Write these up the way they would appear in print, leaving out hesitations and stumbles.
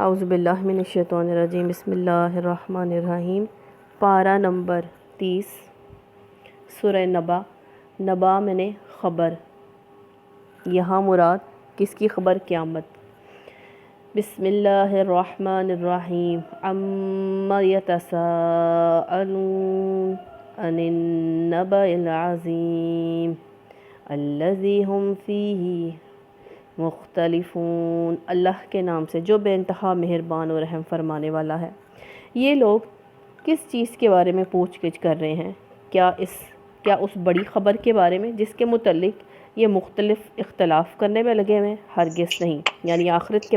اعوذ باللہ من الشیطان الرجیم، بسم اللہ الرحمن الرحیم۔ پارہ نمبر 30، سورہ نبا۔ نبا میں خبر، یہاں مراد کس کی خبر؟ قیامت۔ بسم اللہ الرحمن الرحیم۔ عما یتساءلون عن النبأ العظیم الذی هم فیہ مختلفون۔ اللہ کے نام سے جو بے انتہا مہربان و رحم فرمانے والا ہے۔ یہ لوگ کس چیز کے بارے میں پوچھ گچھ کر رہے ہیں؟ کیا اس بڑی خبر کے بارے میں جس کے متعلق یہ مختلف اختلاف کرنے میں لگے ہوئے ہیں؟ ہرگز نہیں، یعنی آخرت کے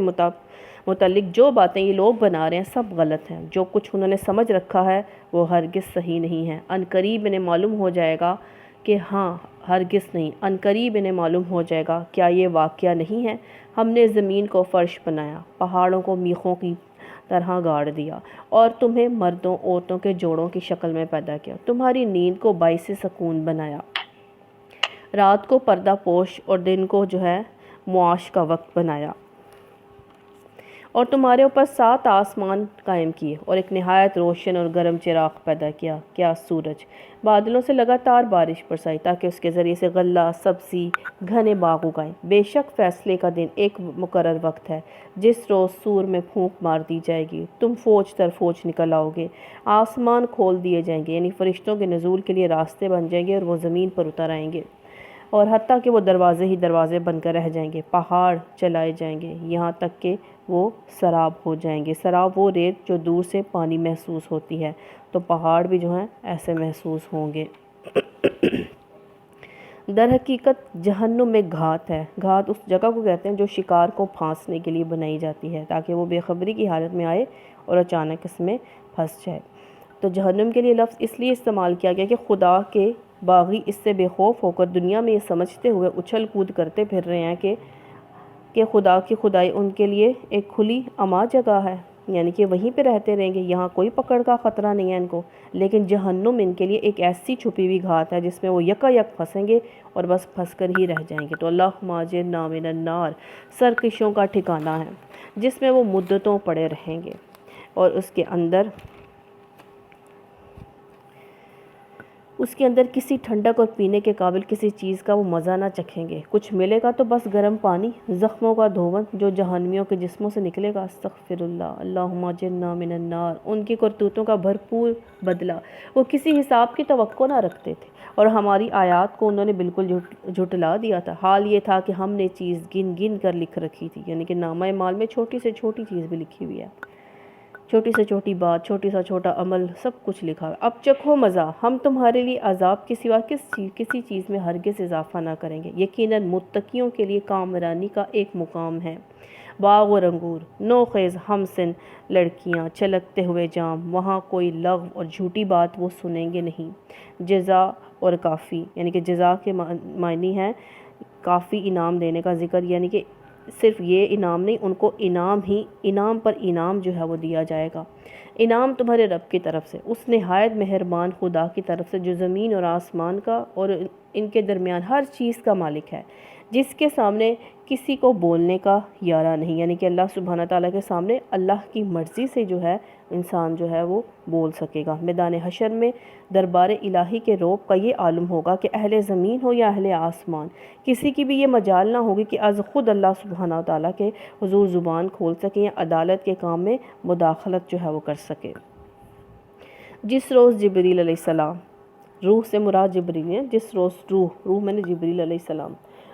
متعلق جو باتیں یہ لوگ بنا رہے ہیں سب غلط ہیں۔ جو کچھ انہوں نے سمجھ رکھا ہے وہ ہرگز صحیح نہیں ہے۔ ان قریب انہیں معلوم ہو جائے گا کہ ہاں، ہرگز نہیں، ان قریب انہیں معلوم ہو جائے گا۔ کیا یہ واقعہ نہیں ہے؟ ہم نے زمین کو فرش بنایا، پہاڑوں کو میخوں کی طرح گاڑ دیا اور تمہیں مردوں عورتوں کے جوڑوں کی شکل میں پیدا کیا۔ تمہاری نیند کو باعث سکون بنایا، رات کو پردہ پوش اور دن کو معاش کا وقت بنایا، اور تمہارے اوپر 7 آسمان قائم کیے اور ایک نہایت روشن اور گرم چراغ پیدا کیا۔ کیا سورج بادلوں سے لگاتار بارش برسائی تاکہ اس کے ذریعے سے غلہ، سبزی، گھنے باغ اگائیں۔ بے شک فیصلے کا دن ایک مقرر وقت ہے، جس روز سور میں پھونک مار دی جائے گی، تم فوج در فوج نکل آؤ گے۔ آسمان کھول دیے جائیں گے، یعنی فرشتوں کے نزول کے لیے راستے بن جائیں گے اور وہ زمین پر اتر آئیں گے، اور حتیٰ کہ وہ دروازے ہی دروازے بن کر رہ جائیں گے۔ پہاڑ چلائے جائیں گے یہاں تک کہ وہ سراب ہو جائیں گے۔ سراب وہ ریت جو دور سے پانی محسوس ہوتی ہے، تو پہاڑ بھی ایسے محسوس ہوں گے۔ در حقیقت جہنم میں گھات ہے۔ گھات اس جگہ کو کہتے ہیں جو شکار کو پھانسنے کے لیے بنائی جاتی ہے تاکہ وہ بے خبری کی حالت میں آئے اور اچانک اس میں پھنس جائے۔ تو جہنم کے لیے لفظ اس لیے استعمال کیا گیا کہ خدا کے باغی اس سے بے خوف ہو کر دنیا میں یہ سمجھتے ہوئے اچھل کود کرتے پھر رہے ہیں کہ خدا کی خدائی ان کے لیے ایک کھلی اما جگہ ہے، یعنی کہ وہیں پہ رہتے رہیں گے، یہاں کوئی پکڑ کا خطرہ نہیں ہے ان کو۔ لیکن جہنم ان کے لیے ایک ایسی چھپی ہوئی گھات ہے جس میں وہ یکا یک پھنسیں گے اور بس پھنس کر ہی رہ جائیں گے۔ تو اللہم اجرنا من النار سرکشوں کا ٹھکانہ ہے جس میں وہ مدتوں پڑے رہیں گے، اور اس کے اندر کسی ٹھنڈک اور پینے کے قابل کسی چیز کا وہ مزہ نہ چکھیں گے۔ کچھ ملے گا تو بس گرم پانی، زخموں کا دھون جو جہنمیوں کے جسموں سے نکلے گا۔ استغفر اللہ۔ اللہم اجرنا من النار۔ ان کی کرتوتوں کا بھرپور بدلہ، وہ کسی حساب کی توقع نہ رکھتے تھے اور ہماری آیات کو انہوں نے بالکل جھٹلا دیا تھا۔ حال یہ تھا کہ ہم نے چیز گن گن کر لکھ رکھی تھی، یعنی کہ نامہ اعمال میں چھوٹی سے چھوٹی چیز بھی لکھی ہوئی ہے، چھوٹی سے چھوٹی بات، چھوٹی سے چھوٹا عمل، سب کچھ لکھا ہے۔ اب چکھو مزہ، ہم تمہارے لیے عذاب کے سوا کسی چیز میں ہرگز اضافہ نہ کریں گے۔ یقیناً متقیوں کے لیے کامرانی کا ایک مقام ہے۔ باغ اور انگور، نوخیز ہمسن لڑکیاں، چھلکتے ہوئے جام، وہاں کوئی لغو اور جھوٹی بات وہ سنیں گے نہیں۔ جزا اور کافی، یعنی کہ جزا کے معنی ہے کافی انعام دینے کا ذکر، یعنی کہ صرف یہ انعام نہیں، ان کو انعام پر انعام وہ دیا جائے گا۔ انعام تمہارے رب کی طرف سے، اس نہایت مہربان خدا کی طرف سے جو زمین اور آسمان کا اور ان کے درمیان ہر چیز کا مالک ہے، جس کے سامنے کسی کو بولنے کا یارہ نہیں، یعنی کہ اللہ سبحانہ تعالیٰ کے سامنے اللہ کی مرضی سے انسان وہ بول سکے گا۔ میدان حشر میں دربار الہی کے روب کا یہ عالم ہوگا کہ اہل زمین ہو یا اہل آسمان، کسی کی بھی یہ مجال نہ ہوگی کہ از خود اللہ سبحانہ تعالیٰ کے حضور زبان کھول سکے یا عدالت کے کام میں مداخلت وہ کر سکے۔ جس روز جبریل علیہ السلام، روح سے مراد جبریل ہے، جس روز روح میں نے جبریل علیہ السلام،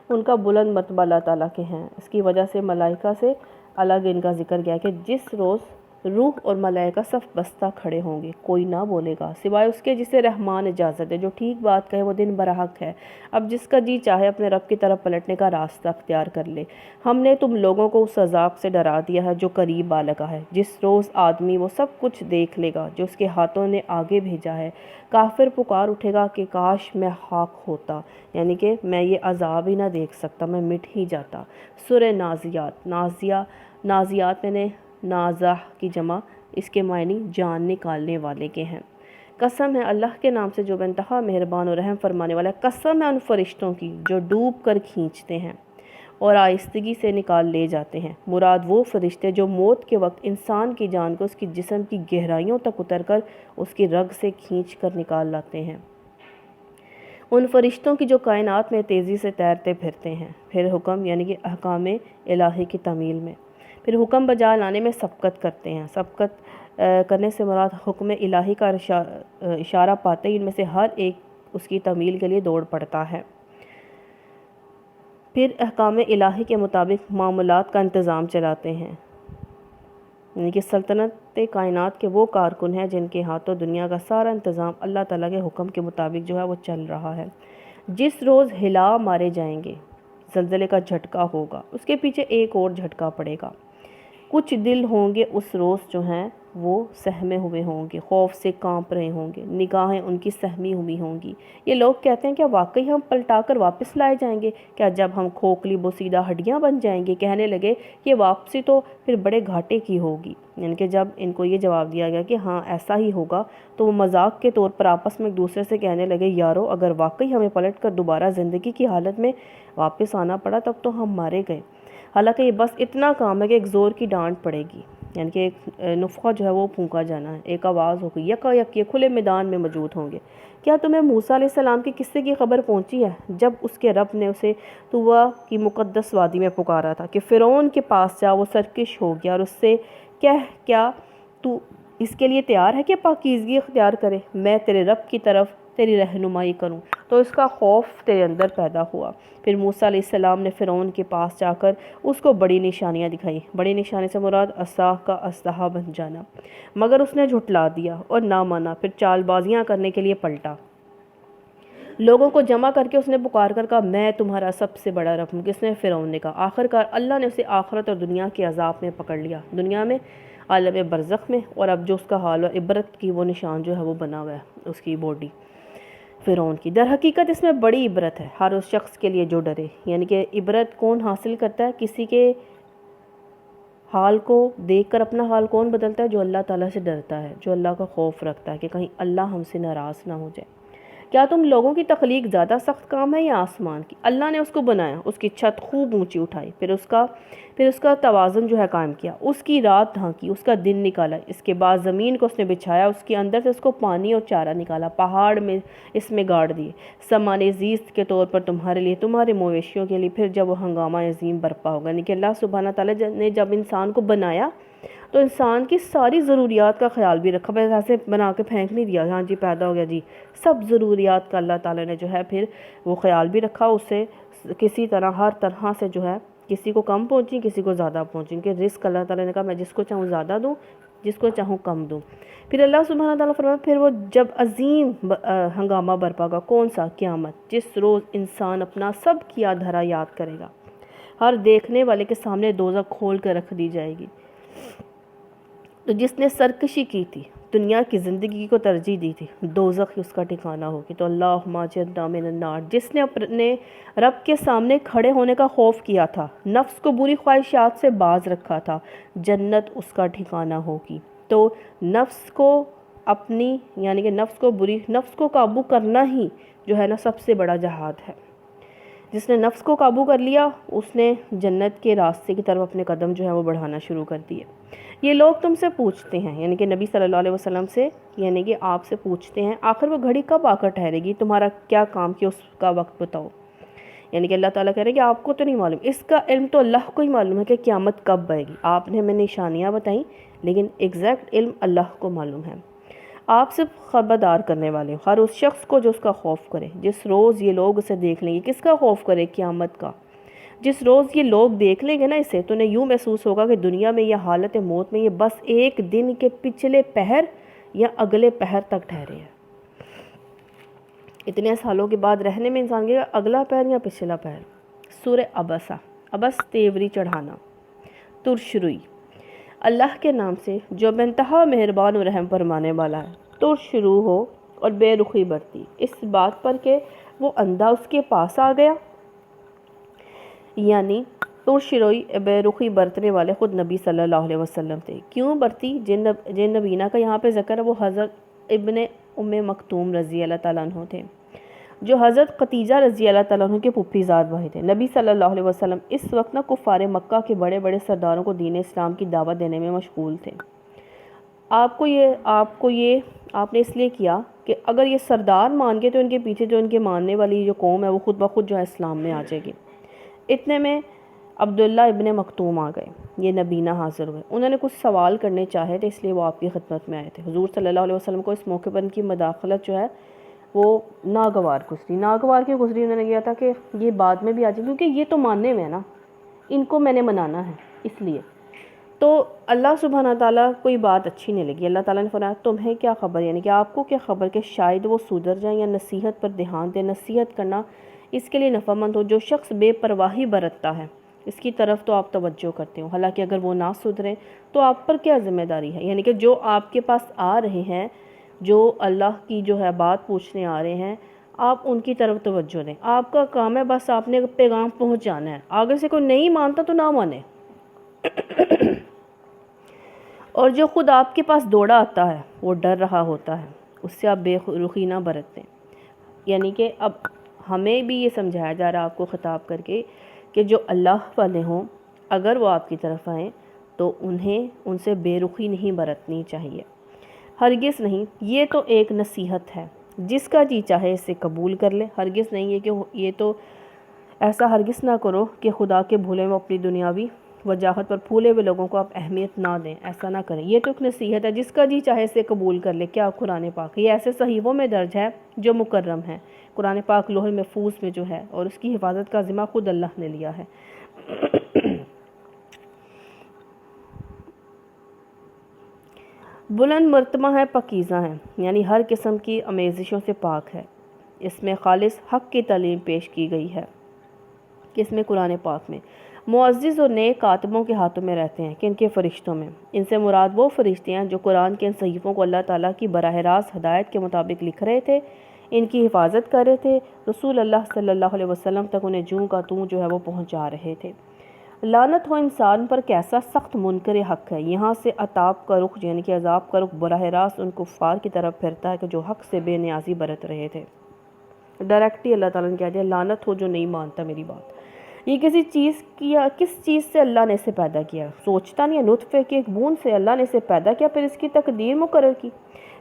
ان کا بلند مرتبہ اللہ تعالیٰ کے ہیں، اس کی وجہ سے ملائکہ سے الگ ان کا ذکر کیا کہ جس روز روح اور ملائکہ صف بستہ کھڑے ہوں گے، کوئی نہ بولے گا سوائے اس کے جسے رحمان اجازت ہے، جو ٹھیک بات کہے وہ دن برحق ہے۔ اب جس کا جی چاہے اپنے رب کی طرف پلٹنے کا راستہ اختیار کر لے۔ ہم نے تم لوگوں کو اس عذاب سے ڈرا دیا ہے جو قریب آ لگا ہے، جس روز آدمی وہ سب کچھ دیکھ لے گا جو اس کے ہاتھوں نے آگے بھیجا ہے۔ کافر پکار اٹھے گا کہ کاش میں خاک ہوتا، یعنی کہ میں یہ عذاب ہی نہ دیکھ سکتا، میں مٹ ہی جاتا۔ سورہ نازیات، نازیات میں نے نازع کی جمع، اس کے معنی جان نکالنے والے کے ہیں۔ قسم ہے اللہ کے نام سے جو بے انتہا مہربان اور رحم فرمانے والا ہے۔ قسم ہے ان فرشتوں کی جو ڈوب کر کھینچتے ہیں اور آہستگی سے نکال لے جاتے ہیں۔ مراد وہ فرشتے جو موت کے وقت انسان کی جان کو اس کی جسم کی گہرائیوں تک اتر کر اس کی رگ سے کھینچ کر نکال لاتے ہیں، ان فرشتوں کی جو کائنات میں تیزی سے تیرتے پھرتے ہیں۔ پھر حکم یعنی کہ احکام الہی کی تعمیل میں، پھر حکم بجا لانے میں سبقت کرتے ہیں۔ سبقت کرنے سے مراد حکم الہی کا اشارہ پاتے ہی ان میں سے ہر ایک اس کی تعمیل کے لیے دوڑ پڑتا ہے۔ پھر احکام الہی کے مطابق معاملات کا انتظام چلاتے ہیں، یعنی کہ سلطنت کائنات کے وہ کارکن ہیں جن کے ہاتھوں دنیا کا سارا انتظام اللہ تعالیٰ کے حکم کے مطابق جو ہے وہ چل رہا ہے۔ جس روز ہلا مارے جائیں گے، زلزلے کا جھٹکا ہوگا، اس کے پیچھے ایک اور جھٹکا پڑے گا۔ کچھ دل ہوں گے اس روز جو ہیں وہ سہمے ہوئے ہوں گے، خوف سے کانپ رہے ہوں گے، نگاہیں ان کی سہمی ہوئی ہوں گی۔ یہ لوگ کہتے ہیں کیا واقعی ہم پلٹا کر واپس لائے جائیں گے؟ کیا جب ہم کھوکھلی بوسیدہ ہڈیاں بن جائیں گے؟ کہنے لگے یہ واپسی تو پھر بڑے گھاٹے کی ہوگی۔ یعنی کہ جب ان کو یہ جواب دیا گیا کہ ہاں ایسا ہی ہوگا تو وہ مذاق کے طور پر آپس میں ایک دوسرے سے کہنے لگے یارو اگر واقعی ہمیں پلٹ کر دوبارہ زندگی کی حالت میں واپس آنا پڑا تب تو ہم مارے گئے۔ حالانکہ یہ بس اتنا کام ہے کہ ایک زور کی ڈانٹ پڑے گی، یعنی کہ ایک نفخہ جو ہے وہ پھونکا جانا ہے، ایک آواز ہوگی، یکا یک یہ کھلے میدان میں موجود ہوں گے۔ کیا تمہیں موسیٰ علیہ السلام کے قصے کی خبر پہنچی ہے جب اس کے رب نے اسے طویٰ کی مقدس وادی میں پکارا تھا کہ فرعون کے پاس جا، وہ سرکش ہو گیا اور اس سے کہہ کیا تو اس کے لیے تیار ہے کہ پاکیزگی اختیار کرے، میں تیرے رب کی طرف تیری رہنمائی کروں؟ تو اس کا خوف تیرے اندر پیدا ہوا۔ پھر موسیٰ علیہ السلام نے فرعون کے پاس جا کر اس کو بڑی نشانیاں دکھائیں۔ بڑی نشانی سے مراد عصا کا اسلحہ بن جانا، مگر اس نے جھٹلا دیا اور نہ مانا۔ پھر چال بازیاں کرنے کے لیے پلٹا، لوگوں کو جمع کر کے اس نے پکار کر کہا میں تمہارا سب سے بڑا رب ہوں۔ کس نے؟ فرعون نے کہا۔ آخرکار اللہ نے اسے آخرت اور دنیا کے عذاب میں پکڑ لیا، دنیا میں عالم برزخ میں، اور اب جو اس کا حال و عبرت کی وہ نشان جو ہے وہ بنا ہوا ہے اس کی باڈی فرعون کی۔ در حقیقت اس میں بڑی عبرت ہے ہر اس شخص کے لیے جو ڈرے۔ یعنی کہ عبرت کون حاصل کرتا ہے؟ کسی کے حال کو دیکھ کر اپنا حال کون بدلتا ہے؟ جو اللہ تعالیٰ سے ڈرتا ہے، جو اللہ کا خوف رکھتا ہے کہ کہیں اللہ ہم سے ناراض نہ ہو جائے۔ کیا تم لوگوں کی تخلیق زیادہ سخت کام ہے یا آسمان کی؟ اللہ نے اس کو بنایا، اس کی چھت خوب اونچی اٹھائی، پھر اس کا توازن جو ہے قائم کیا، اس کی رات ڈھانکی، اس کا دن نکالا، اس کے بعد زمین کو اس نے بچھایا، اس کے اندر سے اس کو پانی اور چارہ نکالا، پہاڑ میں اس میں گاڑ دیے سامان زیست کے طور پر تمہارے لیے، تمہارے مویشیوں کے لیے۔ پھر جب وہ ہنگامہ عظیم برپا ہوگا، یعنی کہ اللہ سبحانہ تعالیٰ نے جب انسان کو بنایا تو انسان کی ساری ضروریات کا خیال بھی رکھا، بس ایسے بنا کے پھینک نہیں دیا ہاں جی پیدا ہو گیا جی، سب ضروریات کا اللہ تعالیٰ نے جو ہے پھر وہ خیال بھی رکھا، اسے کسی طرح ہر طرح سے جو ہے کسی کو کم پہنچی کسی کو زیادہ پہنچی، کہ رزق اللہ تعالیٰ نے کہا میں جس کو چاہوں زیادہ دوں، جس کو چاہوں کم دوں۔ پھر اللہ سبحانہ تعالیٰ فرمایا پھر وہ جب عظیم ہنگامہ برپا ہوگا، کون سا؟ قیامت، جس روز انسان اپنا سب کیا دھرا یاد کرے گا، ہر دیکھنے والے کے سامنے دوزخ کھول کر رکھ دی جائے گی۔ تو جس نے سرکشی کی تھی، دنیا کی زندگی کو ترجیح دی تھی، دوزخ ہی اس کا ٹھکانہ ہوگی۔ تو اللہم اجرنا من النار، جس نے اپنے رب کے سامنے کھڑے ہونے کا خوف کیا تھا، نفس کو بری خواہشات سے باز رکھا تھا، جنت اس کا ٹھکانہ ہوگی۔ تو نفس کو اپنی یعنی کہ نفس کو قابو کرنا ہی جو ہے نا سب سے بڑا جہاد ہے۔ جس نے نفس کو قابو کر لیا اس نے جنت کے راستے کی طرف اپنے قدم جو ہے وہ بڑھانا شروع کر دیے۔ یہ لوگ تم سے پوچھتے ہیں، یعنی کہ نبی صلی اللہ علیہ وسلم سے، یعنی کہ آپ سے پوچھتے ہیں آخر وہ گھڑی کب آ کر ٹھہرے گی، تمہارا کیا کام کیا اس کا وقت بتاؤ۔ یعنی کہ اللہ تعالیٰ کہہ رہے ہیں کہ آپ کو تو نہیں معلوم، اس کا علم تو اللہ کو ہی معلوم ہے کہ قیامت کب آئے گی۔ آپ نے ہمیں نشانیاں بتائیں لیکن ایگزیکٹ علم اللہ کو معلوم ہے۔ آپ صرف خبردار کرنے والے ہو ہر اس شخص کو جو اس کا خوف کرے، جس روز یہ لوگ اسے دیکھ لیں گے۔ کس کا خوف کرے؟ قیامت کا۔ جس روز یہ لوگ دیکھ لیں گے نا اسے تو انہیں یوں محسوس ہوگا کہ دنیا میں یا حالت موت میں یہ بس ایک دن کے پچھلے پہر یا اگلے پہر تک ٹھہرے ہیں۔ اتنے سالوں کے بعد رہنے میں انسان کے اگلا پہر یا پچھلا پہر۔ سورہ عبسہ، عبس تیوری چڑھانا، ترشروئی۔ اللہ کے نام سے جو بے انتہا مہربان و رحم فرمانے والا ہے۔ تر شروع ہو اور بے رخی برتی، اس بات پر کہ وہ اندھا اس کے پاس آ گیا، یعنی تر شروئی بے رخی برتنے والے خود نبی صلی اللہ علیہ وسلم تھے۔ کیوں برتی؟ جن نبینہ کا یہاں پہ ذکر ہے وہ حضرت ابن ام مکتوم رضی اللہ تعالیٰ عنہ تھے۔ جو حضرت خدیجہ رضی اللہ تعالیٰ عنہ کے پھوپھی زاد بھائی تھے۔ نبی صلی اللہ علیہ وسلم اس وقت کفار مکہ کے بڑے بڑے سرداروں کو دین اسلام کی دعوت دینے میں مشغول تھے۔ آپ نے اس لیے کیا کہ اگر یہ سردار مان گئے تو ان کے پیچھے جو ان کے ماننے والی جو قوم ہے وہ خود بخود جو ہے اسلام میں آ جائے گی۔ اتنے میں عبداللہ ابن مکتوم آ گئے، یہ نبینہ حاضر ہوئے۔ انہوں نے کچھ سوال کرنے چاہے تھے، اس لیے وہ آپ کی خدمت میں آئے تھے۔ حضور صلی اللہ علیہ وسلم کو اس موقع پر ان کی مداخلت جو ہے وہ ناگوار کیوں گزری؟ انہوں نے کیا تھا کہ یہ بعد میں بھی آ جائے، کیونکہ یہ تو ماننے میں ہے نا، ان کو میں نے منانا ہے، اس لیے تو اللہ سبحانہ تعالیٰ کوئی بات اچھی نہیں لگی۔ اللہ تعالیٰ نے فرمایا تمہیں کیا خبر، یعنی کہ آپ کو کیا خبر کہ شاید وہ سدھر جائیں یا نصیحت پر دھیان دیں۔ نصیحت کرنا اس کے لیے نفع مند ہو۔ جو شخص بے پرواہی برتتا ہے اس کی طرف تو آپ توجہ کرتے ہو، حالانکہ اگر وہ نہ سدھریں تو آپ پر کیا ذمہ داری ہے؟ یعنی کہ جو آپ کے پاس آ رہے ہیں، جو اللہ کی جو ہے بات پوچھنے آ رہے ہیں، آپ ان کی طرف توجہ دیں۔ آپ کا کام ہے بس آپ نے پیغام پہنچانا ہے۔ آگے سے کوئی نہیں مانتا تو نہ مانے، اور جو خود آپ کے پاس دوڑا آتا ہے وہ ڈر رہا ہوتا ہے، اس سے آپ بے رخی نہ برتیں۔ یعنی کہ اب ہمیں بھی یہ سمجھایا جا رہا ہے آپ کو خطاب کر کے کہ جو اللہ والے ہوں اگر وہ آپ کی طرف آئیں تو انہیں ان سے بے رخی نہیں برتنی چاہیے، ہرگز نہیں۔ یہ تو ایک نصیحت ہے، جس کا جی چاہے اسے قبول کر لے، ہرگز نہیں ہے کہ یہ تو ایسا ہرگز نہ کرو کہ خدا کے بھولے میں اپنی دنیاوی وجاہت پر پھولے ہوئے لوگوں کو آپ اہمیت نہ دیں، ایسا نہ کریں۔ یہ تو ایک نصیحت ہے، جس کا جی چاہے اسے قبول کر لے۔ کیا قرآن پاک یہ ایسے صحیفوں میں درج ہے جو مکرم ہے۔ قرآن پاک لوح محفوظ میں جو ہے، اور اس کی حفاظت کا ذمہ خود اللہ نے لیا ہے۔ بلند مرتبہ ہے، پاکیزہ ہے، یعنی ہر قسم کی آمیزشوں سے پاک ہے۔ اس میں خالص حق کی تعلیم پیش کی گئی ہے۔ کس میں؟ قرآن پاک میں۔ معزز اور نیک کاتبوں کے ہاتھوں میں رہتے ہیں، کن کے؟ فرشتوں میں۔ ان سے مراد وہ فرشتے ہیں جو قرآن کے ان صحیفوں کو اللہ تعالیٰ کی براہ راست ہدایت کے مطابق لکھ رہے تھے، ان کی حفاظت کر رہے تھے، رسول اللہ صلی اللہ علیہ وسلم تک انہیں جوں کا توں جو ہے وہ پہنچا رہے تھے۔ لعنت ہو انسان پر کیسا سخت منکر حق ہے، یہاں سے عطاب کا رخ یعنی کہ عذاب کا رخ براہ راست ان کفار کی طرف پھرتا ہے کہ جو حق سے بے نیازی برت رہے تھے۔ ڈائریکٹلی اللہ تعالیٰ نے کہہ دیا لعنت ہو جو نہیں مانتا میری بات۔ یہ کس چیز سے اللہ نے اسے پیدا کیا؟ سوچتا نہیں ہے، نطفے کی ایک بوند سے اللہ نے اسے پیدا کیا، پھر اس کی تقدیر مقرر کی،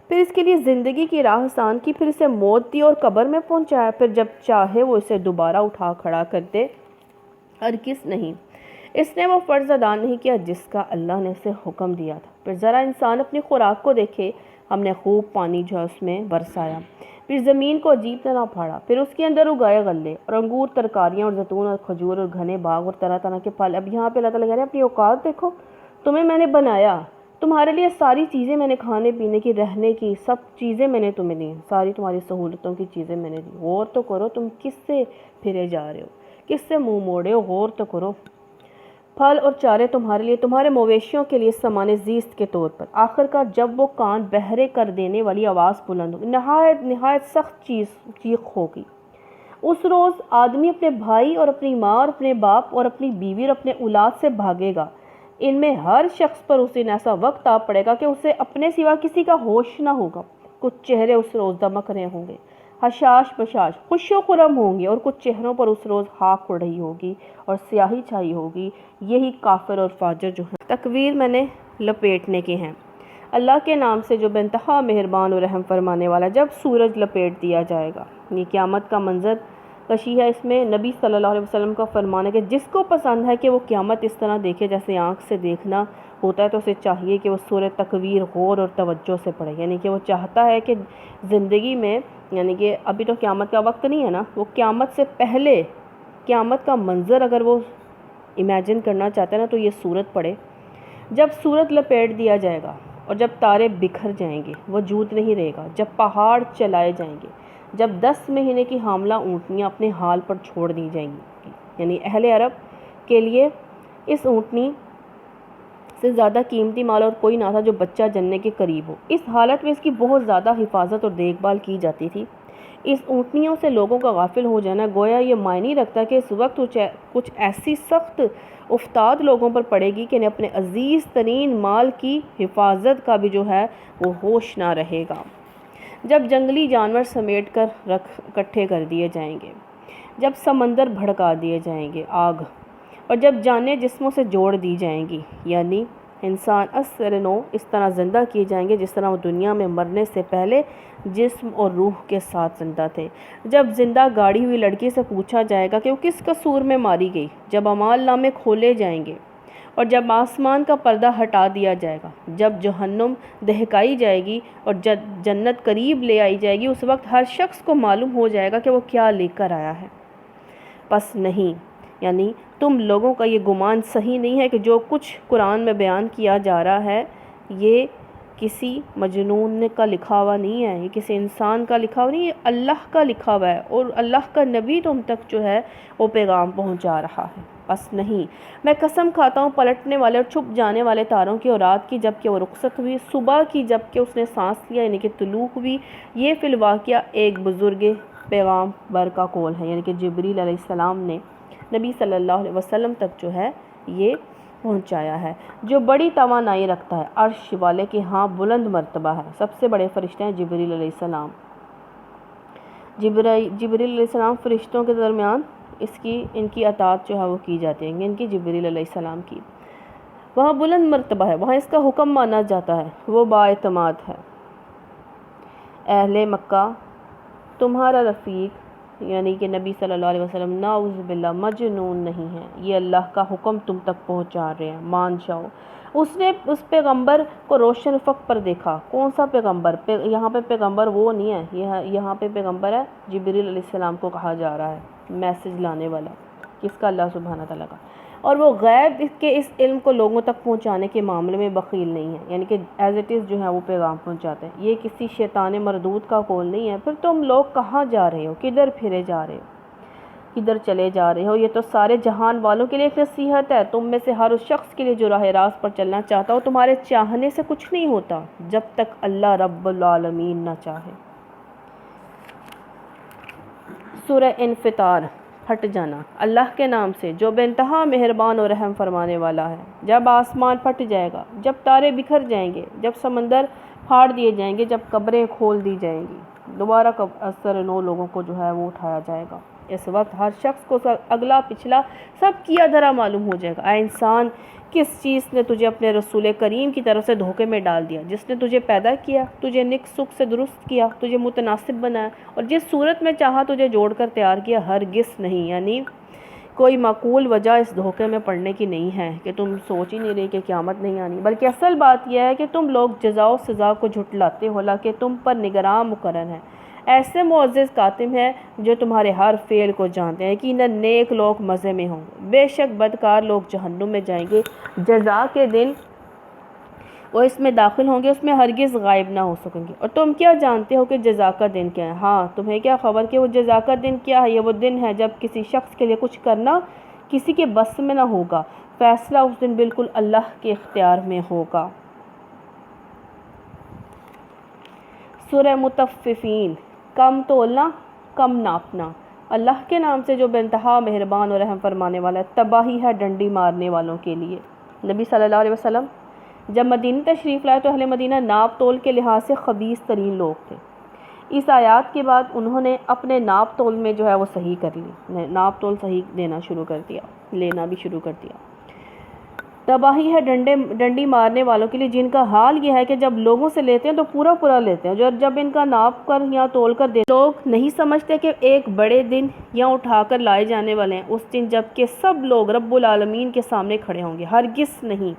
پھر اس کے لیے زندگی کی راہ آسان کی، پھر اسے موت دی اور قبر میں پہنچایا، پھر جب چاہے وہ اسے دوبارہ اٹھا کھڑا کر دے۔ ہرگز نہیں، اس نے وہ فرض ادا نہیں کیا جس کا اللہ نے اسے حکم دیا تھا۔ پھر ذرا انسان اپنی خوراک کو دیکھے، ہم نے خوب پانی جو ہے اس میں برسایا، پھر زمین کو عجیب طرح پھاڑا، پھر اس کے اندر اگائے غلے اور انگور، ترکاریاں اور زیتون اور کھجور اور گھنے باغ اور طرح طرح کے پھل۔ اب یہاں پہ اللہ تعالیٰ کہہ رہے ہیں اپنی اوقات دیکھو، تمہیں میں نے بنایا، تمہارے لیے ساری چیزیں میں نے کھانے پینے کی، رہنے کی، سب چیزیں میں نے تمہیں دی، ساری تمہاری سہولتوں کی چیزیں میں نے دی۔ غور تو کرو تم کس سے پھرے جا رہے ہو، کس سے منہ موڑے ہو، غور تو کرو۔ پھل اور چارے تمہارے لیے، تمہارے مویشیوں کے لیے سامان زیست کے طور پر۔ آخر کار جب وہ کان بہرے کر دینے والی آواز بلند ہوگی، نہایت سخت چیخ ہوگی، اس روز آدمی اپنے بھائی اور اپنی ماں اور اپنے باپ اور اپنی بیوی اور اپنے اولاد سے بھاگے گا۔ ان میں ہر شخص پر اس دن ایسا وقت آ پڑے گا کہ اسے اپنے سوا کسی کا ہوش نہ ہوگا۔ کچھ چہرے اس روز دمک رہے ہوں گے، حشاش بشاش، خوش و خرم ہوں گے، اور کچھ چہروں پر اس روز خاک اڑ رہی ہوگی اور سیاہی چھائی ہوگی۔ یہی کافر اور فاجر جو ہیں۔ تکویر میں نے لپیٹنے کے ہیں، اللہ کے نام سے جو بے انتہا مہربان اور رحم فرمانے والا۔ جب سورج لپیٹ دیا جائے گا، یہ قیامت کا منظر کشی ہے۔ اس میں نبی صلی اللہ علیہ وسلم کا فرمان ہے کہ جس کو پسند ہے کہ وہ قیامت اس طرح دیکھے جیسے آنکھ سے دیکھنا ہوتا ہے، تو اسے چاہیے کہ وہ سورہ تکویر غور اور توجہ سے پڑھے۔ یعنی کہ وہ چاہتا ہے کہ زندگی میں، یعنی کہ ابھی تو قیامت کا وقت نہیں ہے نا، وہ قیامت سے پہلے قیامت کا منظر اگر وہ امیجن کرنا چاہتا ہے نا، تو یہ سورت پڑھے۔ جب سورج لپیٹ دیا جائے گا اور جب تارے بکھر جائیں گے، وجود نہیں رہے گا، جب پہاڑ چلائے جائیں گے، جب 10 مہینے کی حاملہ اونٹنیاں اپنے حال پر چھوڑ دی جائیں گی، یعنی اہل عرب کے لیے اس اونٹنی سے زیادہ قیمتی مال اور کوئی نہ تھا جو بچہ جننے کے قریب ہو۔ اس حالت میں اس کی بہت زیادہ حفاظت اور دیکھ بھال کی جاتی تھی۔ اس اونٹنیوں سے لوگوں کا غافل ہو جانا گویا یہ معنی رکھتا ہے کہ اس وقت کچھ ایسی سخت افتاد لوگوں پر پڑے گی کہ انہیں اپنے عزیز ترین مال کی حفاظت کا بھی جو ہے وہ ہوش نہ رہے گا۔ جب جنگلی جانور سمیٹ کر اکٹھے کر دیے جائیں گے، جب سمندر بھڑکا دیے جائیں گے آگ، اور جب جانیں جسموں سے جوڑ دی جائیں گی، یعنی انسان اثر نو اس طرح زندہ کیے جائیں گے جس طرح وہ دنیا میں مرنے سے پہلے جسم اور روح کے ساتھ زندہ تھے۔ جب زندہ گاڑی ہوئی لڑکی سے پوچھا جائے گا کہ وہ کس قصور میں ماری گئی، جب اعمال نامے کھولے جائیں گے، اور جب آسمان کا پردہ ہٹا دیا جائے گا، جب جہنم دہکائی جائے گی اور جنت قریب لے آئی جائے گی، اس وقت ہر شخص کو معلوم ہو جائے گا کہ وہ کیا لے کر آیا ہے۔ پس نہیں، یعنی تم لوگوں کا یہ گمان صحیح نہیں ہے کہ جو کچھ قرآن میں بیان کیا جا رہا ہے یہ کسی مجنون کا لکھا ہوا نہیں ہے، یہ کسی انسان کا لکھا ہوا نہیں، یہ اللہ کا لکھا ہوا ہے، اور اللہ کا نبی تم تک جو ہے وہ پیغام پہنچا رہا ہے۔ بس نہیں، میں قسم کھاتا ہوں پلٹنے والے اور چھپ جانے والے تاروں کی اور رات کی جب کہ وہ رخصت ہوئی، صبح کی جب کہ اس نے سانس لیا یعنی کہ طلوع ہوئی، یہ فی الواقعہ ایک بزرگ پیغام بر کا قول ہے، یعنی کہ جبریل علیہ السلام نے نبی صلی اللہ علیہ وسلم تک جو ہے یہ پہنچایا ہے، جو بڑی توانائی رکھتا ہے، عرش والے کے ہاں بلند مرتبہ ہے، سب سے بڑے فرشتے ہیں جبریل علیہ السلام۔ جبریل علیہ السلام فرشتوں کے درمیان ان کی اطاعت جو ہے وہ کی جاتی ہے، ان کی جبریل علیہ السلام کی، وہاں بلند مرتبہ ہے، وہاں اس کا حکم مانا جاتا ہے، وہ بااعتماد ہے۔ اہل مکہ تمہارا رفیق یعنی کہ نبی صلی اللہ علیہ وسلم نعوذ باللہ مجنون نہیں ہے، یہ اللہ کا حکم تم تک پہنچا رہے ہیں، مان جاؤ۔ اس نے اس پیغمبر کو روشن افق پر دیکھا۔ کون سا پیغمبر؟ یہاں پہ پیغمبر وہ نہیں ہے، یہاں پہ پیغمبر ہے جبریل علیہ السلام کو کہا جا رہا ہے، میسج لانے والا کس کا؟ اللہ سبحانہ تعالیٰ کا، اور وہ غیب کے اس علم کو لوگوں تک پہنچانے کے معاملے میں بخیل نہیں ہے، یعنی کہ ایز اٹ از جو ہے وہ پیغام پہنچاتے ہیں، یہ کسی شیطان مردود کا قول نہیں ہے۔ پھر تم لوگ کہاں جا رہے ہو؟ کدھر پھرے جا رہے ہو؟ کدھر چلے جا رہے ہو؟ یہ تو سارے جہان والوں کے لیے ایک نصیحت ہے، تم میں سے ہر اس شخص کے لیے جو راہ راست پر چلنا چاہتا ہو، تمہارے چاہنے سے کچھ نہیں ہوتا جب تک اللہ رب العالمین نہ چاہے۔ سورہ انفطار، ہٹ جانا۔ اللہ کے نام سے جو بے انتہا مہربان اور رحم فرمانے والا ہے۔ جب آسمان پھٹ جائے گا، جب تارے بکھر جائیں گے، جب سمندر پھاڑ دیے جائیں گے، جب قبریں کھول دی جائیں گی، دوبارہ اثر نو لوگوں کو جو ہے وہ اٹھایا جائے گا۔ اس وقت ہر شخص کو اگلا پچھلا سب کیا دھرا معلوم ہو جائے گا۔ اے انسان، کس چیز نے تجھے اپنے رسول کریم کی طرف سے دھوکے میں ڈال دیا؟ جس نے تجھے پیدا کیا، تجھے نیک سکھ سے درست کیا، تجھے متناسب بنایا، اور جس صورت میں چاہا تجھے جوڑ کر تیار کیا۔ ہرگز نہیں، یعنی کوئی معقول وجہ اس دھوکے میں پڑنے کی نہیں ہے کہ تم سوچ ہی نہیں رہی کہ قیامت نہیں آنی، بلکہ اصل بات یہ ہے کہ تم لوگ جزا و سزا کو جھٹلاتے ہو، حالانکہ تم پر نگراں مقرر ہے، ایسے معزز کاتب ہیں جو تمہارے ہر فعل کو جانتے ہیں۔ یقیناً نیک لوگ مزے میں ہوں گے، بے شک بدکار لوگ جہنم میں جائیں گے۔ جزا کے دن وہ اس میں داخل ہوں گے، اس میں ہرگز غائب نہ ہو سکیں گے۔ اور تم کیا جانتے ہو کہ جزا کا دن کیا ہے؟ ہاں، تمہیں کیا خبر کہ وہ جزا کا دن کیا ہے؟ یہ وہ دن ہے جب کسی شخص کے لیے کچھ کرنا کسی کے بس میں نہ ہوگا، فیصلہ اس دن بالکل اللہ کے اختیار میں ہوگا۔ سورہ مطففین، کم تولنا، کم ناپنا۔ اللہ کے نام سے جو بے انتہا مہربان اور رحم فرمانے والا ہے۔ تباہی ہے ڈنڈی مارنے والوں کے لیے۔ نبی صلی اللہ علیہ وسلم جب مدینہ تشریف لائے تو اہل مدینہ ناپ تول کے لحاظ سے خبیث ترین لوگ تھے۔ اس آیات کے بعد انہوں نے اپنے ناپ تول میں جو ہے وہ صحیح کر لی، ناپ تول صحیح دینا شروع کر دیا، لینا بھی شروع کر دیا۔ تباہی ہے ڈنڈی مارنے والوں کے لیے، جن کا حال یہ ہے کہ جب لوگوں سے لیتے ہیں تو پورا پورا لیتے ہیں، جب ان کا ناپ کر یا تول کر دیتے لوگ نہیں سمجھتے کہ ایک بڑے دن یا اٹھا کر لائے جانے والے ہیں، اس دن جب کہ سب لوگ رب العالمین کے سامنے کھڑے ہوں گے۔ ہرگز نہیں،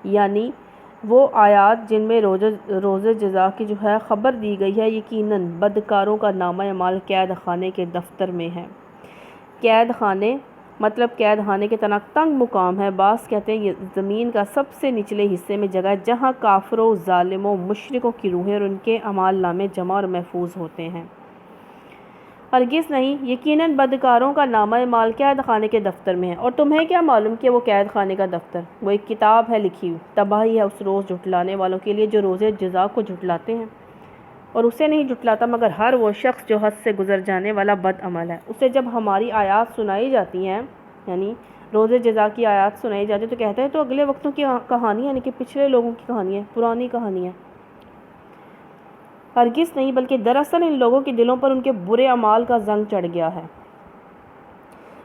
یعنی وہ آیات جن میں روز جزا کی جو ہے خبر دی گئی ہے، یقیناً بدکاروں کا نامہ اعمال قید خانے کے دفتر میں ہے۔ قید خانے مطلب قید خانے کے طرح تنگ مقام ہے۔ بعض کہتے ہیں یہ زمین کا سب سے نچلے حصے میں جگہ ہے جہاں کافروں، ظالموں، مشرکوں کی روحیں اور ان کے اعمال نامے جمع اور محفوظ ہوتے ہیں۔ ہرگز نہیں، یقیناً بدکاروں کا نامہ اعمال قید خانے کے دفتر میں ہے۔ اور تمہیں کیا معلوم کہ وہ قید خانے کا دفتر وہ ایک کتاب ہے لکھی ہوئی؟ تباہی ہے اس روز جھٹلانے والوں کے لیے جو روز جزا کو جھٹلاتے ہیں، اور اسے نہیں جھٹلاتا مگر ہر وہ شخص جو حد سے گزر جانے والا بد عمل ہے۔ اسے جب ہماری آیات سنائی جاتی ہیں، یعنی روز جزا کی آیات سنائی جاتی ہیں، تو کہتے ہیں تو اگلے وقتوں کی کہانی، یعنی کہ پچھلے لوگوں کی کہانی ہے، پرانی کہانی ہے۔ ہرگز نہیں، بلکہ دراصل ان لوگوں کے دلوں پر ان کے برے اعمال کا زنگ چڑھ گیا ہے۔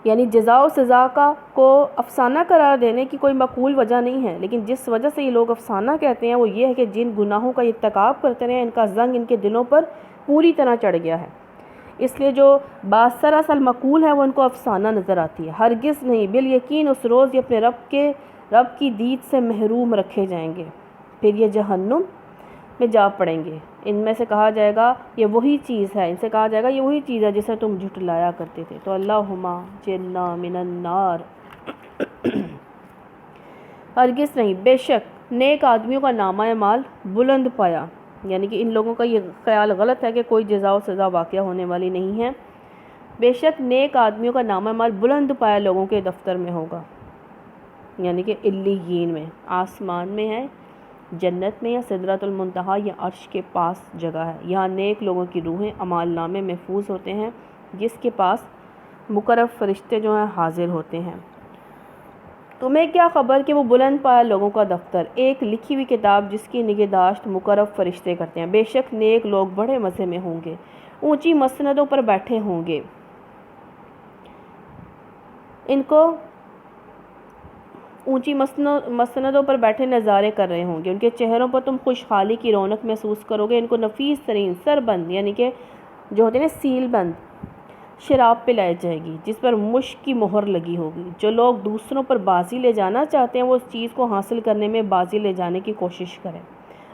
یعنی جزا و سزا کو افسانہ قرار دینے کی کوئی معقول وجہ نہیں ہے، لیکن جس وجہ سے یہ لوگ افسانہ کہتے ہیں وہ یہ ہے کہ جن گناہوں کا ارتکاب کرتے رہے ان کا زنگ ان کے دلوں پر پوری طرح چڑھ گیا ہے، اس لیے جو بات سراسل معقول ہے وہ ان کو افسانہ نظر آتی ہے۔ ہرگز نہیں، بالیقین اس روز یہ اپنے رب کی دید سے محروم رکھے جائیں گے، پھر یہ جہنم میں جا پڑیں گے۔ ان میں سے کہا جائے گا یہ وہی چیز ہے، ان سے کہا جائے گا یہ وہی چیز ہے جسے تم جھٹلایا کرتے تھے۔ تو اللہم جنہ من النار۔ ہرگز نہیں، بے شک نیک آدمیوں کا نامہ اعمال بلند پایا، یعنی کہ ان لوگوں کا یہ خیال غلط ہے کہ کوئی جزا و سزا واقعہ ہونے والی نہیں ہے۔ بے شک نیک آدمیوں کا نامہ اعمال بلند پایا لوگوں کے دفتر میں ہوگا، یعنی کہ علیین میں، آسمان میں ہے، جنت میں، یا سدرۃ المنتہا یا عرش کے پاس جگہ ہے۔ یہاں نیک لوگوں کی روحیں اعمال نامے محفوظ ہوتے ہیں، جس کے پاس مقرب فرشتے جو ہیں حاضر ہوتے ہیں۔ تمہیں کیا خبر کہ وہ بلند پایا لوگوں کا دفتر، ایک لکھی ہوئی کتاب جس کی نگہداشت مقرب فرشتے کرتے ہیں۔ بے شک نیک لوگ بڑے مزے میں ہوں گے، اونچی مسندوں پر بیٹھے ہوں گے، ان کو اونچی مسندوں پر بیٹھے نظارے کر رہے ہوں گے، ان کے چہروں پر تم خوشحالی کی رونق محسوس کرو گے۔ ان کو نفیس ترین سربند، یعنی کہ جو ہوتے ہیں سیل بند شراب پلائی جائے گی، جس پر مشک کی مہر لگی ہوگی۔ جو لوگ دوسروں پر بازی لے جانا چاہتے ہیں وہ اس چیز کو حاصل کرنے میں بازی لے جانے کی کوشش کریں۔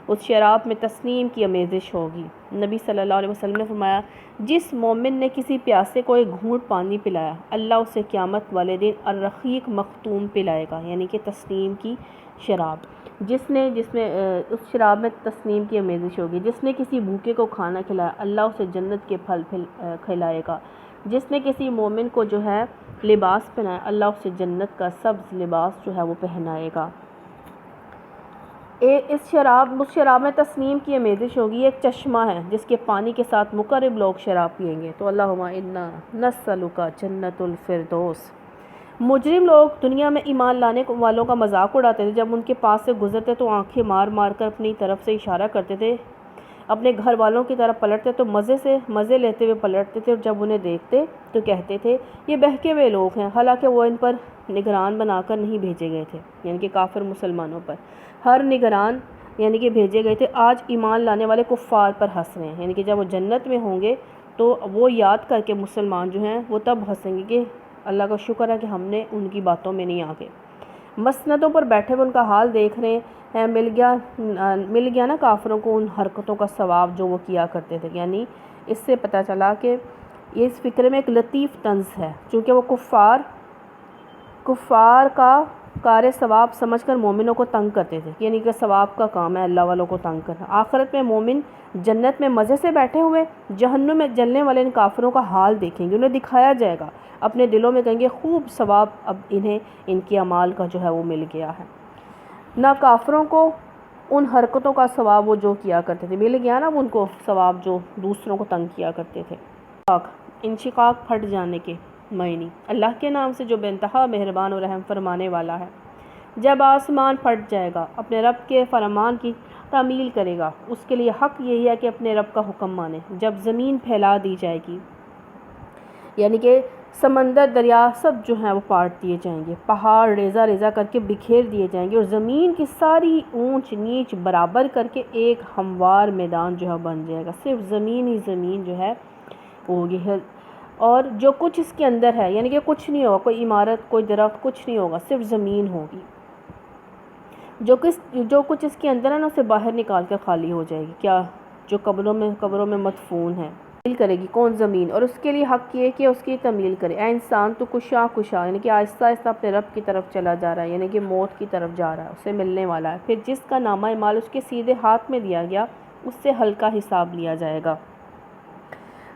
اس شراب میں تسنیم کی آمیزش ہوگی۔ نبی صلی اللہ علیہ وسلم نے فرمایا، جس مومن نے کسی پیاسے کو ایک گھونٹ پانی پلایا، اللہ اسے قیامت والے دن الرقیق مختوم پلائے گا، یعنی کہ تسنیم کی شراب، جس میں اس شراب میں تسنیم کی آمیزش ہوگی۔ جس نے کسی بھوکے کو کھانا کھلایا، اللہ اسے جنت کے پھل کھلائے گا۔ جس نے کسی مومن کو جو ہے لباس پہنایا، اللہ اسے جنت کا سبز لباس جو ہے وہ پہنائے گا۔ اس شراب میں تسنیم کی آمیزش ہوگی، ایک چشمہ ہے جس کے پانی کے ساتھ مقرب لوگ شراب پئیں گے۔ تو اللہم انا نسألک جنت الفردوس۔ مجرم لوگ دنیا میں ایمان لانے والوں کا مذاق اڑاتے تھے، جب ان کے پاس سے گزرتے تو آنکھیں مار مار کر اپنی طرف سے اشارہ کرتے تھے، اپنے گھر والوں کی طرف پلٹتے تو مزے لیتے ہوئے پلٹتے تھے، اور جب انہیں دیکھتے تو کہتے تھے یہ بہکے ہوئے لوگ ہیں، حالانکہ وہ ان پر نگران بنا کر نہیں بھیجے گئے تھے، یعنی کہ کافر مسلمانوں پر ہر نگران یعنی کہ بھیجے گئے تھے۔ آج ایمان لانے والے کفار پر ہنس رہے ہیں، یعنی کہ جب وہ جنت میں ہوں گے تو وہ یاد کر کے مسلمان جو ہیں وہ تب ہنسیں گے کہ اللہ کا شکر ہے کہ ہم نے ان کی باتوں میں نہیں آ گئے۔ مسندوں پر بیٹھے ہوئے ان کا حال دیکھ رہے ہیں، مل گیا نا کافروں کو ان حرکتوں کا ثواب جو وہ کیا کرتے تھے۔ یعنی اس سے پتہ چلا کہ یہ اس فکر میں ایک لطیف طنز ہے، چونکہ وہ کفار کا کار ثواب سمجھ کر مومنوں کو تنگ کرتے تھے، یعنی کہ ثواب کا کام ہے اللہ والوں کو تنگ کرنا۔ آخرت میں مومن جنت میں مزے سے بیٹھے ہوئے جہنم میں جلنے والے ان کافروں کا حال دیکھیں گے، انہیں دکھایا جائے گا، اپنے دلوں میں کہیں گے خوب ثواب اب انہیں ان کی اعمال کا جو ہے وہ مل گیا ہے۔ نہ کافروں کو ان حرکتوں کا ثواب وہ جو کیا کرتے تھے مل گیا، نا ان کو ثواب جو دوسروں کو تنگ کیا کرتے تھے۔ انشقاق پھٹ جانے کے معنی۔ اللہ کے نام سے جو بے انتہا مہربان اور رحم فرمانے والا ہے۔ جب آسمان پھٹ جائے گا، اپنے رب کے فرمان کی تعمیل کرے گا، اس کے لیے حق یہی ہے کہ اپنے رب کا حکم مانے۔ جب زمین پھیلا دی جائے گی، یعنی کہ سمندر دریا سب جو ہیں وہ پاٹ دیے جائیں گے، پہاڑ ریزہ ریزہ کر کے بکھیر دیے جائیں گے، اور زمین کی ساری اونچ نیچ برابر کر کے ایک ہموار میدان جو ہے بن جائے گا، صرف زمین ہی زمین جو ہے ہوگی، اور جو کچھ اس کے اندر ہے، یعنی کہ کچھ نہیں ہوگا، کوئی عمارت کوئی درخت کچھ نہیں ہوگا، صرف زمین ہوگی۔ جو کچھ اس کے اندر ہے نا اسے باہر نکال کر خالی ہو جائے گی، کیا جو قبروں میں مدفون ہے۔ تعمیل کرے گی کون؟ زمین، اور اس کے لیے حق یہ کہ اس کی تعمیل کرے۔ اے انسان تو کشا یعنی کہ آہستہ آہستہ اپنے رب کی طرف چلا جا رہا ہے، یعنی کہ موت کی طرف جا رہا ہے، اسے ملنے والا ہے۔ پھر جس کا نامہ اعمال اس کے سیدھے ہاتھ میں دیا گیا، اس سے ہلکا حساب لیا جائے گا۔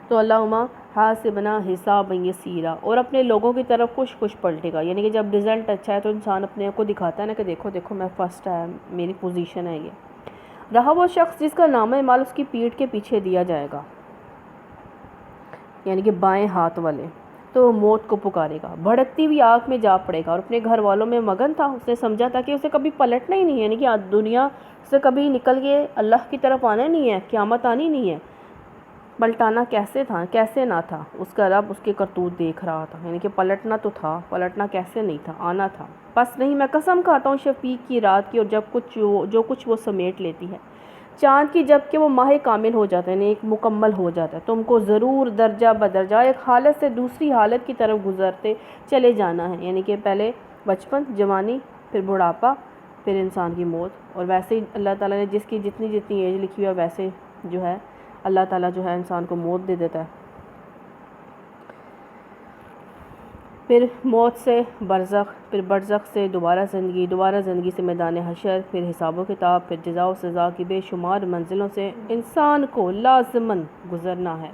تو اللہم حاسبنا حسابا یسیرا، اور اپنے لوگوں کی طرف خوش پلٹے گا، یعنی کہ جب رزلٹ اچھا ہے تو انسان اپنے کو دکھاتا ہے نا کہ دیکھو میں فرسٹ ہے، میری پوزیشن ہے یہ۔ رہا وہ شخص جس کا نامہ اعمال اس کی پیٹھ کے پیچھے دیا جائے گا، یعنی کہ بائیں ہاتھ والے۔ تو موت کو پکارے گا، بھڑکتی ہوئی آگ میں جا پڑے گا اور اپنے گھر والوں میں مگن تھا۔ اس نے سمجھا تھا کہ اسے کبھی پلٹنا ہی نہیں ہے، یعنی کہ دنیا سے کبھی نکل کے اللہ کی طرف آنا نہیں ہے، قیامت آنی نہیں ہے۔ پلٹانا کیسے نہ تھا، اس کا رب اس کے کرتوت دیکھ رہا تھا، یعنی کہ پلٹنا تو تھا، پلٹنا کیسے نہیں تھا، آنا تھا۔ بس نہیں، میں قسم کھاتا ہوں شفیق کی رات کی اور جو کچھ وہ سمیٹ لیتی ہے، چاند کی جب کہ وہ ماہ کامل ہو جاتا ہے، یعنی ایک مکمل ہو جاتا ہے، تم کو ضرور درجہ بدرجہ ایک حالت سے دوسری حالت کی طرف گزرتے چلے جانا ہے، یعنی کہ پہلے بچپن، جوانی، پھر بڑھاپا، پھر انسان کی موت۔ اور ویسے ہی اللہ تعالیٰ نے جس کی جتنی ایج لکھی ہے ویسے جو ہے اللہ تعالیٰ جو ہے انسان کو موت دے دیتا ہے۔ پھر موت سے برزخ، پھر برزخ سے دوبارہ زندگی سے میدان حشر، پھر حساب و کتاب، پھر جزا و سزا کی بے شمار منزلوں سے انسان کو لازماً گزرنا ہے۔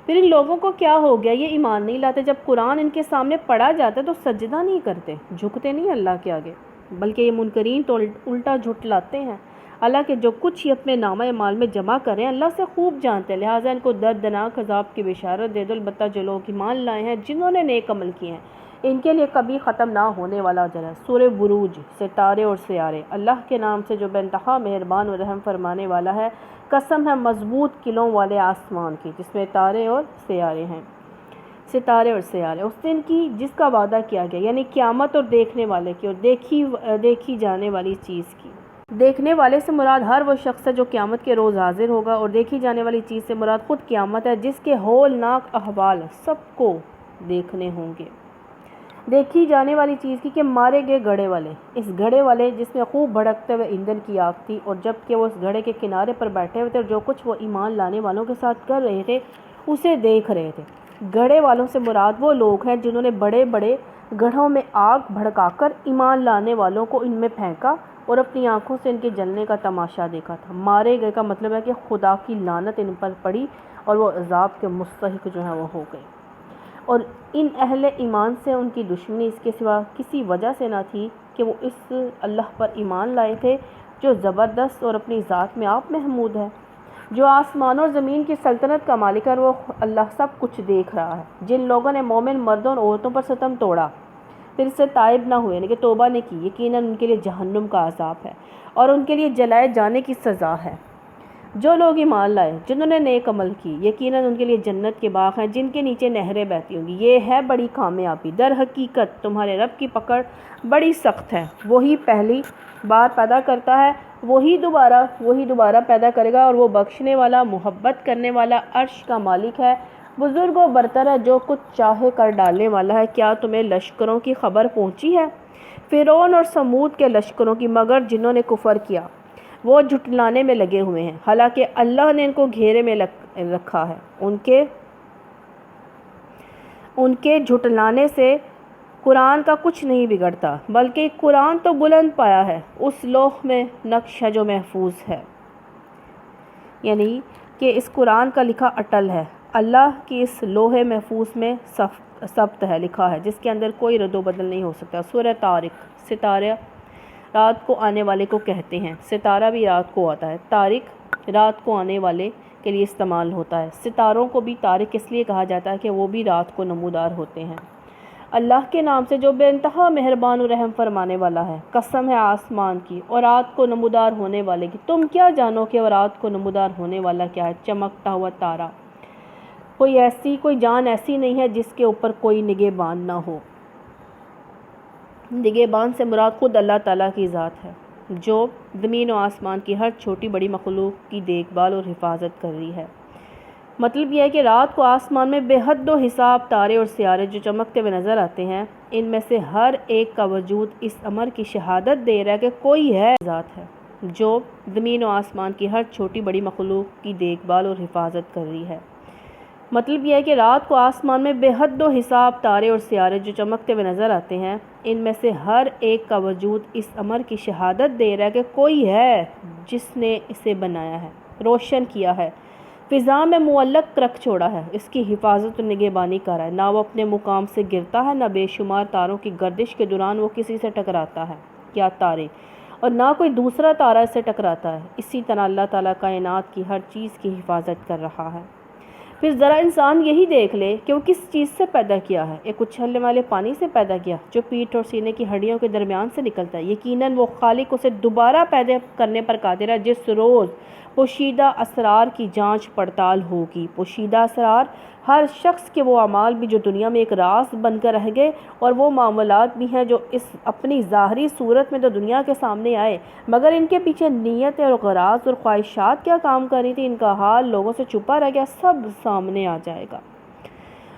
پھر ان لوگوں کو کیا ہو گیا، یہ ایمان نہیں لاتے، جب قرآن ان کے سامنے پڑھا جاتا ہے تو سجدہ نہیں کرتے، جھکتے نہیں اللہ کے آگے، بلکہ یہ منکرین تو الٹا جھٹلاتے ہیں۔ اللہ کے جو کچھ یہ اپنے نامہ اعمال میں جمع کریں اللہ سے خوب جانتے ہیں، لہٰذا ان کو دردناک عذاب کی بشارت دے دو، البتہ جو لوگ ایمان لائے ہیں، جنہوں نے نیک عمل کیے ہیں، ان کے لیے کبھی ختم نہ ہونے والا اجر ہے۔ سورہ بروج، ستارے اور سیارے، اللہ کے نام سے جو بے انتہا مہربان و رحم فرمانے والا ہے، قسم ہے مضبوط قلعوں والے آسمان کی جس میں ستارے اور سیارے، اس دن کی جس کا وعدہ کیا گیا، یعنی قیامت اور دیکھنے والے کی اور دیکھی جانے والی چیز کی۔ دیکھنے والے سے مراد ہر وہ شخص ہے جو قیامت کے روز حاضر ہوگا، اور دیکھی جانے والی چیز سے مراد خود قیامت ہے جس کے ہولناک احوال سب کو دیکھنے ہوں گے۔ دیکھی جانے والی چیز کی کہ مارے گئے گھڑے والے، اس گھڑے والے جس میں خوب بھڑکتے ہوئے ایندھن کی آگ تھی، اور جب کہ وہ اس گھڑے کے کنارے پر بیٹھے ہوئے تھے اور جو کچھ وہ ایمان لانے والوں کے ساتھ کر رہے تھے اسے دیکھ رہے تھے۔ گھڑے والوں سے مراد وہ لوگ ہیں جنہوں نے بڑے بڑے گڑھوں میں آگ بھڑکا کر ایمان لانے والوں کو ان میں پھینکا اور اپنی آنکھوں سے ان کے جلنے کا تماشا دیکھا تھا۔ مارے گئے کا مطلب ہے کہ خدا کی لعنت ان پر پڑی اور وہ عذاب کے مستحق جو ہیں وہ ہو گئے۔ اور ان اہل ایمان سے ان کی دشمنی اس کے سوا کسی وجہ سے نہ تھی کہ وہ اس اللہ پر ایمان لائے تھے جو زبردست اور اپنی ذات میں آپ محمود ہے، جو آسمان اور زمین کی سلطنت کا مالک ہے، اور وہ اللہ سب کچھ دیکھ رہا ہے۔ جن لوگوں نے مومن مردوں اور عورتوں پر ستم توڑا پھر سے تائب نہ ہوئے، یعنی کہ توبہ نے کی، یقیناً ان کے لیے جہنم کا عذاب ہے اور ان کے لیے جلائے جانے کی سزا ہے۔ جو لوگ ایمان لائے، جنہوں نے نیک عمل کی، یقیناً ان کے لیے جنت کے باغ ہیں جن کے نیچے نہریں بہتی ہوں گی، یہ ہے بڑی کامیابی۔ در حقیقت تمہارے رب کی پکڑ بڑی سخت ہے، وہی پہلی بار پیدا کرتا ہے، وہی دوبارہ پیدا کرے گا، اور وہ بخشنے والا، محبت کرنے والا، عرش کا مالک ہے، بزرگ و برتر ہے، جو کچھ چاہے کر ڈالنے والا ہے۔ کیا تمہیں لشکروں کی خبر پہنچی ہے، فرعون اور سمود کے لشکروں کی، مگر جنہوں نے کفر کیا وہ جھٹلانے میں لگے ہوئے ہیں، حالانکہ اللہ نے ان کو گھیرے میں رکھا ہے۔ ان کے جھٹلانے سے قرآن کا کچھ نہیں بگڑتا، بلکہ قرآن تو بلند پایا ہے، اس لوح میں نقش ہے جو محفوظ ہے، یعنی کہ اس قرآن کا لکھا اٹل ہے، اللہ کی اس لوح محفوظ میں ثبت ہے، لکھا ہے، جس کے اندر کوئی رد و بدل نہیں ہو سکتا۔ سورہ طارق، ستارہ رات کو آنے والے کو کہتے ہیں، ستارہ بھی رات کو آتا ہے، طارق رات کو آنے والے کے لیے استعمال ہوتا ہے۔ ستاروں کو بھی طارق اس لیے کہا جاتا ہے کہ وہ بھی رات کو نمودار ہوتے ہیں۔ اللہ کے نام سے جو بے انتہا مہربان و رحم فرمانے والا ہے، قسم ہے آسمان کی اور رات کو نمودار ہونے والے کی، تم کیا جانو کہ وہ رات کو نمودار ہونے والا کیا ہے؟ چمکتا ہوا تارا، کوئی جان ایسی نہیں ہے جس کے اوپر کوئی نگہبان نہ ہو۔ نگہبان سے مراد خود اللہ تعالیٰ کی ذات ہے جو زمین و آسمان کی ہر چھوٹی بڑی مخلوق کی دیکھ بھال اور حفاظت کر رہی ہے۔ مطلب یہ ہے کہ رات کو آسمان میں بے حد و حساب تارے اور سیارے جو چمکتے ہوئے نظر آتے ہیں، ان میں سے ہر ایک کا وجود اس امر کی شہادت دے رہا ہے کہ کوئی ہے ذات ہے جو زمین و آسمان کی ہر چھوٹی بڑی مخلوق کی دیکھ بھال اور حفاظت کر رہی ہے۔ مطلب یہ ہے کہ رات کو آسمان میں بے حد و حساب تارے اور سیارے جو چمکتے ہوئے نظر آتے ہیں، ان میں سے ہر ایک کا وجود اس امر کی شہادت دے رہا ہے کہ کوئی ہے جس نے اسے بنایا ہے، روشن کیا ہے، فضا میں معلق رکھ چھوڑا ہے، اس کی حفاظت و نگہبانی کر رہا ہے، نہ وہ اپنے مقام سے گرتا ہے، نہ بے شمار تاروں کی گردش کے دوران وہ کسی سے ٹکراتا ہے، کیا تارے، اور نہ کوئی دوسرا تارا اس سے ٹکراتا ہے۔ اسی طرح اللہ تعالیٰ کائنات کی ہر چیز کی حفاظت کر رہا ہے۔ پھر ذرا انسان یہی دیکھ لے کہ وہ کس چیز سے پیدا کیا ہے۔ ایک اچھلنے والے پانی سے پیدا کیا جو پیٹھ اور سینے کی ہڈیوں کے درمیان سے نکلتا ہے۔ یقیناً وہ خالق اسے دوبارہ پیدا کرنے پر قادر ہے، جس روز پوشیدہ اسرار کی جانچ پڑتال ہوگی۔ پوشیدہ اسرار ہر شخص کے وہ اعمال بھی جو دنیا میں ایک راز بن کر رہ گئے، اور وہ معاملات بھی ہیں جو اس اپنی ظاہری صورت میں تو دنیا کے سامنے آئے، مگر ان کے پیچھے نیتیں اور غراض اور خواہشات کیا کام کر رہی تھی، ان کا حال لوگوں سے چھپا رہ گیا، سب سامنے آ جائے گا۔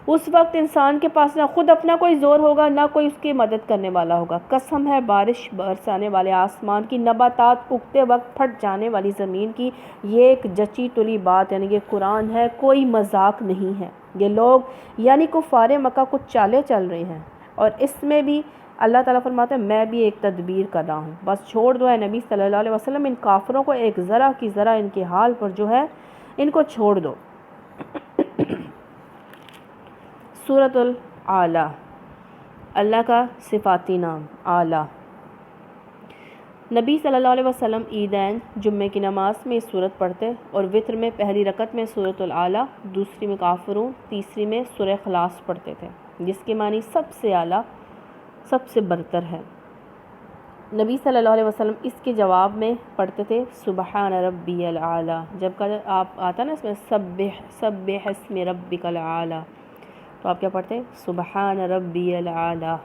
اس وقت انسان کے پاس نہ خود اپنا کوئی زور ہوگا، نہ کوئی اس کی مدد کرنے والا ہوگا۔ قسم ہے بارش برسانے والے آسمان کی، نباتات اگتے وقت پھٹ جانے والی زمین کی، یہ ایک جچی تلی بات یعنی یہ قرآن ہے، کوئی مذاق نہیں ہے۔ یہ لوگ یعنی کفار مکہ کچھ چالیں چل رہے ہیں، اور اس میں بھی اللہ تعالیٰ فرماتے ہیں میں بھی ایک تدبیر کر رہا ہوں، بس چھوڑ دو اے نبی صلی اللہ علیہ وسلم، ان کافروں کو ایک ذرا کی ذرا ان کے حال پر جو ہے ان کو چھوڑ دو۔ سورۃ الاعلیٰ، اللہ کا صفاتی نام اعلیٰ۔ نبی صلی اللہ علیہ وسلم عیدین جمعے کی نماز میں اس صورت پڑھتے اور وتر میں پہلی رکعت میں سورۃ الاعلیٰ، دوسری میں کافرون، تیسری میں سورہ اخلاص پڑھتے تھے، جس کے معنی سب سے اعلیٰ، سب سے برتر ہے۔ نبی صلی اللہ علیہ وسلم اس کے جواب میں پڑھتے تھے سبحان ربی الاعلیٰ، جب کا آپ آتا نا اس میں سبح اسم ربک الاعلیٰ، تو آپ کیا پڑھتے ہیں سبحان ربی الاعلیٰ،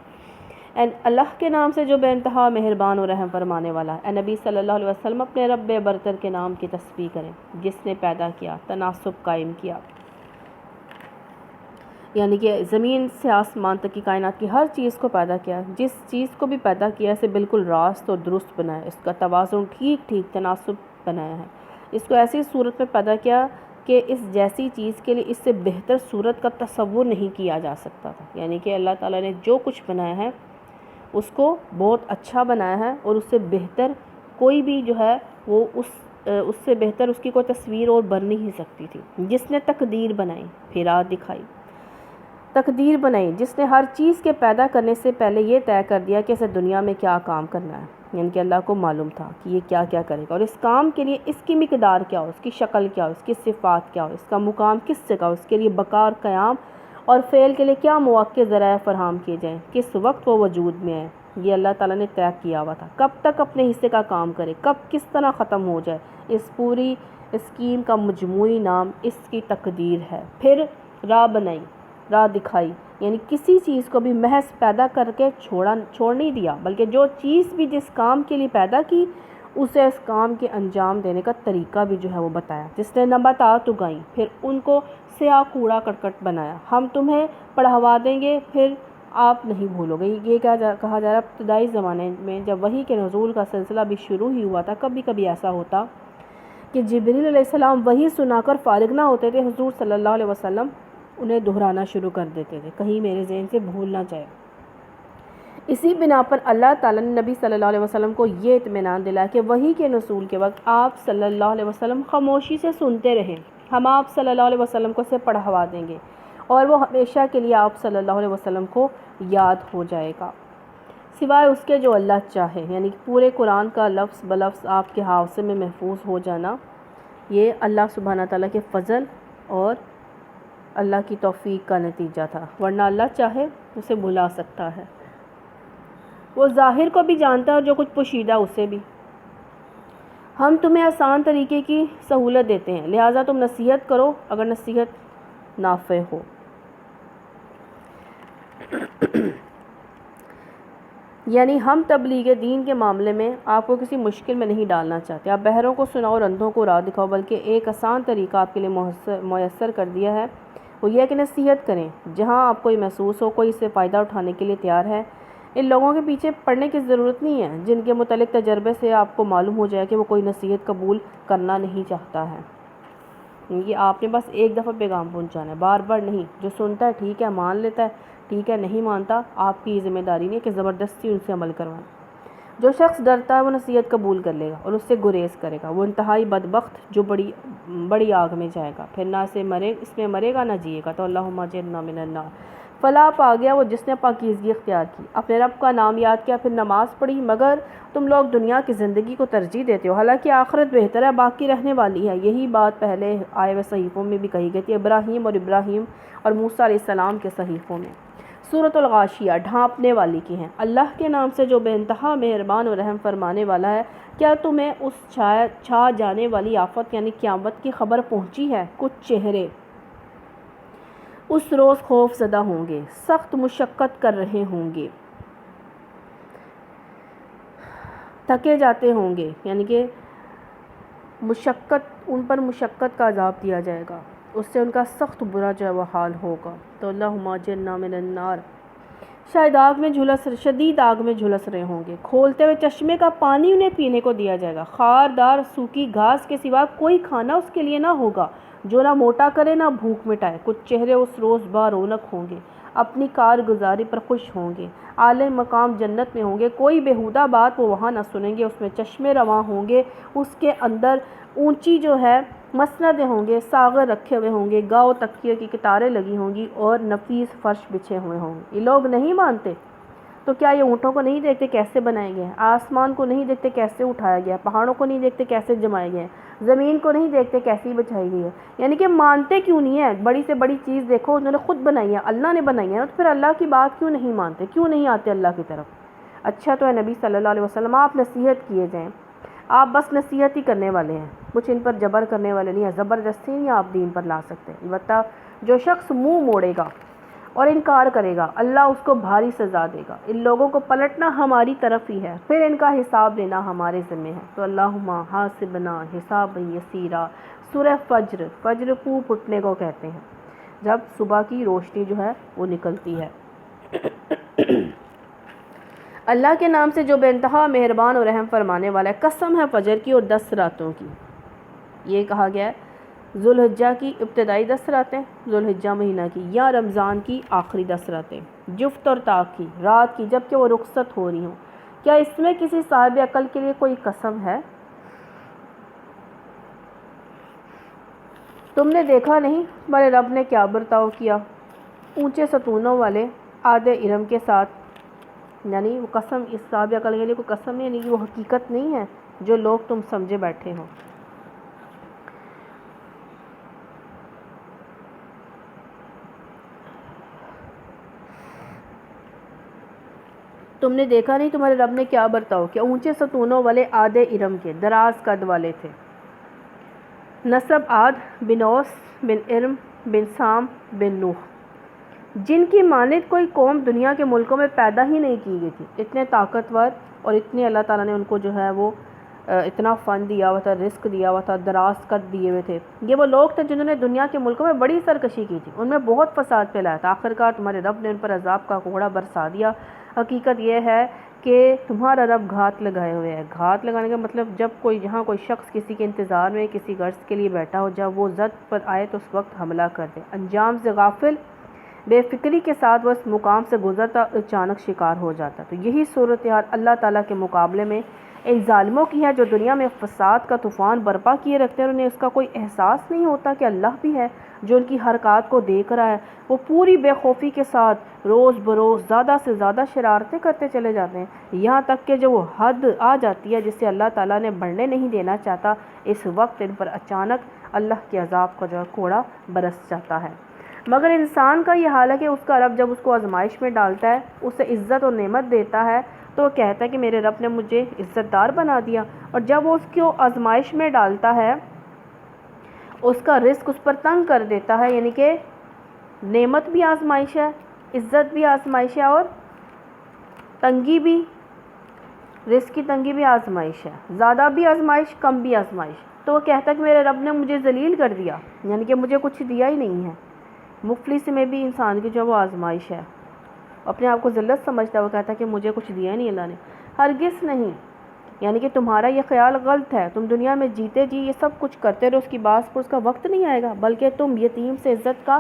اللہ کے نام سے جو بے انتہا مہربان و رحم فرمانے والا ہے۔ اے نبی صلی اللہ علیہ وسلم اپنے رب برتر کے نام کی تسبیح کریں، جس نے پیدا کیا، تناسب قائم کیا، یعنی کہ زمین سے آسمان تک کی کائنات کی ہر چیز کو پیدا کیا، جس چیز کو بھی پیدا کیا اسے بالکل راست اور درست بنایا، اس کا توازن ٹھیک ٹھیک تناسب بنایا ہے، اس کو ایسی صورت میں پیدا کیا کہ اس جیسی چیز کے لیے اس سے بہتر صورت کا تصور نہیں کیا جا سکتا تھا، یعنی کہ اللہ تعالیٰ نے جو کچھ بنایا ہے اس کو بہت اچھا بنایا ہے، اور اس سے بہتر کوئی بھی جو ہے وہ اس سے بہتر اس کی کوئی تصویر اور بن نہیں سکتی تھی۔ جس نے تقدیر بنائی، پھر رات دکھائی، تقدیر بنائی، جس نے ہر چیز کے پیدا کرنے سے پہلے یہ طے کر دیا کہ اسے دنیا میں کیا کام کرنا ہے، یعنی کہ اللہ کو معلوم تھا کہ یہ کیا کیا کرے گا، اور اس کام کے لیے اس کی مقدار کیا ہو، اس کی شکل کیا ہو، اس کی صفات کیا ہو، اس کا مقام کس جگہ ہو، اس کے لیے بقا اور قیام اور فعل کے لیے کیا مواقع ذرائع فراہم کیے جائیں، کس وقت وہ وجود میں ہے، یہ اللہ تعالیٰ نے طے کیا ہوا تھا، کب تک اپنے حصے کا کام کرے، کب کس طرح ختم ہو جائے، اس پوری اسکیم کا مجموعی نام اس کی تقدیر ہے۔ پھر راہ بنائی، راہ دکھائی، یعنی کسی چیز کو بھی محض پیدا کر کے چھوڑ نہیں دیا، بلکہ جو چیز بھی جس کام کے لیے پیدا کی اسے اس کام کے انجام دینے کا طریقہ بھی جو ہے وہ بتایا۔ جس نے نباتات اگائیں، پھر ان کو سیاہ کوڑا کرکٹ بنایا، ہم تمہیں پڑھوا دیں گے پھر آپ نہیں بھولو گے۔ یہ کہا جا رہا ہے ابتدائی زمانے میں جب وحی کے نزول کا سلسلہ بھی شروع ہی ہوا تھا، کبھی کبھی ایسا ہوتا کہ جبریل علیہ السلام وحی سنا کر فارغ نہ ہوتے تھے، حضور صلی اللہ علیہ وسلم انہیں دہرانا شروع کر دیتے تھے، کہیں میرے ذہن سے بھول نہ جائے۔ اسی بنا پر اللہ تعالیٰ نے نبی صلی اللہ علیہ وسلم کو یہ اطمینان دلایا کہ وحی کے نزول کے وقت آپ صلی اللہ علیہ وسلم خاموشی سے سنتے رہیں، ہم آپ صلی اللہ علیہ وسلم کو اسے پڑھوا دیں گے، اور وہ ہمیشہ کے لیے آپ صلی اللہ علیہ وسلم کو یاد ہو جائے گا، سوائے اس کے جو اللہ چاہے، یعنی پورے قرآن کا لفظ بلفظ آپ کے حافظے میں محفوظ ہو جانا یہ اللہ سبحانہ تعالیٰ کے فضل اور اللہ کی توفیق کا نتیجہ تھا، ورنہ اللہ چاہے اسے بھلا سکتا ہے، وہ ظاہر کو بھی جانتا ہے اور جو کچھ پوشیدہ اسے بھی۔ ہم تمہیں آسان طریقے کی سہولت دیتے ہیں، لہٰذا تم نصیحت کرو اگر نصیحت نافع ہو۔ یعنی ہم تبلیغ دین کے معاملے میں آپ کو کسی مشکل میں نہیں ڈالنا چاہتے، آپ بہروں کو سناؤ اور اندھوں کو راہ دکھاؤ، بلکہ ایک آسان طریقہ آپ کے لیے میسر کر دیا ہے، وہ یہ ہے کہ نصیحت کریں جہاں آپ کو یہ محسوس ہو کوئی اس سے فائدہ اٹھانے کے لیے تیار ہے۔ ان لوگوں کے پیچھے پڑنے کی ضرورت نہیں ہے جن کے متعلق تجربے سے آپ کو معلوم ہو جائے کہ وہ کوئی نصیحت قبول کرنا نہیں چاہتا ہے، یہ آپ نے بس ایک دفعہ پیغام پہنچانا ہے، بار بار نہیں، جو سنتا ہے ٹھیک ہے مان لیتا ہے ٹھیک ہے، نہیں مانتا آپ کی ذمہ داری نہیں کہ زبردستی ان سے عمل کروائیں۔ جو شخص ڈرتا ہے وہ نصیحت قبول کر لے گا اور اس سے گریز کرے گا، وہ انتہائی بدبخت جو بڑی آگ میں جائے گا، پھر نہ اس میں مرے گا نہ جیے گا، تو اللہم اجرنا من النار۔ فلاح پا گیا وہ جس نے پاکیزگی اختیار کی، اپنے رب کا نام یاد کیا، پھر نماز پڑھی، مگر تم لوگ دنیا کی زندگی کو ترجیح دیتے ہو، حالانکہ آخرت بہتر ہے، باقی رہنے والی ہے۔ یہی بات پہلے آئے ہوئے صحیفوں میں بھی کہی گئی تھی، ابراہیم اور موسیٰ علیہ السلام کے صحیفوں میں۔ سورۃ الغاشیہ ڈھانپنے والی کی ہیں۔ اللہ کے نام سے جو بے انتہا مہربان و رحم فرمانے والا ہے، کیا تمہیں اس چھا جانے والی آفت یعنی قیامت کی خبر پہنچی ہے؟ کچھ چہرے اس روز خوف زدہ ہوں گے، سخت مشقت کر رہے ہوں گے، تھکے جاتے ہوں گے، یعنی کہ ان پر مشقت کا عذاب دیا جائے گا، اس سے ان کا سخت برا جو ہے وہ حال ہوگا۔ تو اللہم اجرنا من النار، شدید آگ میں جھلس رہے ہوں گے، کھولتے ہوئے چشمے کا پانی انہیں پینے کو دیا جائے گا، خاردار سوکھی گھاس کے سوا کوئی کھانا اس کے لیے نہ ہوگا جو نہ موٹا کرے نہ بھوک مٹائے۔ کچھ چہرے اس روز رونق ہوں گے، اپنی کارگزاری پر خوش ہوں گے، اعلی مقام جنت میں ہوں گے، کوئی بیہودہ بات وہ وہاں نہ سنیں گے، اس میں چشمے رواں ہوں گے، اس کے اندر اونچی جو ہے مسندیں ہوں گے، ساغر رکھے ہوئے ہوں گے، گاؤ تکیے کی قطاریں لگی ہوں گی اور نفیس فرش بچھے ہوئے ہوں گے۔ یہ لوگ نہیں مانتے تو کیا یہ اونٹوں کو نہیں دیکھتے کیسے بنائے گئے ہیں، آسمان کو نہیں دیکھتے کیسے اٹھایا گیا ہے، پہاڑوں کو نہیں دیکھتے کیسے جمائے گئے ہیں، زمین کو نہیں دیکھتے کیسی بچھائی گئی ہے، یعنی کہ مانتے کیوں نہیں ہیں؟ بڑی سے بڑی چیز دیکھو انہوں نے خود بنائی ہے، اللہ نے بنائی ہے، تو پھر اللہ کی بات کیوں نہیں مانتے، کیوں نہیں آتے اللہ کی طرف؟ اچھا تو ہے نبی صلی اللہ علیہ وسلم آپ نصیحت کیے جائیں، آپ بس نصیحت ہی کرنے والے ہیں، کچھ ان پر جبر کرنے والے نہیں ہیں، زبردستی نہیں آپ دین پر لا سکتے۔ البتہ جو شخص منہ موڑے گا اور انکار کرے گا اللہ اس کو بھاری سزا دے گا۔ ان لوگوں کو پلٹنا ہماری طرف ہی ہے، پھر ان کا حساب لینا ہمارے ذمہ ہے۔ تو اللہم حاسبنا حسابا یسیرا، سورہ فجر، فجر کو پھٹنے کو کہتے ہیں، جب صبح کی روشنی جو ہے وہ نکلتی ہے۔ اللہ کے نام سے جو بے انتہا مہربان اور رحم فرمانے والا ہے، قسم ہے فجر کی اور 10 راتوں کی۔ یہ کہا گیا ہے ذوالحجہ کی ابتدائی 10 راتیں، ذوالحجہ مہینہ کی، یا رمضان کی آخری 10 راتیں، جفت اور طاق کی رات کی جب کہ وہ رخصت ہو رہی ہوں۔ کیا اس میں کسی صاحب عقل کے لیے کوئی قسم ہے؟ تم نے دیکھا نہیں ہمارے رب نے کیا برتاؤ کیا اونچے ستونوں والے آدھے ارم کے ساتھ، یعنی وہ قسم اس صاحب عقل کے لیے کوئی قسم نہیں، یعنی کہ وہ حقیقت نہیں ہے جو لوگ تم سمجھے بیٹھے ہو۔ تم نے دیکھا نہیں تمہارے رب نے کیا برتاؤ کیا اونچے ستونوں والے آدھے ارم کے، دراز قد والے تھے، نسب عاد بن اوس بن ارم بن سام بن نوح، جن کی مانند کوئی قوم دنیا کے ملکوں میں پیدا ہی نہیں کی گئی تھی، اتنے طاقتور اور اتنے اللہ تعالیٰ نے ان کو جو ہے وہ اتنا فن دیا ہوا تھا، رزق دیا ہوا تھا، دراز قد دیے ہوئے تھے۔ یہ وہ لوگ تھے جنہوں نے دنیا کے ملکوں میں بڑی سرکشی کی تھی، ان میں بہت فساد پھیلایا تھا، آخرکار تمہارے رب نے ان پر عذاب کا کوڑا برسا دیا۔ حقیقت یہ ہے کہ تمہارا رب گھات لگائے ہوئے ہے۔ گھات لگانے کا مطلب جب جہاں کوئی شخص کسی کے انتظار میں کسی غرض کے لیے بیٹھا ہو، جب وہ زد پر آئے تو اس وقت حملہ کر دے، انجام سے غافل بے فکری کے ساتھ وہ اس مقام سے گزرتا اچانک شکار ہو جاتا۔ تو یہی صورتحال اللہ تعالیٰ کے مقابلے میں ان ظالموں کی ہے جو دنیا میں فساد کا طوفان برپا کیے رکھتے ہیں، اور انہیں اس کا کوئی احساس نہیں ہوتا کہ اللہ بھی ہے جو ان کی حرکات کو دیکھ رہا ہے۔ وہ پوری بے خوفی کے ساتھ روز بروز زیادہ سے زیادہ شرارتیں کرتے چلے جاتے ہیں، یہاں تک کہ جو وہ حد آ جاتی ہے جسے اللہ تعالیٰ نے بڑھنے نہیں دینا چاہتا، اس وقت ان پر اچانک اللہ کے عذاب کا جو کوڑا برس جاتا ہے۔ مگر انسان کا یہ حال ہے کہ اس کا رب جب اس کو آزمائش میں ڈالتا ہے، اسے عزت اور نعمت دیتا ہے، تو وہ کہتا ہے کہ میرے رب نے مجھے عزت دار بنا دیا، اور جب وہ اس کو آزمائش میں ڈالتا ہے اس کا رزق اس پر تنگ کر دیتا ہے، یعنی کہ نعمت بھی آزمائش ہے، عزت بھی آزمائش ہے، اور تنگی بھی، رزق کی تنگی بھی آزمائش ہے، زیادہ بھی آزمائش کم بھی آزمائش، تو وہ کہتا ہے کہ میرے رب نے مجھے ذلیل کر دیا، یعنی کہ مجھے کچھ دیا ہی نہیں ہے۔ مفلس میں بھی انسان کی جو وہ آزمائش ہے، اپنے آپ کو ذلت سمجھتا ہے، وہ کہتا ہے کہ مجھے کچھ دیا نہیں اللہ نے، ہرگز نہیں، یعنی کہ تمہارا یہ خیال غلط ہے، تم دنیا میں جیتے جی یہ سب کچھ کرتے رہو، اس کی باس پر اس کا وقت نہیں آئے گا، بلکہ تم یتیم سے عزت کا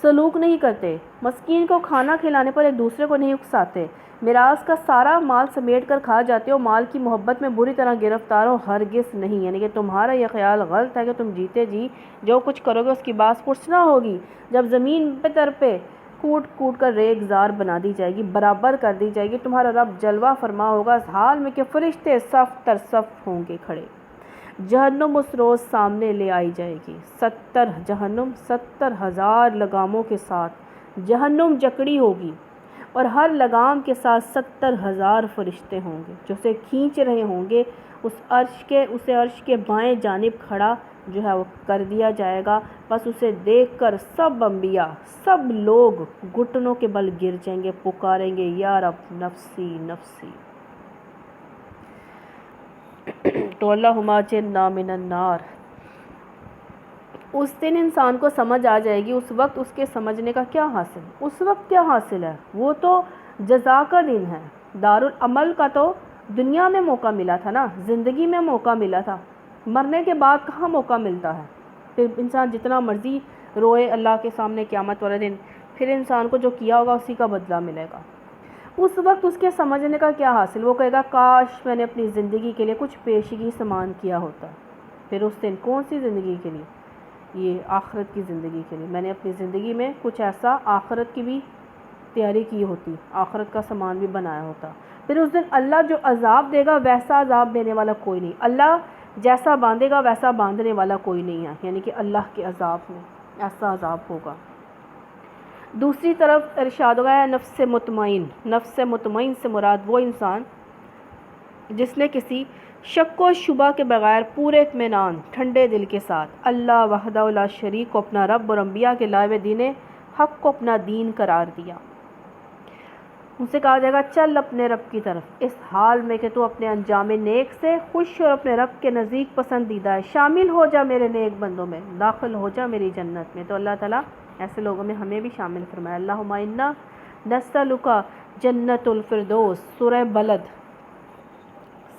سلوک نہیں کرتے، مسکین کو کھانا کھلانے پر ایک دوسرے کو نہیں اکساتے، میراث کا سارا مال سمیٹ کر کھا جاتے ہو، مال کی محبت میں بری طرح گرفتار ہو، ہرگز نہیں، یعنی کہ تمہارا یہ خیال غلط ہے کہ تم جیتے جی جو کچھ کرو گے اس کی باس پرس نہ ہوگی۔ جب زمین پہ تر پہ کوٹ کوٹ کر ریگزار بنا دی جائے گی، برابر کر دی جائے گی۔ تمہارا رب جلوہ فرما ہوگا اس حال میں کہ فرشتے صف در صف ہوں گے کھڑے۔ جہنم اس روز سامنے لے آئی جائے گی، 70,000 لگاموں کے ساتھ جہنم جکڑی ہوگی، اور ہر لگام کے ساتھ 70,000 فرشتے ہوں گے جو اسے کھینچ رہے ہوں گے۔ اسے عرش کے بائیں جانب کھڑا جو ہے وہ کر دیا جائے گا، بس اسے دیکھ کر سب انبیاء، سب لوگ گھٹنوں کے بل گر جائیں گے، پکاریں گے یا رب نفسی نفسی۔ تو اللہم اجرنا من النار۔ اس دن انسان کو سمجھ آ جائے گی، اس وقت اس کے سمجھنے کا کیا حاصل، اس وقت کیا حاصل ہے؟ وہ تو جزا کا دن ہے، دارالعمل کا تو دنیا میں موقع ملا تھا نا، زندگی میں موقع ملا تھا، مرنے کے بعد کہاں موقع ملتا ہے؟ پھر انسان جتنا مرضی روئے اللہ کے سامنے قیامت والے دن، پھر انسان کو جو کیا ہوگا اسی کا بدلہ ملے گا۔ اس وقت اس کے سمجھنے کا کیا حاصل؟ وہ کہے گا کاش میں نے اپنی زندگی کے لیے کچھ پیشگی سامان کیا ہوتا۔ پھر اس دن کون سی زندگی کے لیے؟ یہ آخرت کی زندگی کے لیے میں نے اپنی زندگی میں کچھ ایسا آخرت کی بھی تیاری کی ہوتی، آخرت کا سامان بھی بنایا ہوتا۔ پھر اس دن اللہ جو عذاب دے گا ویسا عذاب دینے والا کوئی نہیں، اللہ جیسا باندھے گا ویسا باندھنے والا کوئی نہیں ہے، یعنی کہ اللہ کے عذاب میں ایسا عذاب ہوگا۔ دوسری طرف ارشاد ہوگا نفس مطمئن، نفس مطمئن سے مراد وہ انسان جس نے کسی شک و شبہ کے بغیر پورے اطمینان ٹھنڈے دل کے ساتھ اللہ وحدہ لا شریک کو اپنا رب اور انبیاء کے لائے دین حق کو اپنا دین قرار دیا۔ ان سے کہا جائے گا چل اپنے رب کی طرف، اس حال میں کہ تو اپنے انجام نیک سے خوش اور اپنے رب کے نزدیک پسندیدہ ہے، شامل ہو جا میرے نیک بندوں میں، داخل ہو جا میری جنت میں۔ تو اللہ تعالیٰ ایسے لوگوں میں ہمیں بھی شامل فرمائے۔ اللہم انا نسألک جنت الفردوس۔ سورہ بلد،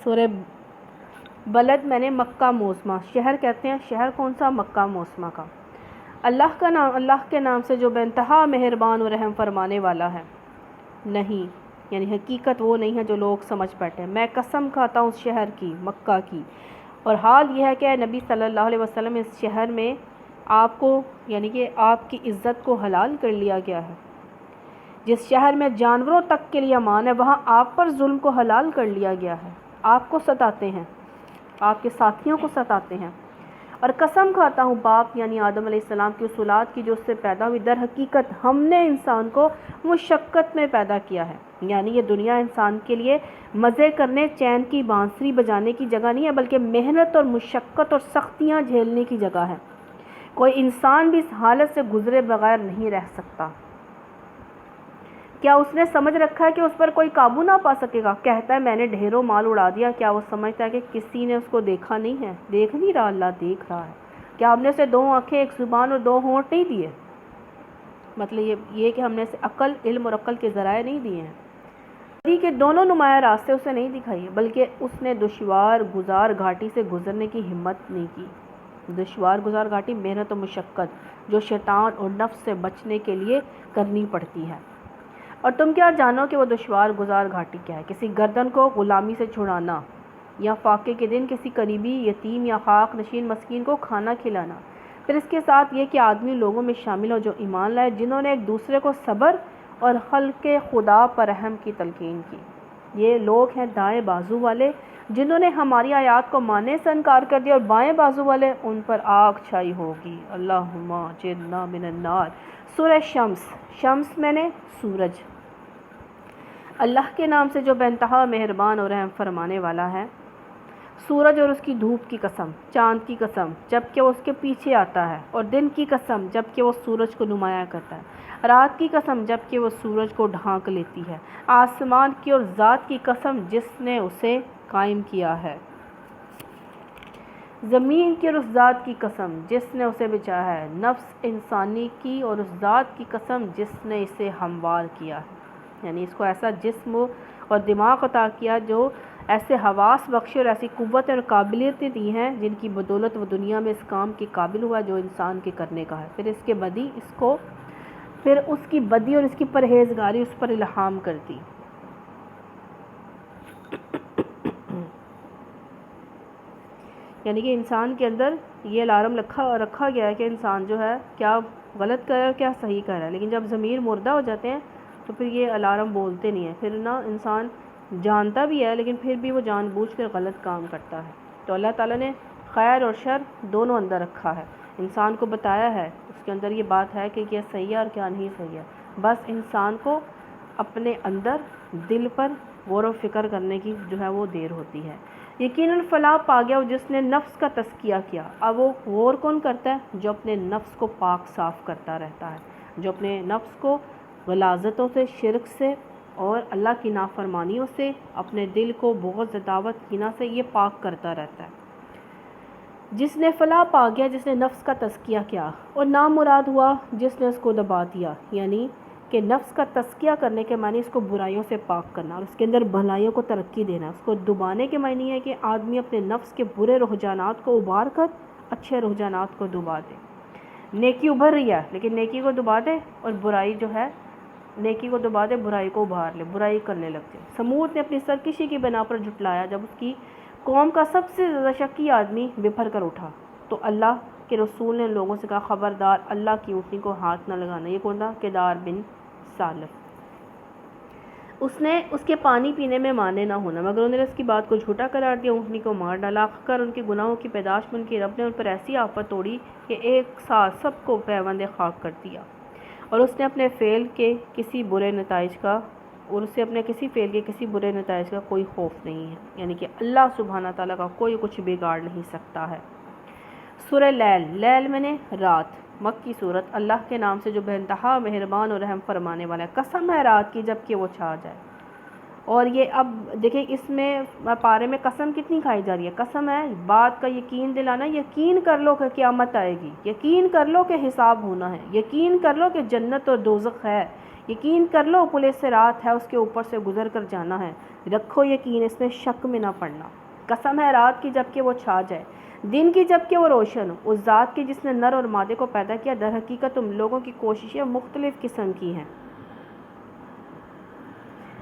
سورہ بلد میں نے مکہ معظمہ، شہر کہتے ہیں، شہر کون سا؟ مکہ معظمہ کا۔ اللہ کا نام، اللہ کے نام سے جو بے انتہا مہربان و رحم فرمانے والا ہے۔ نہیں، یعنی حقیقت وہ نہیں ہے جو لوگ سمجھ بیٹھے۔ میں قسم کھاتا ہوں اس شہر کی، مکہ کی، اور حال یہ ہے کہ نبی صلی اللہ علیہ وسلم اس شہر میں آپ کو، یعنی کہ آپ کی عزت کو حلال کر لیا گیا ہے۔ جس شہر میں جانوروں تک کے لیے امان ہے، وہاں آپ پر ظلم کو حلال کر لیا گیا ہے۔ آپ کو ستاتے ہیں، آپ کے ساتھیوں کو ستاتے ہیں۔ اور قسم کھاتا ہوں باپ یعنی آدم علیہ السلام کی اس اولاد کی جو اس سے پیدا ہوئی، در حقیقت ہم نے انسان کو مشقت میں پیدا کیا ہے، یعنی یہ دنیا انسان کے لیے مزے کرنے، چین کی بانسری بجانے کی جگہ نہیں ہے، بلکہ محنت اور مشقت اور سختیاں جھیلنے کی جگہ ہے۔ کوئی انسان بھی اس حالت سے گزرے بغیر نہیں رہ سکتا۔ کیا اس نے سمجھ رکھا ہے کہ اس پر کوئی قابو نہ پا سکے گا؟ کہتا ہے میں نے ڈھیروں مال اڑا دیا، کیا وہ سمجھتا ہے کہ کسی نے اس کو دیکھا نہیں ہے؟ دیکھ نہیں رہا، اللہ دیکھ رہا ہے۔ کیا ہم نے اسے 2 آنکھیں، 1 زبان اور 2 ہونٹ نہیں دیے؟ مطلب یہ کہ ہم نے اسے عقل، علم اور عقل کے ذرائع نہیں دیے ہیں، کہ دونوں نمایاں راستے اسے نہیں دکھائیے، بلکہ اس نے دشوار گزار گھاٹی سے گزرنے کی ہمت نہیں کی۔ دشوار گزار گھاٹی محنت و مشقت جو شیطان اور نفس سے بچنے کے لیے کرنی پڑتی ہے۔ اور تم کیا جانو کہ وہ دشوار گزار گھاٹی کیا ہے؟ کسی گردن کو غلامی سے چھڑانا، یا فاقے کے دن کسی قریبی یتیم یا خاک نشین مسکین کو کھانا کھلانا۔ پھر اس کے ساتھ یہ کہ آدمی لوگوں میں شامل ہو جو ایمان لائے، جنہوں نے ایک دوسرے کو صبر اور خلق خدا پر رحم کی تلقین کی۔ یہ لوگ ہیں دائیں بازو والے جنہوں نے ہماری آیات کو ماننے سے انکار کر دیا، اور بائیں بازو والے ان پر آگ چھائی ہوگی۔ اللہم اجرنا من النار۔ سورہ شمس، شمس میں نے سورج۔ اللہ کے نام سے جو بے انتہا مہربان اور رحم فرمانے والا ہے۔ سورج اور اس کی دھوپ کی قسم، چاند کی قسم جب کہ وہ اس کے پیچھے آتا ہے، اور دن کی قسم جب کہ وہ سورج کو نمایاں کرتا ہے، رات کی قسم جب کہ وہ سورج کو ڈھانک لیتی ہے، آسمان کی اور ذات کی قسم جس نے اسے قائم کیا ہے، زمین کی اور اس ذات کی قسم جس نے اسے بچایا ہے، نفس انسانی کی اور اس ذات کی قسم جس نے اسے ہموار کیا ہے، یعنی اس کو ایسا جسم اور دماغ عطا کیا، جو ایسے حواس بخشے اور ایسی قوت اور قابلیتیں دی ہیں جن کی بدولت وہ دنیا میں اس کام کے قابل ہوا جو انسان کے کرنے کا ہے۔ پھر اس کی بدی اور اس کی پرہیزگاری اس پر الہام کرتی۔ یعنی کہ انسان کے اندر یہ الارم رکھا گیا ہے کہ انسان جو ہے کیا غلط کر رہا ہے کیا صحیح کر رہا ہے، لیکن جب ضمیر مردہ ہو جاتے ہیں تو پھر یہ الارم بولتے نہیں ہیں، پھر نا انسان جانتا بھی ہے لیکن پھر بھی وہ جان بوجھ کر غلط کام کرتا ہے۔ تو اللہ تعالیٰ نے خیر اور شر دونوں اندر رکھا ہے، انسان کو بتایا ہے، اس کے اندر یہ بات ہے کہ کیا صحیح ہے اور کیا نہیں صحیح ہے، بس انسان کو اپنے اندر دل پر غور و فکر کرنے کی جو ہے وہ دیر ہوتی ہے۔ یقیناً فلاح پا گیا جس نے نفس کا تزکیہ کیا۔ اب وہ غور کون کرتا ہے؟ جو اپنے نفس کو پاک صاف کرتا رہتا ہے، جو اپنے نفس کو غلاظتوں سے، شرک سے اور اللہ کی نافرمانیوں سے، اپنے دل کو بغض، عداوت، کینہ سے یہ پاک کرتا رہتا ہے۔ جس نے فلاح پا گیا جس نے نفس کا تزکیہ کیا، اور نامراد ہوا جس نے اس کو دبا دیا، یعنی کہ نفس کا تزکیہ کرنے کے معنی اس کو برائیوں سے پاک کرنا اور اس کے اندر بھلائیوں کو ترقی دینا۔ اس کو دبانے کے معنی ہے کہ آدمی اپنے نفس کے برے رجحانات کو ابھار کر اچھے رجحانات کو دبا دے۔ نیکی ابھر رہی ہے لیکن نیکی کو دبا دے، اور برائی جو ہے نیکی کو دبا دے، برائی کو ابھار لے، برائی کرنے لگ جائے۔ سمود نے اپنی سرکشی کی بنا پر جھٹلایا جب اس کی قوم کا سب سے زیادہ شکی آدمی بپھر کر اٹھا تو اللہ کے رسول نے لوگوں سے کہا خبردار اللہ کی اونٹنی کو ہاتھ نہ لگانا۔ یہ کون تھا؟ کدار بن سالف۔ اس نے اس کے پانی پینے میں مانے نہ ہونا، مگر انہوں نے اس کی بات کو جھوٹا قرار دیا، اونٹنی کو مار ڈالا۔ آخر ان کے گناہوں کی پیداش بن کے رب نے ان پر ایسی آفت توڑی کہ ایک ساتھ سب کو پیوند خاک کر دیا، اور اس نے اپنے فعل کے کسی برے نتائج کا کوئی خوف نہیں ہے، یعنی کہ اللہ سبحانہ تعالیٰ کا کوئی کچھ بگاڑ نہیں سکتا ہے۔ سورہ لیل، لیل میں نے رات، مکی صورت، اللہ کے نام سے جو بے انتہا مہربان اور رحم فرمانے والا ہے۔ قسم ہے رات کی جب کہ وہ چھا جائے۔ اور یہ اب دیکھیں اس میں پارے میں قسم کتنی کھائی جا رہی ہے؟ قسم ہے بات کا یقین دلانا، یقین کر لو کہ قیامت آئے گی، یقین کر لو کہ حساب ہونا ہے، یقین کر لو کہ جنت اور دوزخ ہے، یقین کر لو پل صراط ہے، اس کے اوپر سے گزر کر جانا ہے، رکھو یقین، اس میں شک میں نہ پڑنا۔ قسم ہے رات کی جب کہ وہ چھا جائے، دن کی جب کہ وہ روشن ہو، اس ذات کی جس نے نر اور مادے کو پیدا کیا۔ در حقیقت تم لوگوں کی کوششیں مختلف قسم کی ہیں،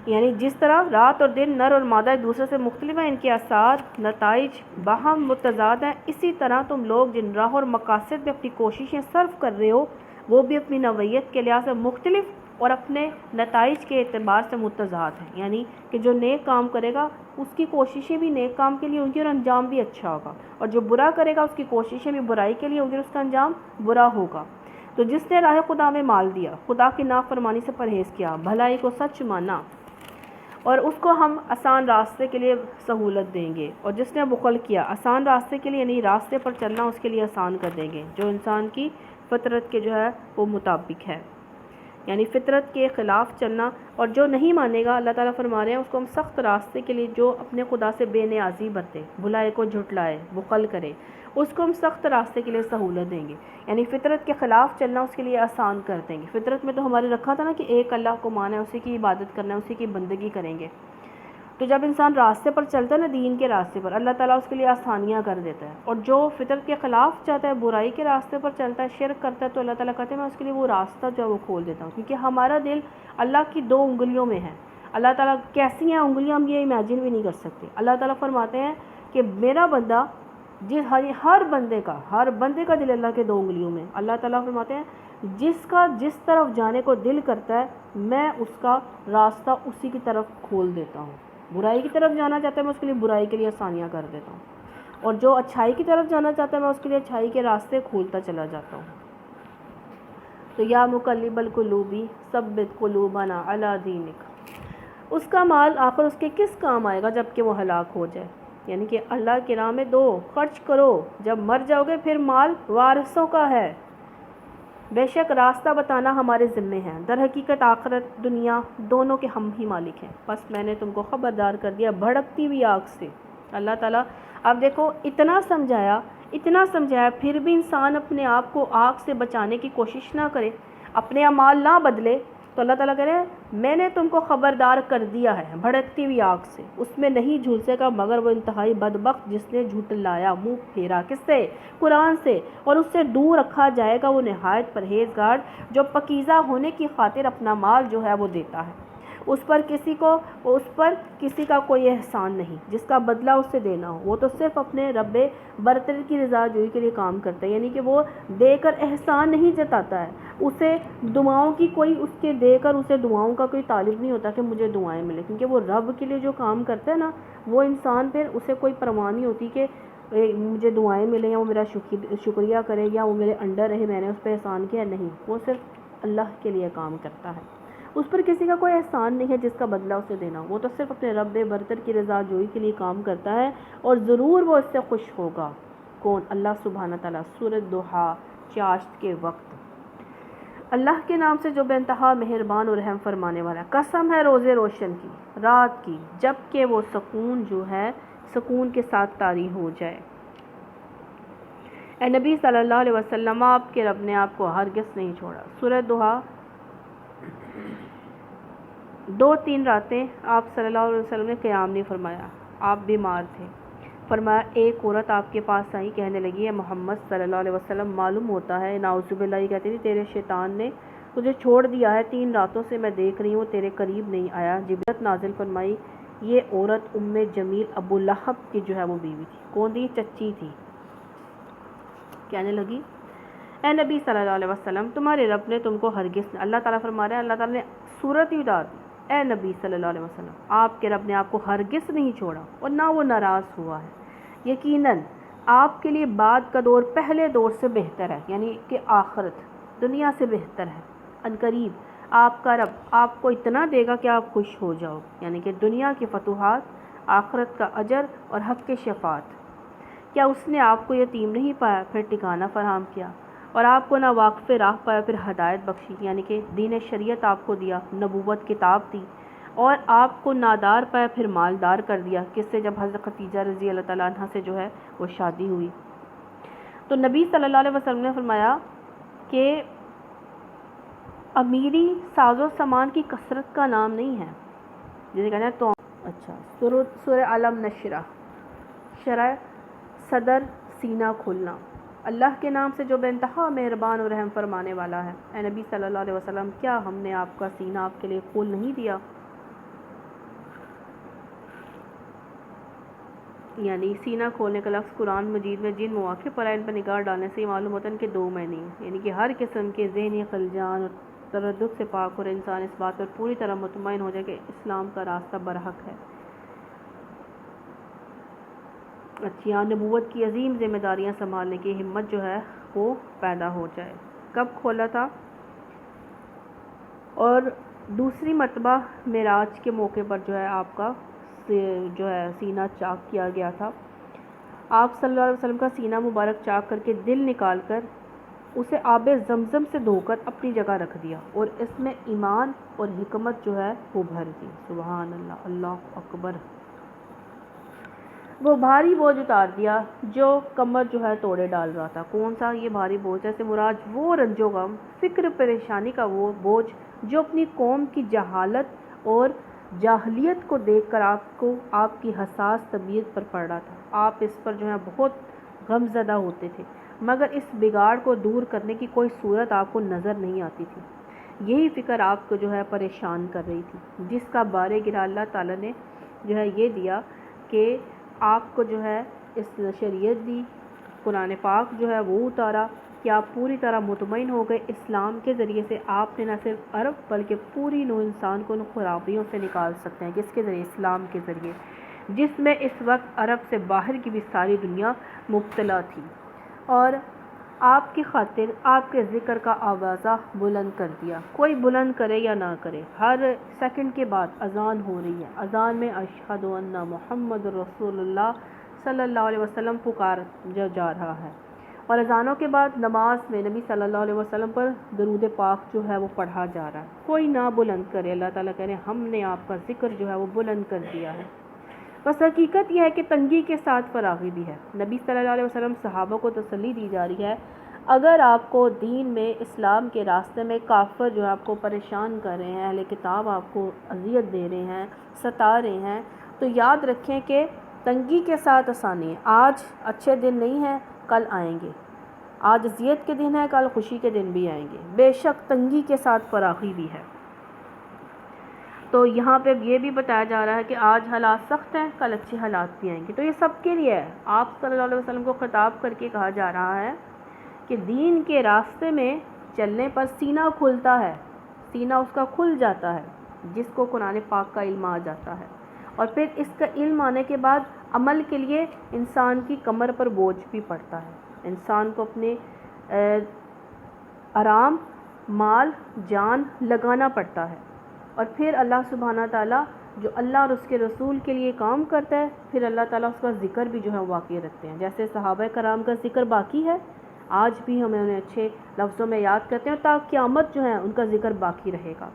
یعنی جس طرح رات اور دن، نر اور مادہ ایک دوسرے سے مختلف ہیں، ان کے اثار، نتائج باہم متضاد ہیں، اسی طرح تم لوگ جن راہ اور مقاصد میں اپنی کوششیں صرف کر رہے ہو وہ بھی اپنی نوعیت کے لحاظ سے مختلف اور اپنے نتائج کے اعتبار سے متضاد ہیں، یعنی کہ جو نیک کام کرے گا اس کی کوششیں بھی نیک کام کے لیے ہوں گی اور انجام بھی اچھا ہوگا، اور جو برا کرے گا اس کی کوششیں بھی برائی کے لیے ہوں گی اور اس کا انجام برا ہوگا۔ تو جس نے راہ خدا میں مال دیا، خدا کی نافرمانی سے پرہیز کیا، بھلائی کو سچ مانا، اور اس کو ہم آسان راستے کے لیے سہولت دیں گے، اور جس نے بخل کیا آسان راستے کے لیے، یعنی راستے پر چلنا اس کے لیے آسان کر دیں گے جو انسان کی فطرت کے جو ہے وہ مطابق ہے، یعنی فطرت کے خلاف چلنا۔ اور جو نہیں مانے گا، اللہ تعالیٰ فرما رہے ہیں اس کو ہم سخت راستے کے لیے، جو اپنے خدا سے بے نیازی برتے، بھلائی کو جھٹلائے، بخل کرے، اس کو ہم سخت راستے کے لیے سہولت دیں گے، یعنی فطرت کے خلاف چلنا اس کے لیے آسان کر دیں گے۔ فطرت میں تو ہمارے رکھا تھا نا کہ ایک اللہ کو مانا ہے، اسی کی عبادت کرنا ہے، اسی کی بندگی کریں گے۔ تو جب انسان راستے پر چلتا ہے نا، دین کے راستے پر، اللہ تعالیٰ اس کے لیے آسانیاں کر دیتا ہے، اور جو فطرت کے خلاف چاہتا ہے، برائی کے راستے پر چلتا ہے، شرک کرتا ہے، تو اللہ تعالیٰ کہتے ہیں میں اس کے لیے وہ راستہ جو ہے وہ کھول دیتا ہوں، کیونکہ ہمارا دل اللہ کی 2 انگلیوں میں ہے۔ اللہ تعالیٰ کیسی ہیں انگلیاں ہم یہ امیجن بھی نہیں کر سکتے۔ اللہ تعالیٰ فرماتے ہیں کہ میرا بندہ ہر بندے کا دل اللہ کے 2 انگلیوں میں۔ اللہ تعالیٰ فرماتے ہیں جس کا جس طرف جانے کو دل کرتا ہے میں اس کا راستہ اسی کی طرف کھول دیتا ہوں۔ برائی کی طرف جانا چاہتا ہے میں اس کے لیے برائی کے لیے آسانیاں کر دیتا ہوں، اور جو اچھائی کی طرف جانا چاہتا ہے میں اس کے لیے اچھائی کے راستے کھولتا چلا جاتا ہوں۔ تو یا مقلب القلوب ثبت قلوبنا علی دینک، اس کا مال آخر اس کے کس کام آئے گا جب کہ وہ ہلاک ہو جائے، یعنی کہ اللہ کی راہ میں دو، خرچ کرو، جب مر جاؤ گے پھر مال وارثوں کا ہے۔ بے شک راستہ بتانا ہمارے ذمے ہے، در حقیقت آخرت دنیا دونوں کے ہم ہی مالک ہیں، بس میں نے تم کو خبردار کر دیا بھڑکتی ہوئی آگ سے۔ اللہ تعالیٰ اب دیکھو اتنا سمجھایا پھر بھی انسان اپنے آپ کو آگ سے بچانے کی کوشش نہ کرے، اپنے اعمال نہ بدلے، تو اللہ تعالیٰ کہہ رہے ہیں میں نے تم کو خبردار کر دیا ہے بھڑکتی ہوئی آگ سے، اس میں نہیں جھلسے گا مگر وہ انتہائی بدبخت جس نے جھٹلایا، منہ پھیرا، کس سے؟ قرآن سے، اور اس سے دور رکھا جائے گا وہ نہایت پرہیزگار جو پاکیزہ ہونے کی خاطر اپنا مال جو ہے وہ دیتا ہے۔ اس پر کسی کا کوئی احسان نہیں جس کا بدلہ اسے دینا ہو، وہ تو صرف اپنے رب برتر کی رضا جوئی کے لیے کام کرتا ہے، یعنی کہ وہ دے کر احسان نہیں جتاتا ہے، اسے دعاؤں کی کوئی اس کے دے کر اسے دعاؤں کا کوئی طالب نہیں ہوتا کہ مجھے دعائیں ملیں، کیونکہ وہ رب کے لیے جو کام کرتا ہے نا، وہ انسان پھر اسے کوئی پرواہ نہیں ہوتی کہ مجھے دعائیں ملیں یا وہ میرا شکریہ کرے یا وہ میرے انڈر رہے، میں نے اس پہ احسان کیا، نہیں، وہ صرف اللہ کے لیے کام کرتا ہے، اس پر کسی کا کوئی احسان نہیں ہے جس کا بدلہ اسے دینا، وہ تو صرف اپنے رب برتر کی رضا جوئی کے لیے کام کرتا ہے، اور ضرور وہ اس سے خوش ہوگا۔ کون؟ اللہ سبحانہ تعالیٰ۔ سورۃ ضحیٰ، چاشت کے وقت۔ اللہ کے نام سے جو بے انتہا مہربان اور رحم فرمانے والا ہے۔ قسم ہے روز روشن کی، رات کی، جب کہ وہ سکون جو ہے سکون کے ساتھ طاری ہو جائے۔ اے نبی صلی اللہ علیہ وسلم، آپ کے رب نے آپ کو ہرگز نہیں چھوڑا۔ سورۃ ضحیٰ۔ 2-3 راتیں آپ صلی اللہ علیہ وسلم نے قیام نہیں فرمایا، آپ بیمار تھے۔ فرمایا ایک عورت آپ کے پاس آئی، کہنے لگی ہے محمد صلی اللہ علیہ وسلم، معلوم ہوتا ہے نعوذ باللہ، یہ کہتی تھی تیرے شیطان نے تجھے چھوڑ دیا ہے، 3 راتوں سے میں دیکھ رہی ہوں تیرے قریب نہیں آیا۔ جبرت نازل فرمائی، یہ عورت ام جمیل ابو لہب کی جو ہے وہ بیوی تھی۔ کون تھی؟ چچی تھی۔ کہنے لگی اے نبی صلی اللہ علیہ وسلم، تمہارے رب نے تم کو ہرگز، اللہ تعالیٰ فرما رہے ہیں، اللہ تعالیٰ نے صورت ہی اتار دی، اے نبی صلی اللہ علیہ وسلم، آپ کے رب نے آپ کو ہرگز نہیں چھوڑا اور نہ وہ ناراض ہوا ہے۔ یقیناً آپ کے لیے بعد کا دور پہلے دور سے بہتر ہے، یعنی کہ آخرت دنیا سے بہتر ہے۔ عنقریب آپ کا رب آپ کو اتنا دے گا کہ آپ خوش ہو جاؤ، یعنی کہ دنیا کی فتوحات، آخرت کا اجر اور حق کی شفاعت۔ کیا اس نے آپ کو یتیم نہیں پایا پھر ٹھکانہ فراہم کیا، اور آپ کو نہ واقف راہ پایا پھر ہدایت بخشی، یعنی کہ دین شریعت آپ کو دیا، نبوت کتاب دی، اور آپ کو نادار پایا پھر مالدار کر دیا، کس سے؟ جب حضرت خدیجہ رضی اللہ تعالیٰ عنہ سے جو ہے وہ شادی ہوئی۔ تو نبی صلی اللہ علیہ وسلم نے فرمایا کہ امیری ساز و سامان کی کثرت کا نام نہیں ہے، جسے کہنا ہے تو اچھا۔ سورہ علم نشرہ، شرح صدر، سینہ کھولنا۔ اللہ کے نام سے جو بے انتہا مہربان اور رحم فرمانے والا ہے۔ اے نبی صلی اللہ علیہ وسلم، کیا ہم نے آپ کا سینہ آپ کے لیے کھول نہیں دیا؟ یعنی سینہ کھولنے کا لفظ قرآن مجید میں جن مواقع پر ان پر نگاہ ڈالنے سے یہ معلوم ہوتا ہے کہ 2 معنی ہیں، یعنی کہ ہر قسم کے ذہنی خلجان اور تردد سے پاک اور انسان اس بات پر پوری طرح مطمئن ہو جائے کہ اسلام کا راستہ برحق ہے۔ اچھا، نبوت کی عظیم ذمہ داریاں سنبھالنے کی ہمت جو ہے وہ پیدا ہو جائے۔ کب کھولا تھا؟ اور دوسری مرتبہ معراج کے موقع پر جو ہے آپ کا جو ہے سینہ چاک کیا گیا تھا۔ آپ صلی اللہ علیہ وسلم کا سینہ مبارک چاک کر کے دل نکال کر اسے آب زمزم سے دھو کر اپنی جگہ رکھ دیا اور اس میں ایمان اور حکمت جو ہے وہ بھر دی۔ سبحان اللہ، اللہ اکبر۔ وہ بھاری بوجھ اتار دیا جو کمر جو ہے توڑے ڈال رہا تھا۔ کون سا یہ بھاری بوجھ؟ سے مراد وہ رنج و غم، فکر پریشانی کا وہ بوجھ جو اپنی قوم کی جہالت اور جاہلیت کو دیکھ کر آپ کی حساس طبیعت پر پڑ رہا تھا۔ آپ اس پر جو ہے بہت غم زدہ ہوتے تھے، مگر اس بگاڑ کو دور کرنے کی کوئی صورت آپ کو نظر نہیں آتی تھی۔ یہی فکر آپ کو جو ہے پریشان کر رہی تھی، جس کا بارے گرا اللہ تعالیٰ نے جو ہے یہ دیا کہ آپ کو جو ہے اس شریعت دی، قرآن پاک جو ہے وہ اتارا کہ آپ پوری طرح مطمئن ہو گئے۔ اسلام کے ذریعے سے آپ نے نہ صرف عرب بلکہ پوری نوع انسان کو ان خرابیوں سے نکال سکتے ہیں۔ کس کے ذریعے؟ اسلام کے ذریعے، جس میں اس وقت عرب سے باہر کی بھی ساری دنیا مبتلا تھی، اور آپ کی خاطر آپ کے ذکر کا آوازہ بلند کر دیا۔ کوئی بلند کرے یا نہ کرے، ہر سیکنڈ کے بعد اذان ہو رہی ہے، اذان میں اشہد ان محمد رسول اللہ صلی اللہ علیہ وسلم پکار جا رہا ہے، اور اذانوں کے بعد نماز میں نبی صلی اللہ علیہ وسلم پر درود پاک جو ہے وہ پڑھا جا رہا ہے۔ کوئی نہ بلند کرے، اللہ تعالیٰ کہہ رہے ہیں ہم نے آپ کا ذکر جو ہے وہ بلند کر دیا ہے۔ بس حقیقت یہ ہے کہ تنگی کے ساتھ فراغی بھی ہے۔ نبی صلی اللہ علیہ وسلم صحابہ کو تسلی دی جا رہی ہے، اگر آپ کو دین میں، اسلام کے راستے میں کافر جو ہے آپ کو پریشان کر رہے ہیں، اہل کتاب آپ کو اذیت دے رہے ہیں، ستا رہے ہیں، تو یاد رکھیں کہ تنگی کے ساتھ آسانی ہے۔ آج اچھے دن نہیں ہیں، کل آئیں گے۔ آج اذیت کے دن ہے، کل خوشی کے دن بھی آئیں گے۔ بے شک تنگی کے ساتھ فراغی بھی ہے۔ تو یہاں پہ یہ بھی بتایا جا رہا ہے کہ آج حالات سخت ہیں، کل اچھے حالات بھی آئیں گے، تو یہ سب کے لیے ہے۔ آپ صلی اللہ علیہ وسلم کو خطاب کر کے کہا جا رہا ہے کہ دین کے راستے میں چلنے پر سینہ کھلتا ہے، سینہ اس کا کھل جاتا ہے جس کو قرآن پاک کا علم آ جاتا ہے، اور پھر اس کا علم آنے کے بعد عمل کے لیے انسان کی کمر پر بوجھ بھی پڑتا ہے، انسان کو اپنے آرام، مال، جان لگانا پڑتا ہے، اور پھر اللہ سبحانہ تعالیٰ جو اللہ اور اس کے رسول کے لیے کام کرتا ہے، پھر اللہ تعالیٰ اس کا ذکر بھی جو ہے واقعی رکھتے ہیں۔ جیسے صحابہ کرام کا ذکر باقی ہے، آج بھی ہمیں انہیں اچھے لفظوں میں یاد کرتے ہیں، اور تا قیامت جو ہے ان کا ذکر باقی رہے گا۔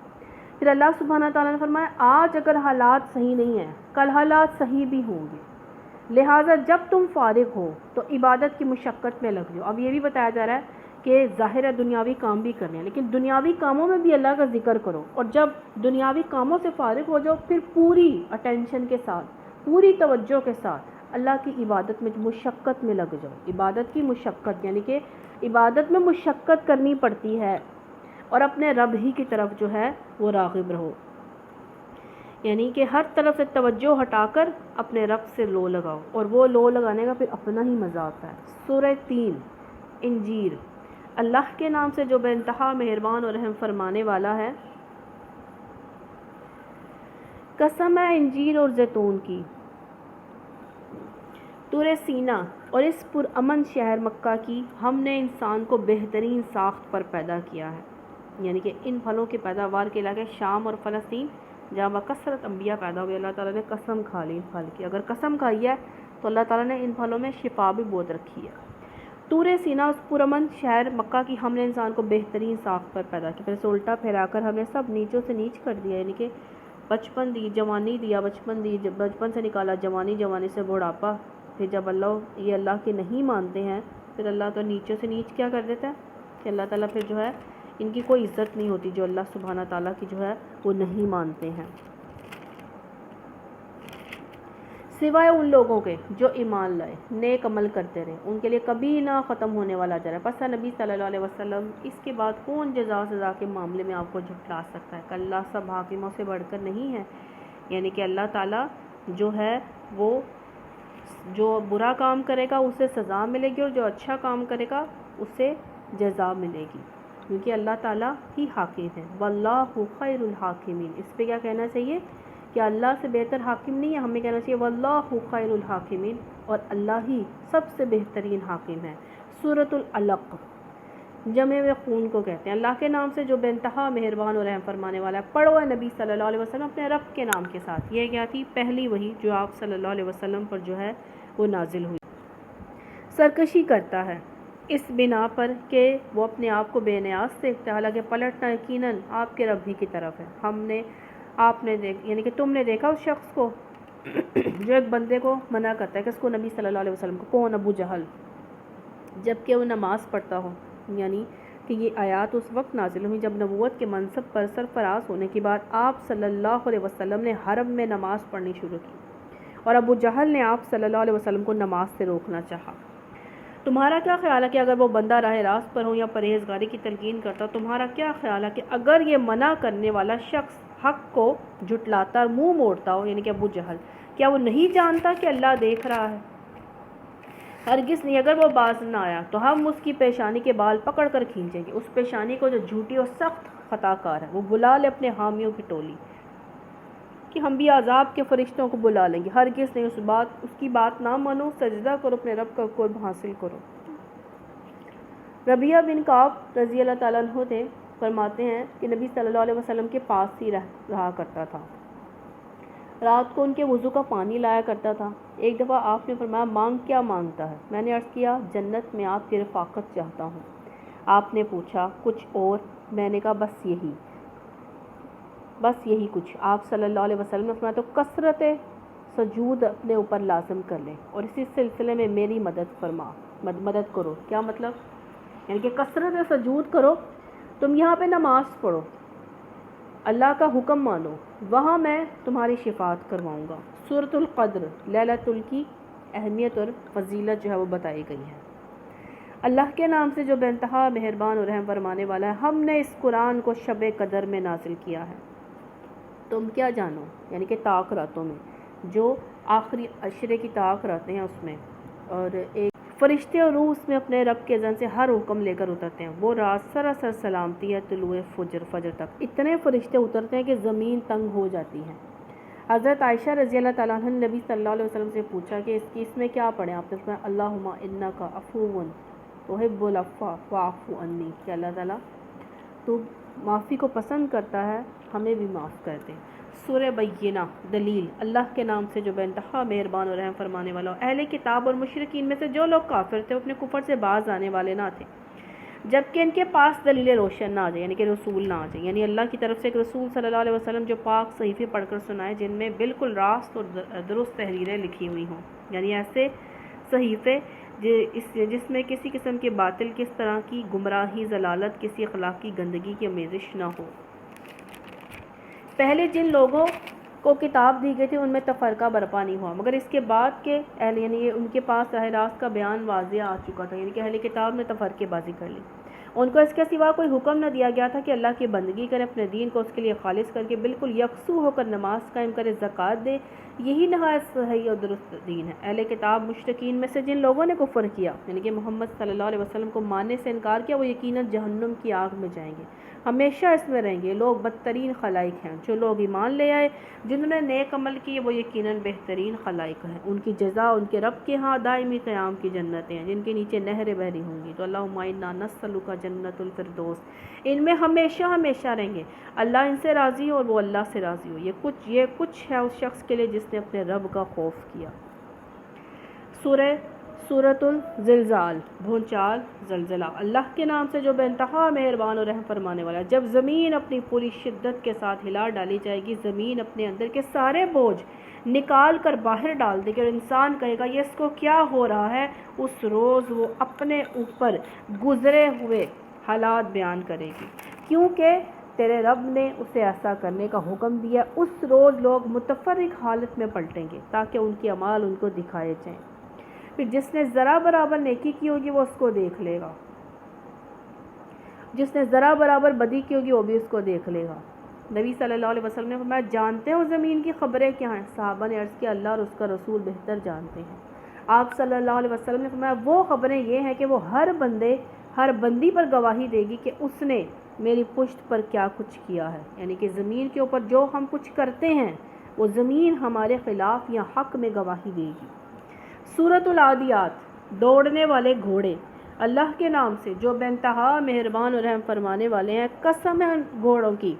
پھر اللہ سبحانہ تعالیٰ نے فرمایا آج اگر حالات صحیح نہیں ہیں، کل حالات صحیح بھی ہوں گے، لہٰذا جب تم فارغ ہو تو عبادت کی مشقت میں لگ جاؤ۔ اب یہ بھی بتایا جا رہا ہے کہ ظاہر ہے دنیاوی کام بھی کرنے ہیں، لیکن دنیاوی کاموں میں بھی اللہ کا ذکر کرو، اور جب دنیاوی کاموں سے فارغ ہو جاؤ پھر پوری اٹینشن کے ساتھ، پوری توجہ کے ساتھ اللہ کی عبادت میں مشقت میں لگ جاؤ۔ عبادت کی مشقت یعنی کہ عبادت میں مشقت کرنی پڑتی ہے، اور اپنے رب ہی کی طرف جو ہے وہ راغب رہو، یعنی کہ ہر طرف سے توجہ ہٹا کر اپنے رب سے لو لگاؤ، اور وہ لو لگانے کا پھر اپنا ہی مزہ آتا ہے۔ سورہ 3 انجیل۔ اللہ کے نام سے جو بے انتہا مہربان اور رحم فرمانے والا ہے۔ قسم ہے انجیر اور زیتون کی، طور سینا اور اس پرامن شہر مکہ کی، ہم نے انسان کو بہترین ساخت پر پیدا کیا ہے، یعنی کہ ان پھلوں کی پیداوار کے علاقے شام اور فلسطین جہاں بکثرت انبیاء پیدا ہوئے، اللہ تعالیٰ نے قسم کھا لی ان پھل کی، اگر قسم کھائی ہے تو اللہ تعالیٰ نے ان پھلوں میں شفا بھی بہت رکھی ہے۔ طور سینا اس پرامن شہر مکہ کی، ہم نے انسان کو بہترین ساخت پر پیدا کیا، پھر الٹا پھیرا کر ہم نے سب نیچوں سے نیچ کر دیا، یعنی کہ بچپن دی، جوانی دیا، بچپن سے نکالا جوانی، جوانی سے بڑھاپا، پھر جب یہ اللہ کے نہیں مانتے ہیں پھر اللہ تو نیچوں سے نیچ کیا کر دیتا ہے کہ اللہ تعالیٰ پھر جو ہے ان کی کوئی عزت نہیں ہوتی، جو اللہ سبحانہ تعالیٰ کی جو ہے وہ نہیں مانتے ہیں، سوائے ان لوگوں کے جو ایمان لائے، نیک عمل کرتے رہے، ان کے لیے کبھی نہ ختم ہونے والا اجر ہے۔ پس نبی صلی اللہ علیہ وسلم اس کے بعد کون جزا سزا کے معاملے میں آپ کو جھٹلا سکتا ہے کہ اللہ سب حاکموں سے بڑھ کر نہیں ہے، یعنی کہ اللہ تعالیٰ جو ہے وہ جو برا کام کرے گا اسے سزا ملے گی، اور جو اچھا کام کرے گا اسے جزا ملے گی، کیونکہ اللہ تعالیٰ ہی حاکم ہے۔ واللہ خیر الحاکمین، اس پہ کیا کہنا چاہیے کہ اللہ سے بہتر حاکم نہیں ہے، ہمیں کہنا چاہیے واللہ خیر الحاکمین، اور اللہ ہی سب سے بہترین حاکم ہے۔ سورۃ العلق جمع خون کو کہتے ہیں۔ اللہ کے نام سے جو بے انتہا مہربان اور رحم فرمانے والا ہے۔ پڑھو اے نبی صلی اللہ علیہ وسلم اپنے رب کے نام کے ساتھ۔ یہ کیا تھی؟ پہلی وحی جو آپ صلی اللہ علیہ وسلم پر جو ہے وہ نازل ہوئی۔ سرکشی کرتا ہے اس بنا پر کہ وہ اپنے آپ کو بے نیاز دیکھتا ہے، حالانکہ پلٹنا یقیناً آپ کے رب ہی کی طرف ہے۔ یعنی کہ تم نے دیکھا اس شخص کو جو ایک بندے کو منع کرتا ہے کہ اس کو نبی صلی اللہ علیہ وسلم کو، کون؟ ابو جہل، جبکہ وہ نماز پڑھتا ہو، یعنی کہ یہ آیات اس وقت نازل ہوئی جب نبوت کے منصب پر سرفراز ہونے کے بعد آپ صلی اللہ علیہ وسلم نے حرم میں نماز پڑھنی شروع کی، اور ابو جہل نے آپ صلی اللہ علیہ وسلم کو نماز سے روکنا چاہا۔ تمہارا کیا خیال ہے کہ اگر وہ بندہ راہ راست پر ہو یا پرہیزگاری کی تلقین کرتا، تمہارا کیا خیال ہے کہ اگر یہ منع کرنے والا شخص حق کو جھٹلاتا، منہ موڑتا ہو، یعنی کہ ابو جہل، کیا وہ نہیں جانتا کہ اللہ دیکھ رہا ہے؟ ہرگز نہیں، اگر وہ باز نہ آیا تو ہم اس کی پیشانی کے بال پکڑ کر کھینچیں گے، اس پیشانی کو جو جھوٹی اور سخت خطا کار ہے۔ وہ بلا لے اپنے حامیوں کی ٹولی کہ ہم بھی عذاب کے فرشتوں کو بلا لیں گے، ہرگز نہیں، اس کی بات نہ مانو، سجدہ کرو، اپنے رب کا قرب حاصل کرو۔ ربیعہ بن کعب رضی اللہ تعالیٰ عنہ تھے، فرماتے ہیں کہ نبی صلی اللہ علیہ وسلم کے پاس ہی رہا کرتا تھا، رات کو ان کے وضو کا پانی لایا کرتا تھا۔ ایک دفعہ آپ نے فرمایا مانگ، کیا مانگتا ہے؟ میں نے عرض کیا جنت میں آپ کی رفاقت چاہتا ہوں۔ آپ نے پوچھا کچھ اور؟ میں نے کہا بس یہی کچھ۔ آپ صلی اللہ علیہ وسلم نے فرمایا تو کثرت سجود اپنے اوپر لازم کر لیں اور اسی سلسلے میں میری مدد کرو۔ کیا مطلب؟ یعنی کہ کثرت سجود کرو، تم یہاں پہ نماز پڑھو، اللہ کا حکم مانو، وہاں میں تمہاری شفاعت کرواؤں گا۔ سورۃ القدر لیلۃ کی اہمیت اور فضیلت جو ہے وہ بتائی گئی ہے۔ اللہ کے نام سے جو بے انتہا مہربان اور رحم فرمانے والا ہے۔ ہم نے اس قرآن کو شب قدر میں نازل کیا ہے، تم کیا جانو، یعنی کہ طاق راتوں میں، جو آخری عشرے کی طاق راتیں ہیں اس میں، اور ایک فرشتے اور روح اس میں اپنے رب کے اذن سے ہر حکم لے کر اترتے ہیں۔ وہ رات سراسر سلامتی ہے طلوع فجر تک، اتنے فرشتے اترتے ہیں کہ زمین تنگ ہو جاتی ہے۔ حضرت عائشہ رضی اللہ تعالیٰ عنہ نے نبی صلی اللہ علیہ وسلم سے پوچھا کہ اس میں کیا پڑھیں؟ آپ نے فرمایا اللہم انک عفو تحب العفو فاعف عنی، کہ اللہ تعالیٰ تو معافی کو پسند کرتا ہے، ہمیں بھی معاف کر دے۔ سورہ بینہ، دلیل، اللہ کے نام سے جو بے انتہا مہربان اور رحم فرمانے والا ہو۔ اہل کتاب اور مشرکین میں سے جو لوگ کافر تھے وہ اپنے کفر سے باز آنے والے نہ تھے جبکہ ان کے پاس دلیل روشن نہ آ جائے، یعنی کہ رسول نہ آ جائے، یعنی اللہ کی طرف سے ایک رسول صلی اللہ علیہ وسلم جو پاک صحیفے پڑھ کر سنائے جن میں بالکل راست اور درست تحریریں لکھی ہوئی ہوں، یعنی ایسے صحیفے جس میں کسی قسم کے باطل، کس طرح کی گمراہی، ضلالت، کسی اخلاقی گندگی کی آمیزش نہ ہو۔ پہلے جن لوگوں کو کتاب دی گئی تھی ان میں تفرقہ برپا نہیں ہوا، مگر اس کے بعد کے اہل یعنی ان کے پاس راہ راست کا بیان واضح آ چکا تھا، یعنی کہ اہل کتاب نے تفرقے بازی کر لی۔ ان کو اس کے سوا کوئی حکم نہ دیا گیا تھا کہ اللہ کی بندگی کرے، اپنے دین کو اس کے لیے خالص کر کے بالکل یکسو ہو کر نماز قائم کرے، زکوٰۃ دے، یہی نہایت صحیح اور درست دین ہے۔ اہل کتاب مشرکین میں سے جن لوگوں نے کفر کیا، یعنی کہ محمد صلی اللہ علیہ وسلم کو ماننے سے انکار کیا، وہ یقیناً جہنم کی آگ میں جائیں گے، ہمیشہ اس میں رہیں گے۔ لوگ بدترین خلائق ہیں، جو لوگ ایمان لے آئے، جنہوں نے نیک عمل کیے، وہ یقیناً بہترین خلائق ہیں۔ ان کی جزا ان کے رب کے ہاں دائمی قیام کی جنتیں ہیں جن کے نیچے نہریں بہری ہوں گی۔ تو اللہم انا نسألک جنت الفردوس، ان میں ہمیشہ ہمیشہ رہیں گے، اللہ ان سے راضی ہو اور وہ اللہ سے راضی ہو۔ یہ کچھ ہے اس شخص کے لیے جس نے اپنے رب کا خوف کیا۔ سورۃ الزلزال، بھونچال، زلزلہ۔ اللہ کے نام سے جو بے انتہا مہربان اور رحم فرمانے والا ہے۔ جب زمین اپنی پوری شدت کے ساتھ ہلا ڈالی جائے گی، زمین اپنے اندر کے سارے بوجھ نکال کر باہر ڈال دے گی اور انسان کہے گا یہ اس کو کیا ہو رہا ہے، اس روز وہ اپنے اوپر گزرے ہوئے حالات بیان کرے گی، کیونکہ تیرے رب نے اسے ایسا کرنے کا حکم دیا۔ اس روز لوگ متفرق حالت میں پلٹیں گے تاکہ ان کے اعمال ان کو دکھائے جائیں۔ پھر جس نے ذرا برابر نیکی کی ہوگی وہ اس کو دیکھ لے گا، جس نے ذرا برابر بدی کی ہوگی وہ بھی اس کو دیکھ لے گا۔ نبی صلی اللہ علیہ وسلم نے فرمایا جانتے ہو زمین کی خبریں کیا ہیں؟ صحابہ نے عرض کیا اللہ اور اس کا رسول بہتر جانتے ہیں۔ آپ صلی اللہ علیہ وسلم نے فرمایا وہ خبریں یہ ہیں کہ وہ ہر بندی پر گواہی دے گی کہ اس نے میری پشت پر کیا کچھ کیا ہے، یعنی کہ زمین کے اوپر جو ہم کچھ کرتے ہیں وہ زمین ہمارے خلاف یا حق میں گواہی دے گی۔ سورۃ العادیات، دوڑنے والے گھوڑے۔ اللہ کے نام سے جو بے انتہا مہربان اور رحم فرمانے والے ہیں۔ قسم ہے ان گھوڑوں کی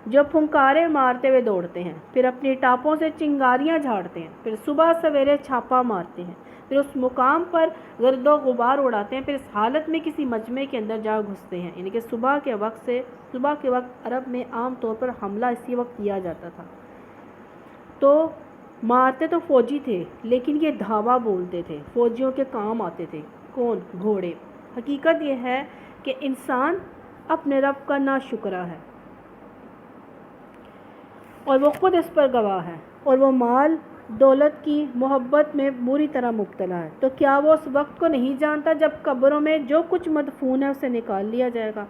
جو پھنکارے مارتے ہوئے دوڑتے ہیں، پھر اپنی ٹاپوں سے چنگاریاں جھاڑتے ہیں، پھر صبح سویرے چھاپا مارتے ہیں، پھر اس مقام پر گرد و غبار اڑاتے ہیں، پھر اس حالت میں کسی مجمع کے اندر جا گھستے ہیں، یعنی کہ صبح کے وقت عرب میں عام طور پر حملہ اسی وقت کیا جاتا تھا، تو مارتے تو فوجی تھے لیکن یہ دھاوا بولتے تھے، فوجیوں کے کام آتے تھے۔ کون؟ گھوڑے۔ حقیقت یہ ہے کہ انسان اپنے رب کا ناشکرا ہے اور وہ خود اس پر گواہ ہے، اور وہ مال دولت کی محبت میں بری طرح مبتلا ہے، تو کیا وہ اس وقت کو نہیں جانتا جب قبروں میں جو کچھ مدفون ہے اسے نکال لیا جائے گا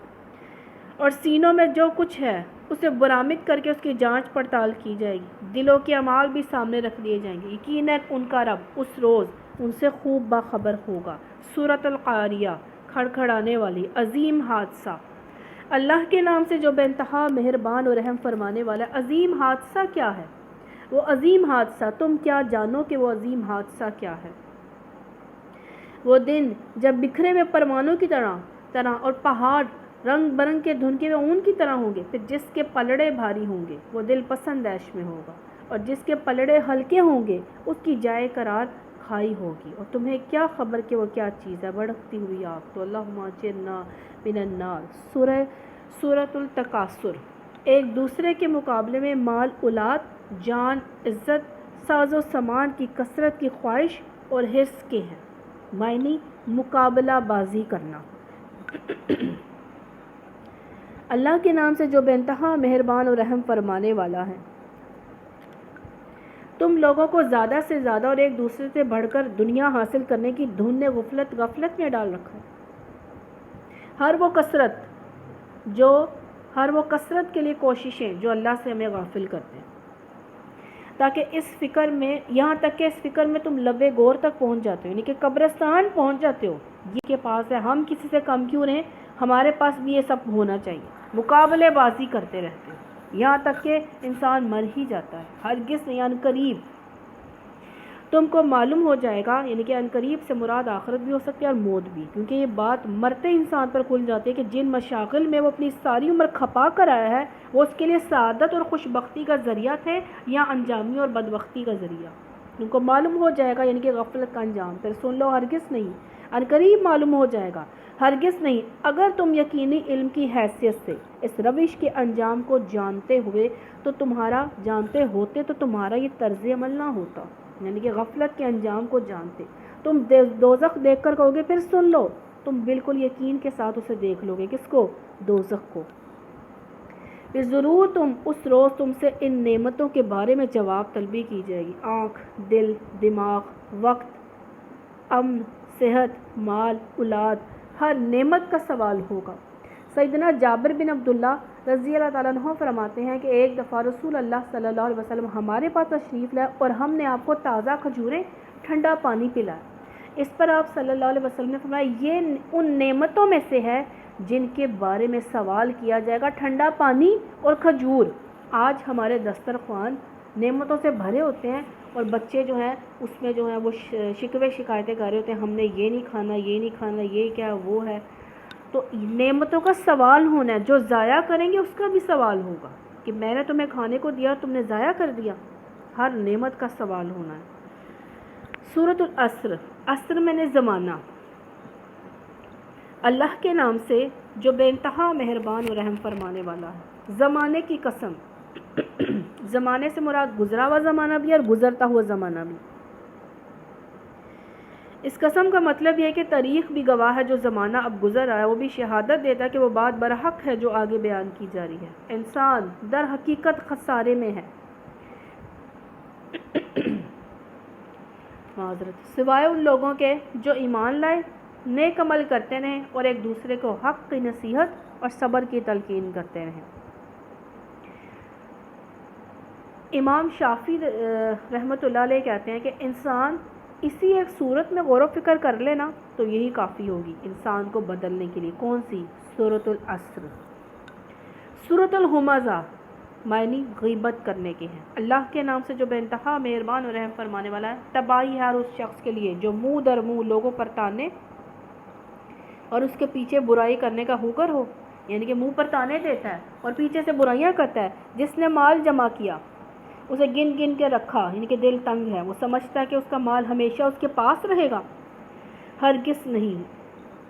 اور سینوں میں جو کچھ ہے اسے برآمد کر کے اس کی جانچ پڑتال کی جائے گی، دلوں کے اعمال بھی سامنے رکھ دیے جائیں گے۔ یقیناً ان کا رب اس روز ان سے خوب باخبر ہوگا۔ سورۃ القاریہ، کھڑکھڑانے والی، عظیم حادثہ۔ اللہ کے نام سے جو بے انتہا مہربان اور رحم فرمانے والا ہے۔ عظیم حادثہ کیا ہے؟ وہ عظیم حادثہ تم کیا جانو کہ وہ عظیم حادثہ کیا ہے؟ وہ دن جب بکھرے ہوئے پروانوں کی طرح اور پہاڑ رنگ برنگ کے دھنکے ہوئے اون کی طرح ہوں گے، پھر جس کے پلڑے بھاری ہوں گے وہ دل پسند عیش میں ہوگا، اور جس کے پلڑے ہلکے ہوں گے اس کی جائے قرار کھائی ہوگی۔ اور تمہیں کیا خبر کہ وہ کیا چیز ہے؟ بھڑکتی ہوئی آگ۔ تو اللہم اجرنا من النار۔ سورۃ التکاثر۔ ایک دوسرے کے مقابلے میں مال، اولاد، جان، عزت، ساز و سامان کی کثرت کی خواہش اور حرص کے ہیں، معنی مقابلہ بازی کرنا۔ اللہ کے نام سے جو بے انتہا مہربان اور رحم فرمانے والا ہے۔ تم لوگوں کو زیادہ سے زیادہ اور ایک دوسرے سے بڑھ کر دنیا حاصل کرنے کی دھن نے غفلت میں ڈال رکھا ہے۔ ہر وہ کثرت جو ہر وہ کثرت کے لیے کوششیں جو اللہ سے ہمیں غافل کرتے ہیں، تاکہ اس فکر میں، یہاں تک کہ اس فکر میں تم لبے گور تک پہنچ جاتے ہو، یعنی کہ قبرستان پہنچ جاتے ہو، یہ کے پاس ہے، ہم کسی سے کم کیوں رہیں، ہمارے پاس بھی یہ سب ہونا چاہیے، مقابلے بازی کرتے رہتے ہو، یہاں تک کہ انسان مر ہی جاتا ہے۔ ہرگز نہیں، عنقریب تم کو معلوم ہو جائے گا، یعنی کہ عنقریب سے مراد آخرت بھی ہو سکتی ہے اور موت بھی، کیونکہ یہ بات مرتے انسان پر کھل جاتی ہے کہ جن مشاغل میں وہ اپنی ساری عمر کھپا کر آیا ہے وہ اس کے لیے سعادت اور خوش بختی کا ذریعہ تھے یا انجامی اور بدبختی کا ذریعہ، تم کو معلوم ہو جائے گا، یعنی کہ غفلت کا انجام۔ پھر سن لو، ہرگز نہیں، عنقریب معلوم ہو جائے گا، ہرگز نہیں، اگر تم یقینی علم کی حیثیت سے اس روش کے انجام کو جانتے ہوتے تو تمہارا یہ طرز عمل نہ ہوتا، یعنی کہ غفلت کے انجام کو جانتے تم دوزخ دیکھ کر کہو گے پھر سن لو، تم بالکل یقین کے ساتھ اسے دیکھ لو گے، کس کو؟ دوزخ کو۔ پھر ضرور اس روز تم سے ان نعمتوں کے بارے میں جواب طلبی کی جائے گی، آنکھ، دل، دماغ، وقت، امن، صحت، مال، اولاد، ہر نعمت کا سوال ہوگا۔ سیدنا جابر بن عبداللہ رضی اللہ تعالیٰ عنہ فرماتے ہیں کہ ایک دفعہ رسول اللہ صلی اللہ علیہ وسلم ہمارے پاس تشریف لائے اور ہم نے آپ کو تازہ کھجوریں، ٹھنڈا پانی پلایا۔ اس پر آپ صلی اللہ علیہ وسلم نے فرمایا، یہ ان نعمتوں میں سے ہے جن کے بارے میں سوال کیا جائے گا، ٹھنڈا پانی اور کھجور۔ آج ہمارے دسترخوان نعمتوں سے بھرے ہوتے ہیں اور بچے جو ہیں اس میں جو ہے وہ شکوے شکایتیں کر رہے ہوتے ہیں، ہم نے یہ نہیں کھانا، یہ نہیں کھانا، یہ کیا وہ ہے۔ تو نعمتوں کا سوال ہونا ہے، جو ضائع کریں گے اس کا بھی سوال ہوگا کہ میں نے تمہیں کھانے کو دیا، تم نے ضائع کر دیا، ہر نعمت کا سوال ہونا ہے۔ سورۃ العصر، عصر میں نے زمانہ، اللہ کے نام سے جو بے انتہا مہربان اور رحم فرمانے والا ہے۔ زمانے کی قسم، زمانے سے مراد گزرا ہوا زمانہ بھی اور گزرتا ہوا زمانہ بھی۔ اس قسم کا مطلب یہ ہے کہ تاریخ بھی گواہ ہے، جو زمانہ اب گزر رہا ہے وہ بھی شہادت دیتا ہے کہ وہ بات برحق ہے جو آگے بیان کی جا رہی ہے۔ انسان در حقیقت خسارے میں ہے، معذرت، سوائے ان لوگوں کے جو ایمان لائے، نیک عمل کرتے رہیں اور ایک دوسرے کو حق کی نصیحت اور صبر کی تلقین کرتے رہیں۔ امام شافعی رحمۃ اللہ علیہ کہتے ہیں کہ انسان اسی ایک صورت میں غور و فکر کر لینا تو یہی کافی ہوگی انسان کو بدلنے کے لیے۔ کون سی؟ سورۃ العصر۔ سورۃ الہمزہ معنی غیبت کرنے کے ہیں۔ اللہ کے نام سے جو بے انتہا مہربان اور رحم فرمانے والا ہے۔ تباہی ہے اس شخص کے لیے جو منہ در منہ لوگوں پر تانے اور اس کے پیچھے برائی کرنے کا ہوکر ہو، یعنی کہ منہ پر تانے دیتا ہے اور پیچھے سے برائیاں کرتا ہے۔ جس نے مال جمع کیا، اسے گن گن کے رکھا، یعنی کہ دل تنگ ہے، وہ سمجھتا ہے کہ اس کا مال ہمیشہ اس کے پاس رہے گا، ہرگز نہیں،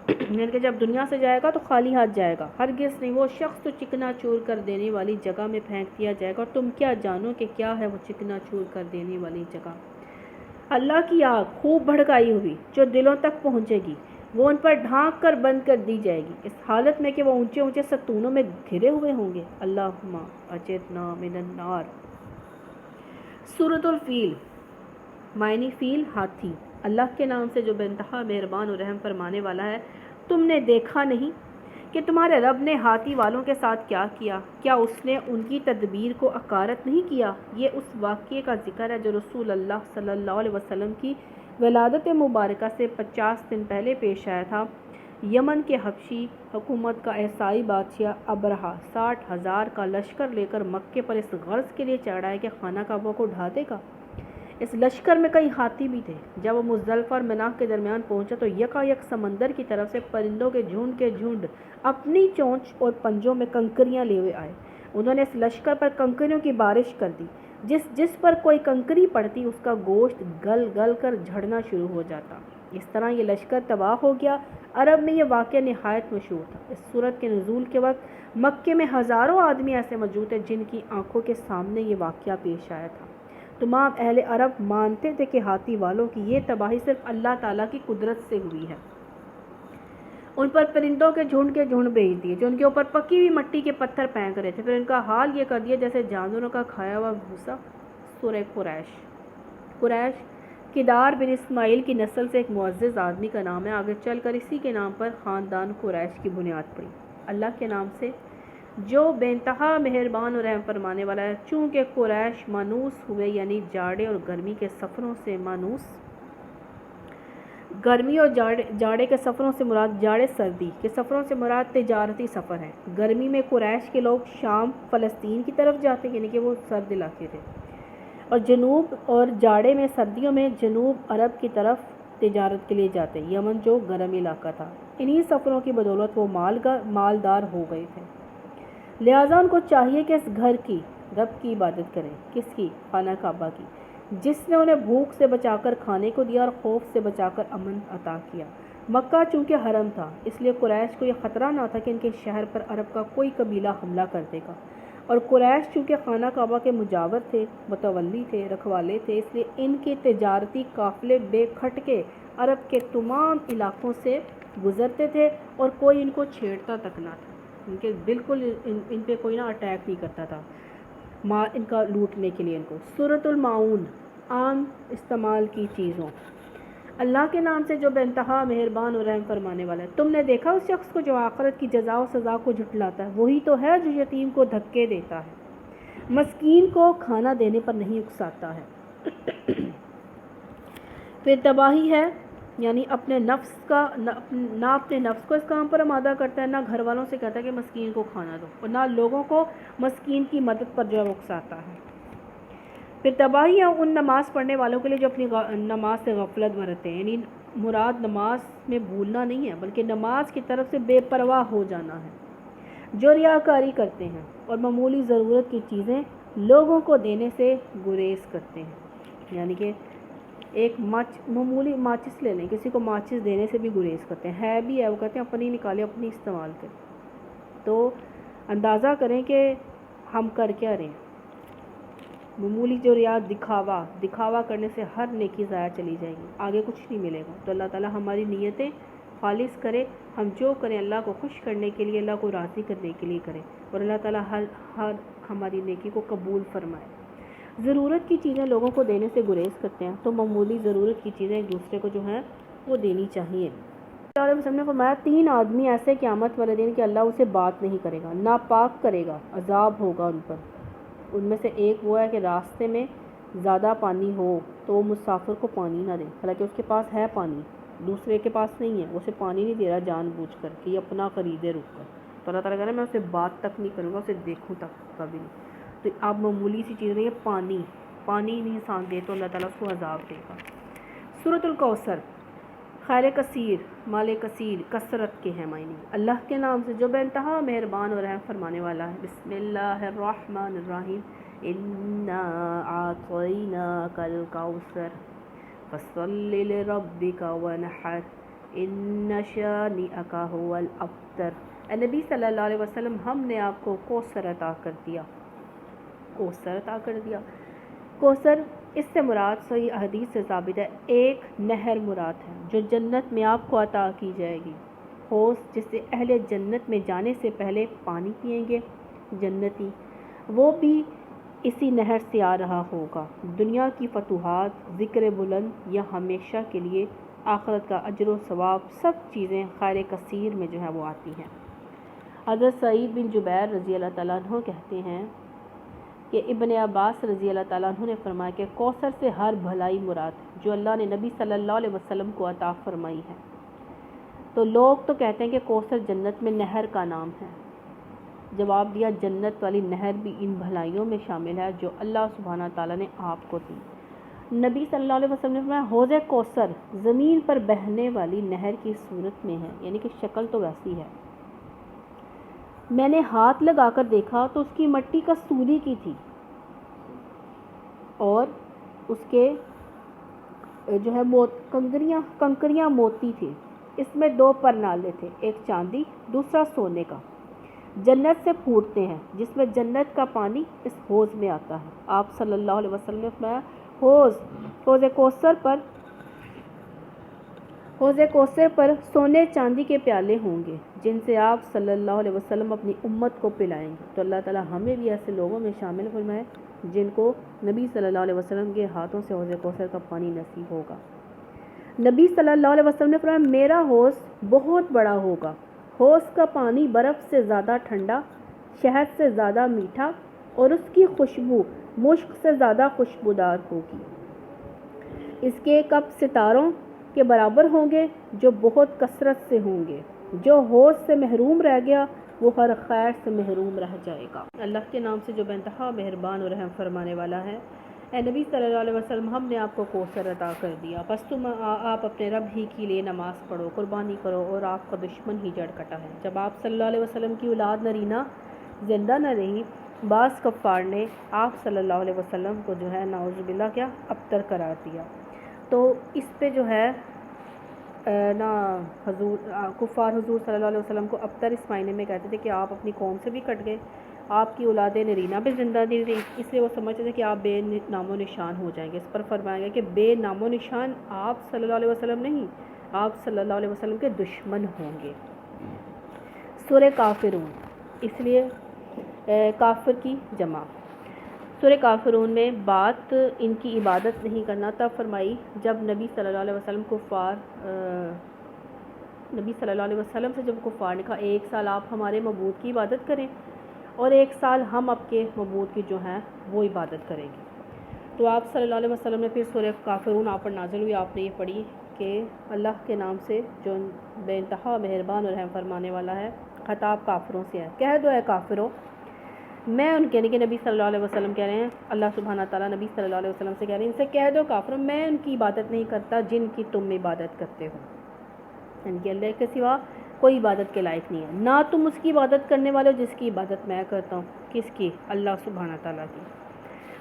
یعنی کہ جب دنیا سے جائے گا تو خالی ہاتھ جائے گا، ہرگز نہیں، وہ شخص تو چکنا چور کر دینے والی جگہ میں پھینک دیا جائے گا، اور تم کیا جانو کہ کیا ہے وہ چکنا چور کر دینے والی جگہ۔ اللہ کی آگ خوب بھڑکائی ہوئی جو دلوں تک پہنچے گی، وہ ان پر ڈھانک کر بند کر دی جائے گی، اس حالت میں کہ وہ اونچے اونچے ستونوں میں گھرے ہوئے ہوں گے۔ اللہم اجرنا من النار۔ سورۃ الفیل معنی فیل ہاتھی۔ اللہ کے نام سے جو بے انتہا مہربان اور رحم فرمانے والا ہے۔ تم نے دیکھا نہیں کہ تمہارے رب نے ہاتھی والوں کے ساتھ کیا کیا؟ کیا اس نے ان کی تدبیر کو اکارت نہیں کیا؟ یہ اس واقعے کا ذکر ہے جو رسول اللہ صلی اللہ علیہ وسلم کی ولادت مبارکہ سے 50 دن پہلے پیش آیا تھا۔ یمن کے حبشی حکومت کا عیسائی بادشاہ ابرہہ 60,000 کا لشکر لے کر مکے پر اس غرض کے لیے چڑھا ہے کہ خانہ کعبہ کو ڈھا دے گا۔ اس لشکر میں کئی ہاتھی بھی تھے۔ جب وہ مزدلفہ اور مناء کے درمیان پہنچا تو یکایک سمندر کی طرف سے پرندوں کے جھنڈ اپنی چونچ اور پنجوں میں کنکریاں لیے ہوئے آئے۔ انہوں نے اس لشکر پر کنکریوں کی بارش کر دی، جس پر کوئی کنکری پڑتی اس کا گوشت گل گل کر جھڑنا شروع ہو جاتا۔ اس طرح یہ لشکر تباہ ہو گیا۔ عرب میں یہ واقعہ نہایت مشہور تھا۔ اس سورت کے نزول کے وقت مکے میں ہزاروں آدمی ایسے موجود تھے جن کی آنکھوں کے سامنے یہ واقعہ پیش آیا تھا۔ تمام اہل عرب مانتے تھے کہ ہاتھی والوں کی یہ تباہی صرف اللہ تعالیٰ کی قدرت سے ہوئی ہے۔ ان پر پرندوں کے جھنڈ بھیج دیے جو ان کے اوپر پکی ہوئی مٹی کے پتھر پھینک رہے تھے، پھر ان کا حال یہ کر دیا جیسے جانوروں کا کھایا ہوا بھوسا۔ سورہ قریش کدار بن اسماعیل کی نسل سے ایک معزز آدمی کا نام ہے، آگے چل کر اسی کے نام پر خاندان قریش کی بنیاد پڑی۔ اللہ کے نام سے جو بے انتہا مہربان اور رحم فرمانے والا ہے۔ چونکہ قریش مانوس ہوئے، یعنی جاڑے اور گرمی کے سفروں سے مانوس، گرمی اور جاڑے کے سفروں سے مراد، جاڑے سردی کے سفروں سے مراد تجارتی سفر ہے۔ گرمی میں قریش کے لوگ شام فلسطین کی طرف جاتے، یعنی کہ وہ سرد علاقے تھے، اور جنوب اور جاڑے میں سردیوں میں جنوب عرب کی طرف تجارت کے لیے جاتے، یمن جو گرم علاقہ تھا۔ انہی سفروں کی بدولت وہ مالدار ہو گئے تھے، لہٰذا ان کو چاہیے کہ اس گھر کی، رب کی عبادت کریں۔ کس کی؟ خانہ کعبہ کی، جس نے انہیں بھوک سے بچا کر کھانے کو دیا اور خوف سے بچا کر امن عطا کیا۔ مکہ چونکہ حرم تھا، اس لیے قریش کو یہ خطرہ نہ تھا کہ ان کے شہر پر عرب کا کوئی قبیلہ حملہ کر دے گا، اور قریش چونکہ خانہ کعبہ کے مجاور تھے، متولی تھے، رکھوالے تھے، اس لیے ان کے تجارتی قافلے بے کھٹکے عرب کے تمام علاقوں سے گزرتے تھے، اور کوئی ان کو چھیڑتا تک نہ تھا، ان کے بالکل ان پہ کوئی نہ اٹیک نہیں کرتا تھا ان کا لوٹنے کے لیے ان کو۔ سورۃ الماعون، عام استعمال کی چیزوں۔ اللہ کے نام سے جو بے انتہا مہربان اور رحم فرمانے والا ہے۔ تم نے دیکھا اس شخص کو جو آخرت کی جزا و سزا کو جھٹلاتا ہے؟ وہی تو ہے جو یتیم کو دھکے دیتا ہے، مسکین کو کھانا دینے پر نہیں اکساتا ہے۔ پھر تباہی ہے، یعنی اپنے نفس کا نہ اپنے نفس کو اس کام پر آمادہ کرتا ہے، نہ گھر والوں سے کہتا ہے کہ مسکین کو کھانا دو، اور نہ لوگوں کو مسکین کی مدد پر جو ہے اکساتا ہے۔ پھر تباہی ہے ان نماز پڑھنے والوں کے لیے جو اپنی نماز سے غفلت برتتے ہیں، یعنی مراد نماز میں بھولنا نہیں ہے، بلکہ نماز کی طرف سے بے پرواہ ہو جانا ہے، جو ریاکاری کرتے ہیں اور معمولی ضرورت کی چیزیں لوگوں کو دینے سے گریز کرتے ہیں، یعنی کہ ایک معمولی ماچس لے لیں، کسی کو ماچس دینے سے بھی گریز کرتے ہیں، ہے بھی ہے، وہ کہتے ہیں اپنی نکالے اپنی استعمال کریں۔ تو اندازہ کریں کہ ہم کر کیا رہے ہیں۔ معمولی جو دکھاوا کرنے سے ہر نیکی ضائع چلی جائے گی، آگے کچھ نہیں ملے گا۔ تو اللہ تعالیٰ ہماری نیتیں خالص کرے، ہم جو کریں اللہ کو خوش کرنے کے لیے، اللہ کو راضی کرنے کے لیے کریں، اور اللہ تعالیٰ ہر ہماری نیکی کو قبول فرمائے۔ ضرورت کی چیزیں لوگوں کو دینے سے گریز کرتے ہیں، تو معمولی ضرورت کی چیزیں ایک دوسرے کو جو ہیں وہ دینی چاہیے۔ اللہ علیہ وسلم نے فرمایا 3 آدمی ایسے قیامت والے دن کہ اللہ اسے بات نہیں کرے گا، ناپاک کرے گا، عذاب ہوگا ان پر۔ ان میں سے ایک وہ ہے کہ راستے میں زیادہ پانی ہو تو وہ مسافر کو پانی نہ دے، حالانکہ اس کے پاس ہے پانی، دوسرے کے پاس نہیں ہے، وہ اسے پانی نہیں دے رہا جان بوجھ کر کہ یہ اپنا خریدے رک کر، تو اللہ تعالیٰ کہہ رہا ہے میں اسے بات تک نہیں کروں گا، اسے دیکھوں تک کبھی نہیں۔ تو آپ معمولی سی چیز نہیں ہے، پانی نہیں انسان دے تو اللہ تعالیٰ اس کو عذاب دے گا۔ سورۃ الکوثر، خیر کثیر، مال کثیر، کثرت کے ہیں معنی۔ اللہ کے نام سے جو بے انتہا مہربان اور رحم فرمانے والا ہے۔ بسم اللہ الرحمن الرحیم، انا اعطیناک الکوثر فصل لربک وانحر ان شانئک هو الابتر۔ اے نبی صلی اللہ علیہ وسلم، ہم نے آپ کو کوثر عطا کر دیا۔ کوثر اس سے مراد صحیح حدیث سے ثابت ہے، ایک نہر مراد ہے جو جنت میں آپ کو عطا کی جائے گی، حوض جس سے اہل جنت میں جانے سے پہلے پانی پئیں گے جنتی، وہ بھی اسی نہر سے آ رہا ہوگا۔ دنیا کی فتوحات، ذکر بلند یا ہمیشہ کے لیے، آخرت کا اجر و ثواب، سب چیزیں خیر کثیر میں جو ہے وہ آتی ہیں۔ حضرت سعید بن جبیر رضی اللہ تعالیٰ عنہ کہتے ہیں کہ ابن عباس رضی اللہ تعالیٰ عنہ نے فرمایا کہ کوثر سے ہر بھلائی مراد ہے جو اللہ نے نبی صلی اللہ علیہ وسلم کو عطا فرمائی ہے۔ تو لوگ تو کہتے ہیں کہ کوثر جنت میں نہر کا نام ہے۔ جواب دیا، جنت والی نہر بھی ان بھلائیوں میں شامل ہے جو اللہ سبحانہ تعالیٰ نے آپ کو دی۔ نبی صلی اللہ علیہ وسلم نے فرمایا حوض کوثر زمین پر بہنے والی نہر کی صورت میں ہے، یعنی کہ شکل تو ویسی ہے۔ میں نے ہاتھ لگا کر دیکھا تو اس کی مٹی کستوری کی تھی، اور اس کے جو ہے کنکریاں موتی تھی۔ اس میں 2 پرنالے تھے، ایک چاندی دوسرا سونے کا، جنت سے پھوٹتے ہیں، جس میں جنت کا پانی اس حوض میں آتا ہے۔ آپ صلی اللہ علیہ وسلم نے فرمایا حوض کوثر پر سونے چاندی کے پیالے ہوں گے جن سے آپ صلی اللہ علیہ وسلم اپنی امت کو پلائیں گے۔ تو اللہ تعالیٰ ہمیں بھی ایسے لوگوں میں شامل فرمائے جن کو نبی صلی اللہ علیہ وسلم کے ہاتھوں سے حوض کوثر کا پانی نصیب ہوگا۔ نبی صلی اللہ علیہ وسلم نے فرمایا میرا حوض بہت بڑا ہوگا، حوض کا پانی برف سے زیادہ ٹھنڈا، شہد سے زیادہ میٹھا اور اس کی خوشبو مشک سے زیادہ خوشبودار ہوگی۔ اس کے کپ ستاروں کے برابر ہوں گے جو بہت کثرت سے ہوں گے۔ جو ہوش سے محروم رہ گیا وہ ہر خیر سے محروم رہ جائے گا۔ اللہ کے نام سے جو بے انتہا مہربان اور رحم فرمانے والا ہے۔ اے نبی صلی اللہ علیہ وسلم، ہم نے آپ کو کوثر عطا کر دیا، بس آپ اپنے رب ہی کے لیے نماز پڑھو، قربانی کرو، اور آپ کا دشمن ہی جڑ کٹا ہے۔ جب آپ صلی اللہ علیہ وسلم کی اولاد نرینہ زندہ نہ رہی، بعض کفار نے آپ صلی اللہ علیہ وسلم کو جو ہے نعوذ باللہ کیا ابتر قرار دیا۔ تو اس پہ جو ہے نا کفار حضور صلی اللہ علیہ وسلم کو ابتر اس معنی میں کہتے تھے کہ آپ اپنی قوم سے بھی کٹ گئے، آپ کی اولاد نرینہ بھی زندہ نہیں رہی، اس لیے وہ سمجھتے تھے کہ آپ بے نام و نشان ہو جائیں گے۔ اس پر فرمایا گیا کہ بے نام و نشان آپ صلی اللہ علیہ وسلم نہیں، آپ صلی اللہ علیہ وسلم کے دشمن ہوں گے۔ سورہ کافرون، اس لیے کافر کی جمع۔ سورہ کافرون میں بات ان کی عبادت نہیں کرنا تب فرمائی جب نبی صلی اللہ علیہ وسلم سے جب کفار نے کہا 1 سال آپ ہمارے معبود کی عبادت کریں اور 1 سال ہم آپ کے معبود کی جو ہیں وہ عبادت کریں گے۔ تو آپ صلی اللہ علیہ وسلم نے پھر سورہ کافرون آپ پر نازل ہوئی، آپ نے یہ پڑھی کہ اللہ کے نام سے جو بے انتہا مہربان اور رحم فرمانے والا ہے، خطاب کافروں سے ہے، کہہ دو اے کافروں، میں ان کے کہ نبی صلی اللہ علیہ وسلم کہہ رہے ہیں، اللہ سبحانہ تعالیٰ نبی صلی اللہ علیہ وسلم سے کہہ رہے ہیں، ان سے کہہ دو کافروں، میں ان کی عبادت نہیں کرتا جن کی تم عبادت کرتے ہو، ان کے اللہ کے سوا کوئی عبادت کے لائق نہیں ہے، نہ تم اس کی عبادت کرنے والے ہو جس کی عبادت میں کرتا ہوں، کس کی؟ اللہ سبحانہ تعالیٰ کی،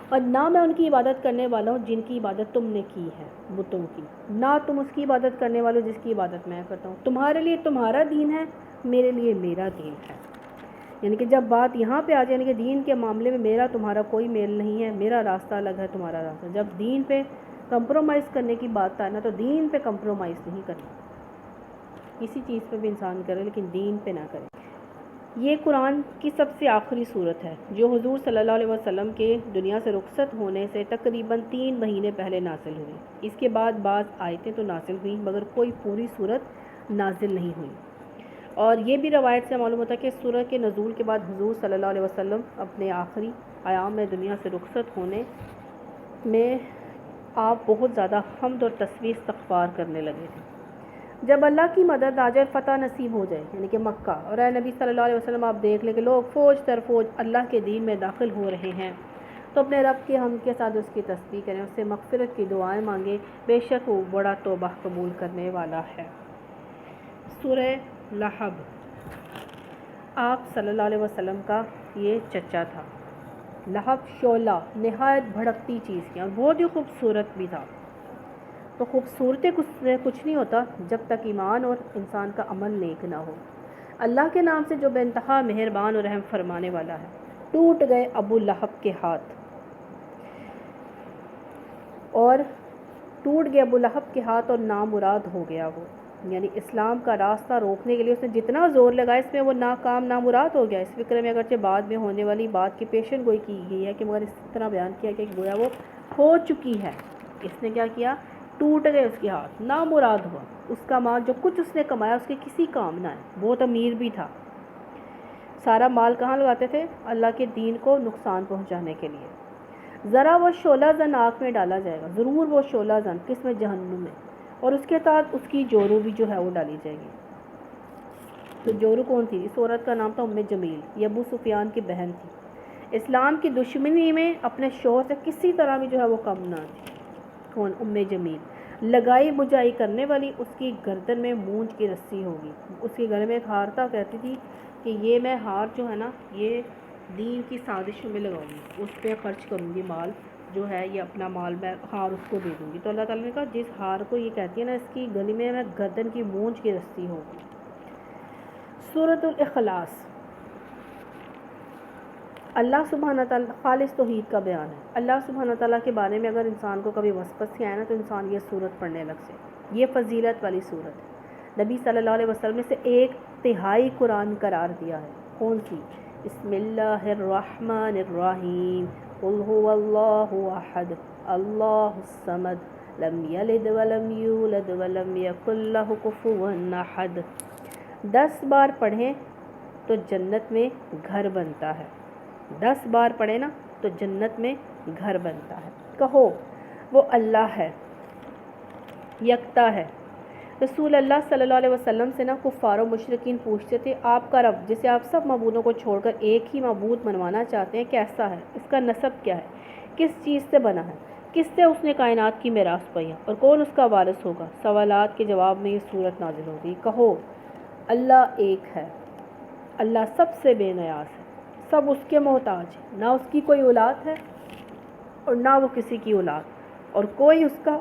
اور نہ میں ان کی عبادت کرنے والا ہوں جن کی عبادت تم نے کی ہے بتوں کی، نہ تم اس کی عبادت کرنے والے ہو جس کی عبادت میں کرتا ہوں، تمہارے لیے تمہارا دین ہے، میرے لیے میرا دین ہے۔ یعنی کہ جب بات یہاں پہ آ جائے، یعنی کہ دین کے معاملے میں میرا تمہارا کوئی میل نہیں ہے، میرا راستہ الگ ہے، تمہارا راستہ، جب دین پہ کمپرومائز کرنے کی بات آئے نا تو دین پہ کمپرومائز نہیں کرنا، کسی چیز پہ بھی انسان کرے لیکن دین پہ نہ کرے۔ یہ قرآن کی سب سے آخری صورت ہے جو حضور صلی اللہ علیہ وسلم کے دنیا سے رخصت ہونے سے تقریباً 3 مہینے پہلے نازل ہوئی۔ اس کے بعد بعض آیتیں تو نازل ہوئیں مگر کوئی پوری صورت نازل نہیں ہوئی۔ اور یہ بھی روایت سے معلوم ہوتا ہے کہ سورہ کے نزول کے بعد حضور صلی اللہ علیہ وسلم اپنے آخری ایام میں دنیا سے رخصت ہونے میں آپ بہت زیادہ حمد اور تسبیح استغفار کرنے لگے تھے۔ جب اللہ کی مدد آ جائے، فتح نصیب ہو جائے، یعنی کہ مکہ، اور اے نبی صلی اللہ علیہ وسلم آپ دیکھ لیں کہ لوگ فوج در فوج اللہ کے دین میں داخل ہو رہے ہیں، تو اپنے رب کے حمد کے ساتھ اس کی تسبیح کریں، اس سے مغفرت کی دعائیں مانگیں، بے شک وہ بڑا توبہ قبول کرنے والا ہے۔ سورہ لہب، آپ صلی اللہ علیہ وسلم کا یہ چچا تھا۔ لہب شعلہ، نہایت بھڑکتی چیز کی، اور بہت ہی خوبصورت بھی تھا۔ تو خوبصورتی کچھ نہیں ہوتا جب تک ایمان اور انسان کا عمل نیک نہ ہو۔ اللہ کے نام سے جو بے انتہا مہربان اور رحم فرمانے والا ہے۔ ٹوٹ گئے ابو لہب کے ہاتھ، اور ٹوٹ گئے ابو لہب کے ہاتھ اور نامراد ہو گیا وہ، یعنی اسلام کا راستہ روکنے کے لیے اس نے جتنا زور لگایا اس میں وہ ناکام نامراد ہو گیا۔ اس فکر میں اگرچہ بعد میں ہونے والی بات کی پیشن گوئی کی گئی ہے کہ مگر اس طرح بیان کیا کہ گویا وہ ہو چکی ہے۔ اس نے کیا کیا؟ ٹوٹ گئے اس کے ہاتھ، نامراد ہوا، اس کا مال جو کچھ اس نے کمایا اس کے کسی کام نہ ہے، بہت امیر بھی تھا، سارا مال کہاں لگاتے تھے؟ اللہ کے دین کو نقصان پہنچانے کے لیے۔ ذرا وہ شعلہ زن آگ میں ڈالا جائے گا، ضرور وہ شعلہ زن کس میں؟ جہنم میں، اور اس کے ساتھ اس کی جورو بھی جو ہے وہ ڈالی جائے گی۔ تو جورو کون تھی؟ اس عورت کا نام تھا ام جمیل، یہ ابو سفیان کی بہن تھی، اسلام کی دشمنی میں اپنے شوہر سے کسی طرح بھی جو ہے وہ کم نہ تھی۔ کون؟ ام جمیل، لگائی بجائی کرنے والی، اس کی گردن میں مونج کی رسی ہوگی، اس کے گلے میں ایک ہار تھا، کہتی تھی کہ یہ میں ہار جو ہے نا یہ دین کی سازشوں میں لگاؤں گی، اس پہ خرچ کروں گی، مال جو ہے یہ اپنا مال میں ہار اس کو دے دوں گی۔ تو اللہ تعالیٰ نے کہا جس ہار کو یہ کہتی ہے نا اس کی گلی میں گردن کی مونج کی رسی ہوگی۔ سورۃ الاخلاص، اللہ سبحانہ تعالیٰ خالص توحید کا بیان ہے۔ اللہ سبحانہ تعالیٰ کے بارے میں اگر انسان کو کبھی وسوسہ آئے نا تو انسان یہ صورت پڑھنے لگ سے، یہ فضیلت والی صورت ہے۔ نبی صلی اللہ علیہ وسلم نے سے 1/3 قرآن قرار دیا ہے۔ کون سی؟ بسم اللہ الرحمن الرحیم، قل هو اللہ احد اللہ الصمد لم یلد ولم یولد ولم یکن لہ کفوا احد۔ 10 بار پڑھیں تو جنت میں گھر بنتا ہے، 10 بار پڑھے نا تو جنت میں گھر بنتا ہے۔ کہو وہ اللہ ہے، یکتا ہے۔ رسول اللہ صلی اللہ علیہ وسلم سے نا کفار و مشرکین پوچھتے تھے آپ کا رب جسے آپ سب معبودوں کو چھوڑ کر ایک ہی معبود منوانا چاہتے ہیں کیسا ہے، اس کا نسب کیا ہے، کس چیز سے بنا ہے، کس سے اس نے کائنات کی میراث پائی ہے اور کون اس کا وارث ہوگا؟ سوالات کے جواب میں یہ صورت نازل ہوگی۔ کہو اللہ ایک ہے، اللہ سب سے بے نیاز ہے، سب اس کے محتاج ہے، نہ اس کی کوئی اولاد ہے اور نہ وہ کسی کی اولاد، اور کوئی اس کا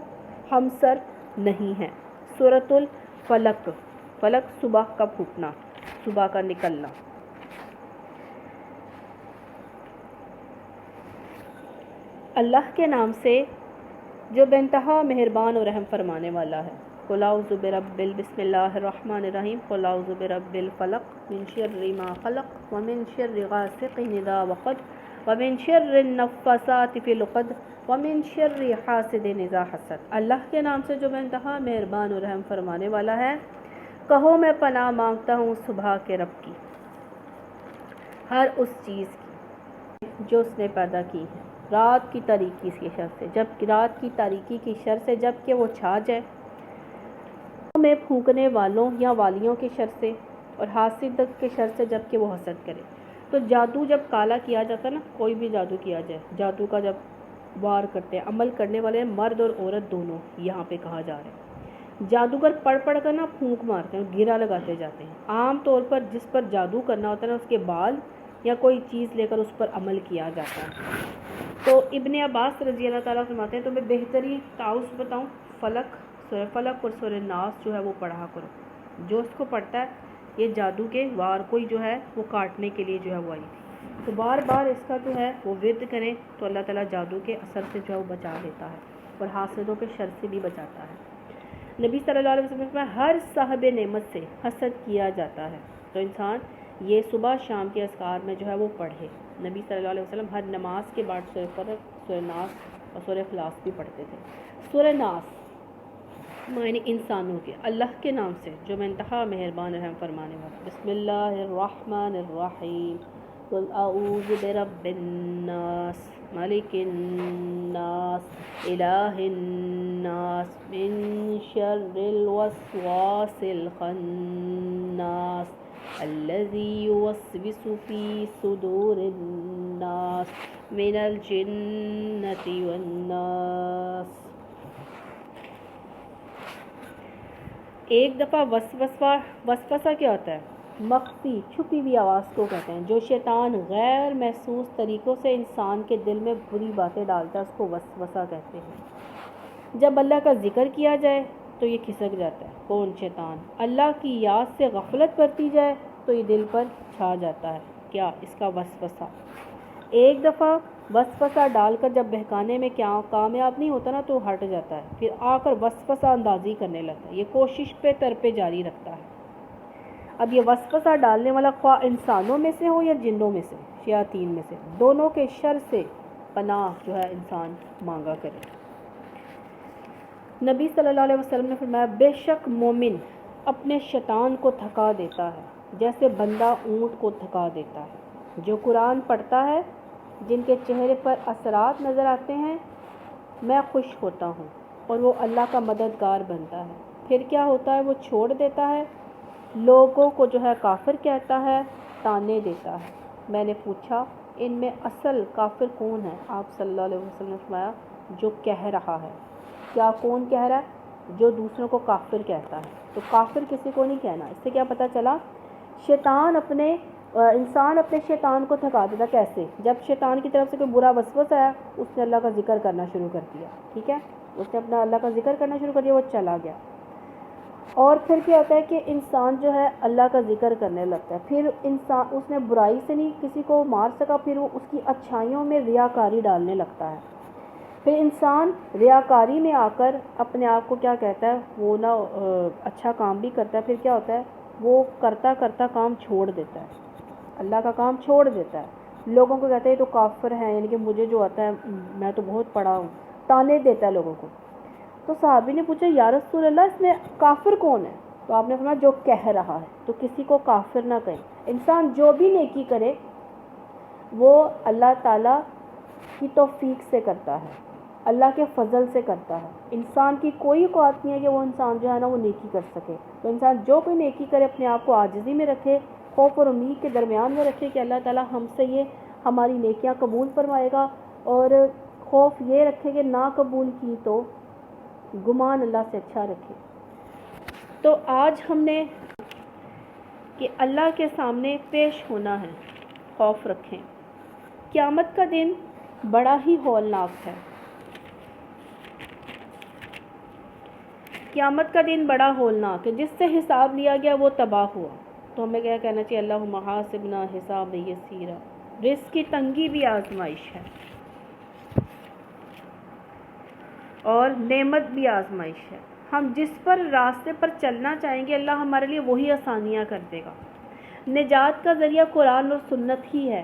ہمسر نہیں ہے۔ سورۃ الفلق، فلق صبح کا پھوٹنا، صبح کا نکلنا۔ اللہ کے نام سے جو بے انتہا مہربان اور رحم فرمانے والا ہے۔ قل اعوذ برب بسم اللہ الرحمن الرحیم، قل اعوذ برب الفلق من شر ما خلق ومن شر غاسق اذا وقب ومن شر النفاثات فی العقد ومن شر حاسد اذا حسد۔ اللہ کے نام سے جو بے انتہا مہربان اور رحم فرمانے والا ہے۔ کہو میں پناہ مانگتا ہوں صبح کے رب کی، ہر اس چیز کی جو اس نے پیدا کی ہے، رات کی تاریکی کی شر سے، جب رات کی تاریکی کی شر سے جب کہ وہ چھا جائے، میں پھونکنے والوں یا والیوں کی شر سے، اور حاسد کے شر سے جب کہ وہ حسد کرے۔ تو جادو جب کالا کیا جاتا ہے نا، کوئی بھی جادو کیا جائے، جادو کا جب وار کرتے ہیں، عمل کرنے والے مرد اور عورت دونوں یہاں پہ کہا جا رہا ہے۔ جادوگر پڑھ کر نا پھونک مارتے ہیں، گھیرا لگاتے جاتے ہیں۔ عام طور پر جس پر جادو کرنا ہوتا ہے نا، اس کے بال یا کوئی چیز لے کر اس پر عمل کیا جاتا ہے۔ تو ابن عباس رضی اللہ تعالیٰ فرماتے ہیں تو میں بہترین تعوذ بتاؤں، فلق، سورہ فلق اور سورہ ناس جو ہے وہ پڑھا کرو۔ جو اس کو پڑھتا ہے یہ جادو کے وار کوئی جو ہے وہ کاٹنے کے لیے جو ہے وہ آئی تھی، تو بار بار اس کا جو ہے وہ ورد کریں تو اللہ تعالیٰ جادو کے اثر سے جو ہے وہ بچا لیتا ہے اور حاسدوں کے شر سے بھی بچاتا ہے۔ نبی صلی اللہ علیہ وسلم میں ہر صاحب نعمت سے حسد کیا جاتا ہے، تو انسان یہ صبح شام کے اذکار میں جو ہے وہ پڑھے۔ نبی صلی اللہ علیہ وسلم ہر نماز کے بعد سورہ فلق، سورہ ناس اور سورہ اخلاص بھی پڑھتے تھے۔ سورہ ناس معنی انسانوں کے، اللہ کے نام سے جو میں انتہا مہربان رحم فرمانے والا۔ بسم اللہ الرحمن الرحیم، قل اعوذ برب الناس ملک الناس الہ الناس من شر الوسواس الخناس الذی یوسوس فی صدور الناس من الجنۃ والناس۔ ایک دفعہ وسوسہ کیا ہوتا ہے؟ مخفی چھپی ہوئی آواز کو کہتے ہیں، جو شیطان غیر محسوس طریقوں سے انسان کے دل میں بری باتیں ڈالتا ہے، اس کو وسوسہ کہتے ہیں۔ جب اللہ کا ذکر کیا جائے تو یہ کھسک جاتا ہے، کون؟ شیطان۔ اللہ کی یاد سے غفلت برتی جائے تو یہ دل پر چھا جاتا ہے، کیا؟ اس کا وسوسہ۔ ایک دفعہ وسوسہ ڈال کر جب بہکانے میں کیا کامیاب نہیں ہوتا نا تو ہٹ جاتا ہے، پھر آ کر وسوسہ اندازی کرنے لگتا ہے، یہ کوشش پہ جاری رکھتا ہے۔ اب یہ وسوسہ ڈالنے والا خواہ انسانوں میں سے ہو یا جنوں میں سے، شیاطین میں سے، دونوں کے شر سے پناہ جو ہے انسان مانگا کرے۔ نبی صلی اللہ علیہ وسلم نے فرمایا بے شک مومن اپنے شیطان کو تھکا دیتا ہے جیسے بندہ اونٹ کو تھکا دیتا ہے۔ جو قرآن پڑھتا ہے، جن کے چہرے پر اثرات نظر آتے ہیں، میں خوش ہوتا ہوں اور وہ اللہ کا مددگار بنتا ہے۔ پھر کیا ہوتا ہے؟ وہ چھوڑ دیتا ہے، لوگوں کو جو ہے کافر کہتا ہے، تانے دیتا ہے۔ میں نے پوچھا ان میں اصل کافر کون ہے؟ آپ صلی اللہ علیہ وسلم نے فرمایا جو کہہ رہا ہے۔ کیا کون کہہ رہا ہے؟ جو دوسروں کو کافر کہتا ہے۔ تو کافر کسی کو نہیں کہنا۔ اس سے کیا پتہ چلا؟ انسان اپنے شیطان کو تھکا دیتا۔ کیسے؟ جب شیطان کی طرف سے کوئی برا وسوسہ آیا، اس نے اللہ کا ذکر کرنا شروع کر دیا، ٹھیک ہے، اس نے اپنا اللہ کا ذکر کرنا شروع کر دیا، وہ چلا گیا۔ اور پھر کیا ہوتا ہے کہ انسان جو ہے اللہ کا ذکر کرنے لگتا ہے، پھر انسان اس نے برائی سے نہیں کسی کو مار سکا، پھر وہ اس کی اچھائیوں میں ریاکاری ڈالنے لگتا ہے۔ پھر انسان ریاکاری میں آ کر اپنے آپ کو کیا کہتا ہے، وہ نا اچھا کام بھی کرتا ہے، پھر کیا ہوتا ہے وہ کرتا کرتا کام چھوڑ دیتا ہے، اللہ کا کام چھوڑ دیتا ہے۔ لوگوں کو کہتا ہے یہ تو کافر ہیں، یعنی کہ مجھے جو آتا ہے میں تو بہت پڑھا ہوں، تانے دیتا ہے لوگوں کو۔ تو صحابی نے پوچھا یا رسول اللہ اس میں کافر کون ہے؟ تو آپ نے فرمایا جو کہہ رہا ہے، تو کسی کو کافر نہ کہیں۔ انسان جو بھی نیکی کرے وہ اللہ تعالیٰ کی توفیق سے کرتا ہے، اللہ کے فضل سے کرتا ہے۔ انسان کی کوئی اوقات نہیں ہے کہ وہ انسان جو ہے نا وہ نیکی کر سکے۔ تو انسان جو کوئی نیکی کرے اپنے آپ کو عاجزی میں رکھے، خوف اور امید کے درمیان میں رکھے کہ اللہ تعالیٰ ہم سے یہ ہماری نیکیاں قبول فرمائے گا، اور خوف یہ رکھے کہ نہ قبول کی تو گمان اللہ سے اچھا رکھے۔ تو آج ہم نے کہ اللہ کے سامنے پیش ہونا ہے، خوف رکھیں۔ قیامت کا دن بڑا ہی ہولناک ہے، قیامت کا دن بڑا ہولناک ہے۔ جس سے حساب لیا گیا وہ تباہ ہوا۔ تو ہمیں کیا کہنا چاہیے؟ اللہم حاسبنا حسابا یسیرا۔ رزق کی تنگی بھی آزمائش ہے اور نعمت بھی آزمائش ہے۔ ہم جس پر راستے پر چلنا چاہیں گے اللہ ہمارے لیے وہی آسانیاں کر دے گا۔ نجات کا ذریعہ قرآن اور سنت ہی ہے۔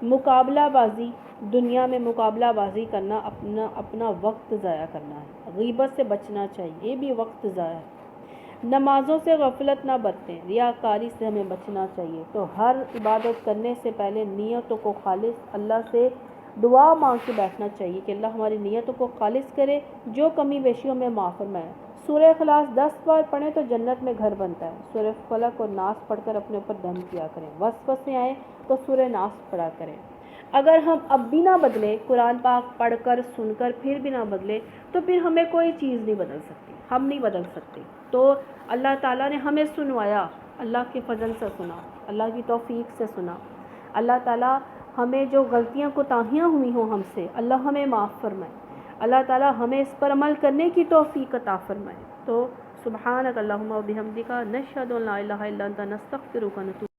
مقابلہ بازی، دنیا میں مقابلہ بازی کرنا اپنا وقت ضائع کرنا ہے۔ غیبت سے بچنا چاہیے، یہ بھی وقت ضائع ہے۔ نمازوں سے غفلت نہ برتیں، ریاکاری سے ہمیں بچنا چاہیے۔ تو ہر عبادت کرنے سے پہلے نیتوں کو خالص اللہ سے دعا مانگ کے بیٹھنا چاہیے کہ اللہ ہماری نیتوں کو خالص کرے، جو کمی بیشیوں میں معاف فرمائے۔ سورہ اخلاص 10 بار پڑھیں تو جنت میں گھر بنتا ہے۔ سورہ فلق اور ناس پڑھ کر اپنے اوپر دم کیا کریں۔ وسوسے آئیں تو سورہ ناس پڑھا کریں۔ اگر ہم اب بھی نہ بدلے، قرآن پاک پڑھ کر سن کر پھر بھی نہ بدلے، تو پھر ہمیں کوئی چیز نہیں بدل سکتی، ہم نہیں بدل سکتے۔ تو اللہ تعالیٰ نے ہمیں سنوایا، اللہ کے فضل سے سنا، اللہ کی توفیق سے سنا۔ اللہ تعالیٰ ہمیں جو غلطیاں کوتاہیاں ہوئی ہوں ہم سے، اللہ ہمیں معاف فرمائے۔ اللہ تعالیٰ ہمیں اس پر عمل کرنے کی توفیق عطا فرمائے۔ تو سبحانک اللہم و بحمدک، نشہد ان لا الہ الا انت، نستغفرک و نتوب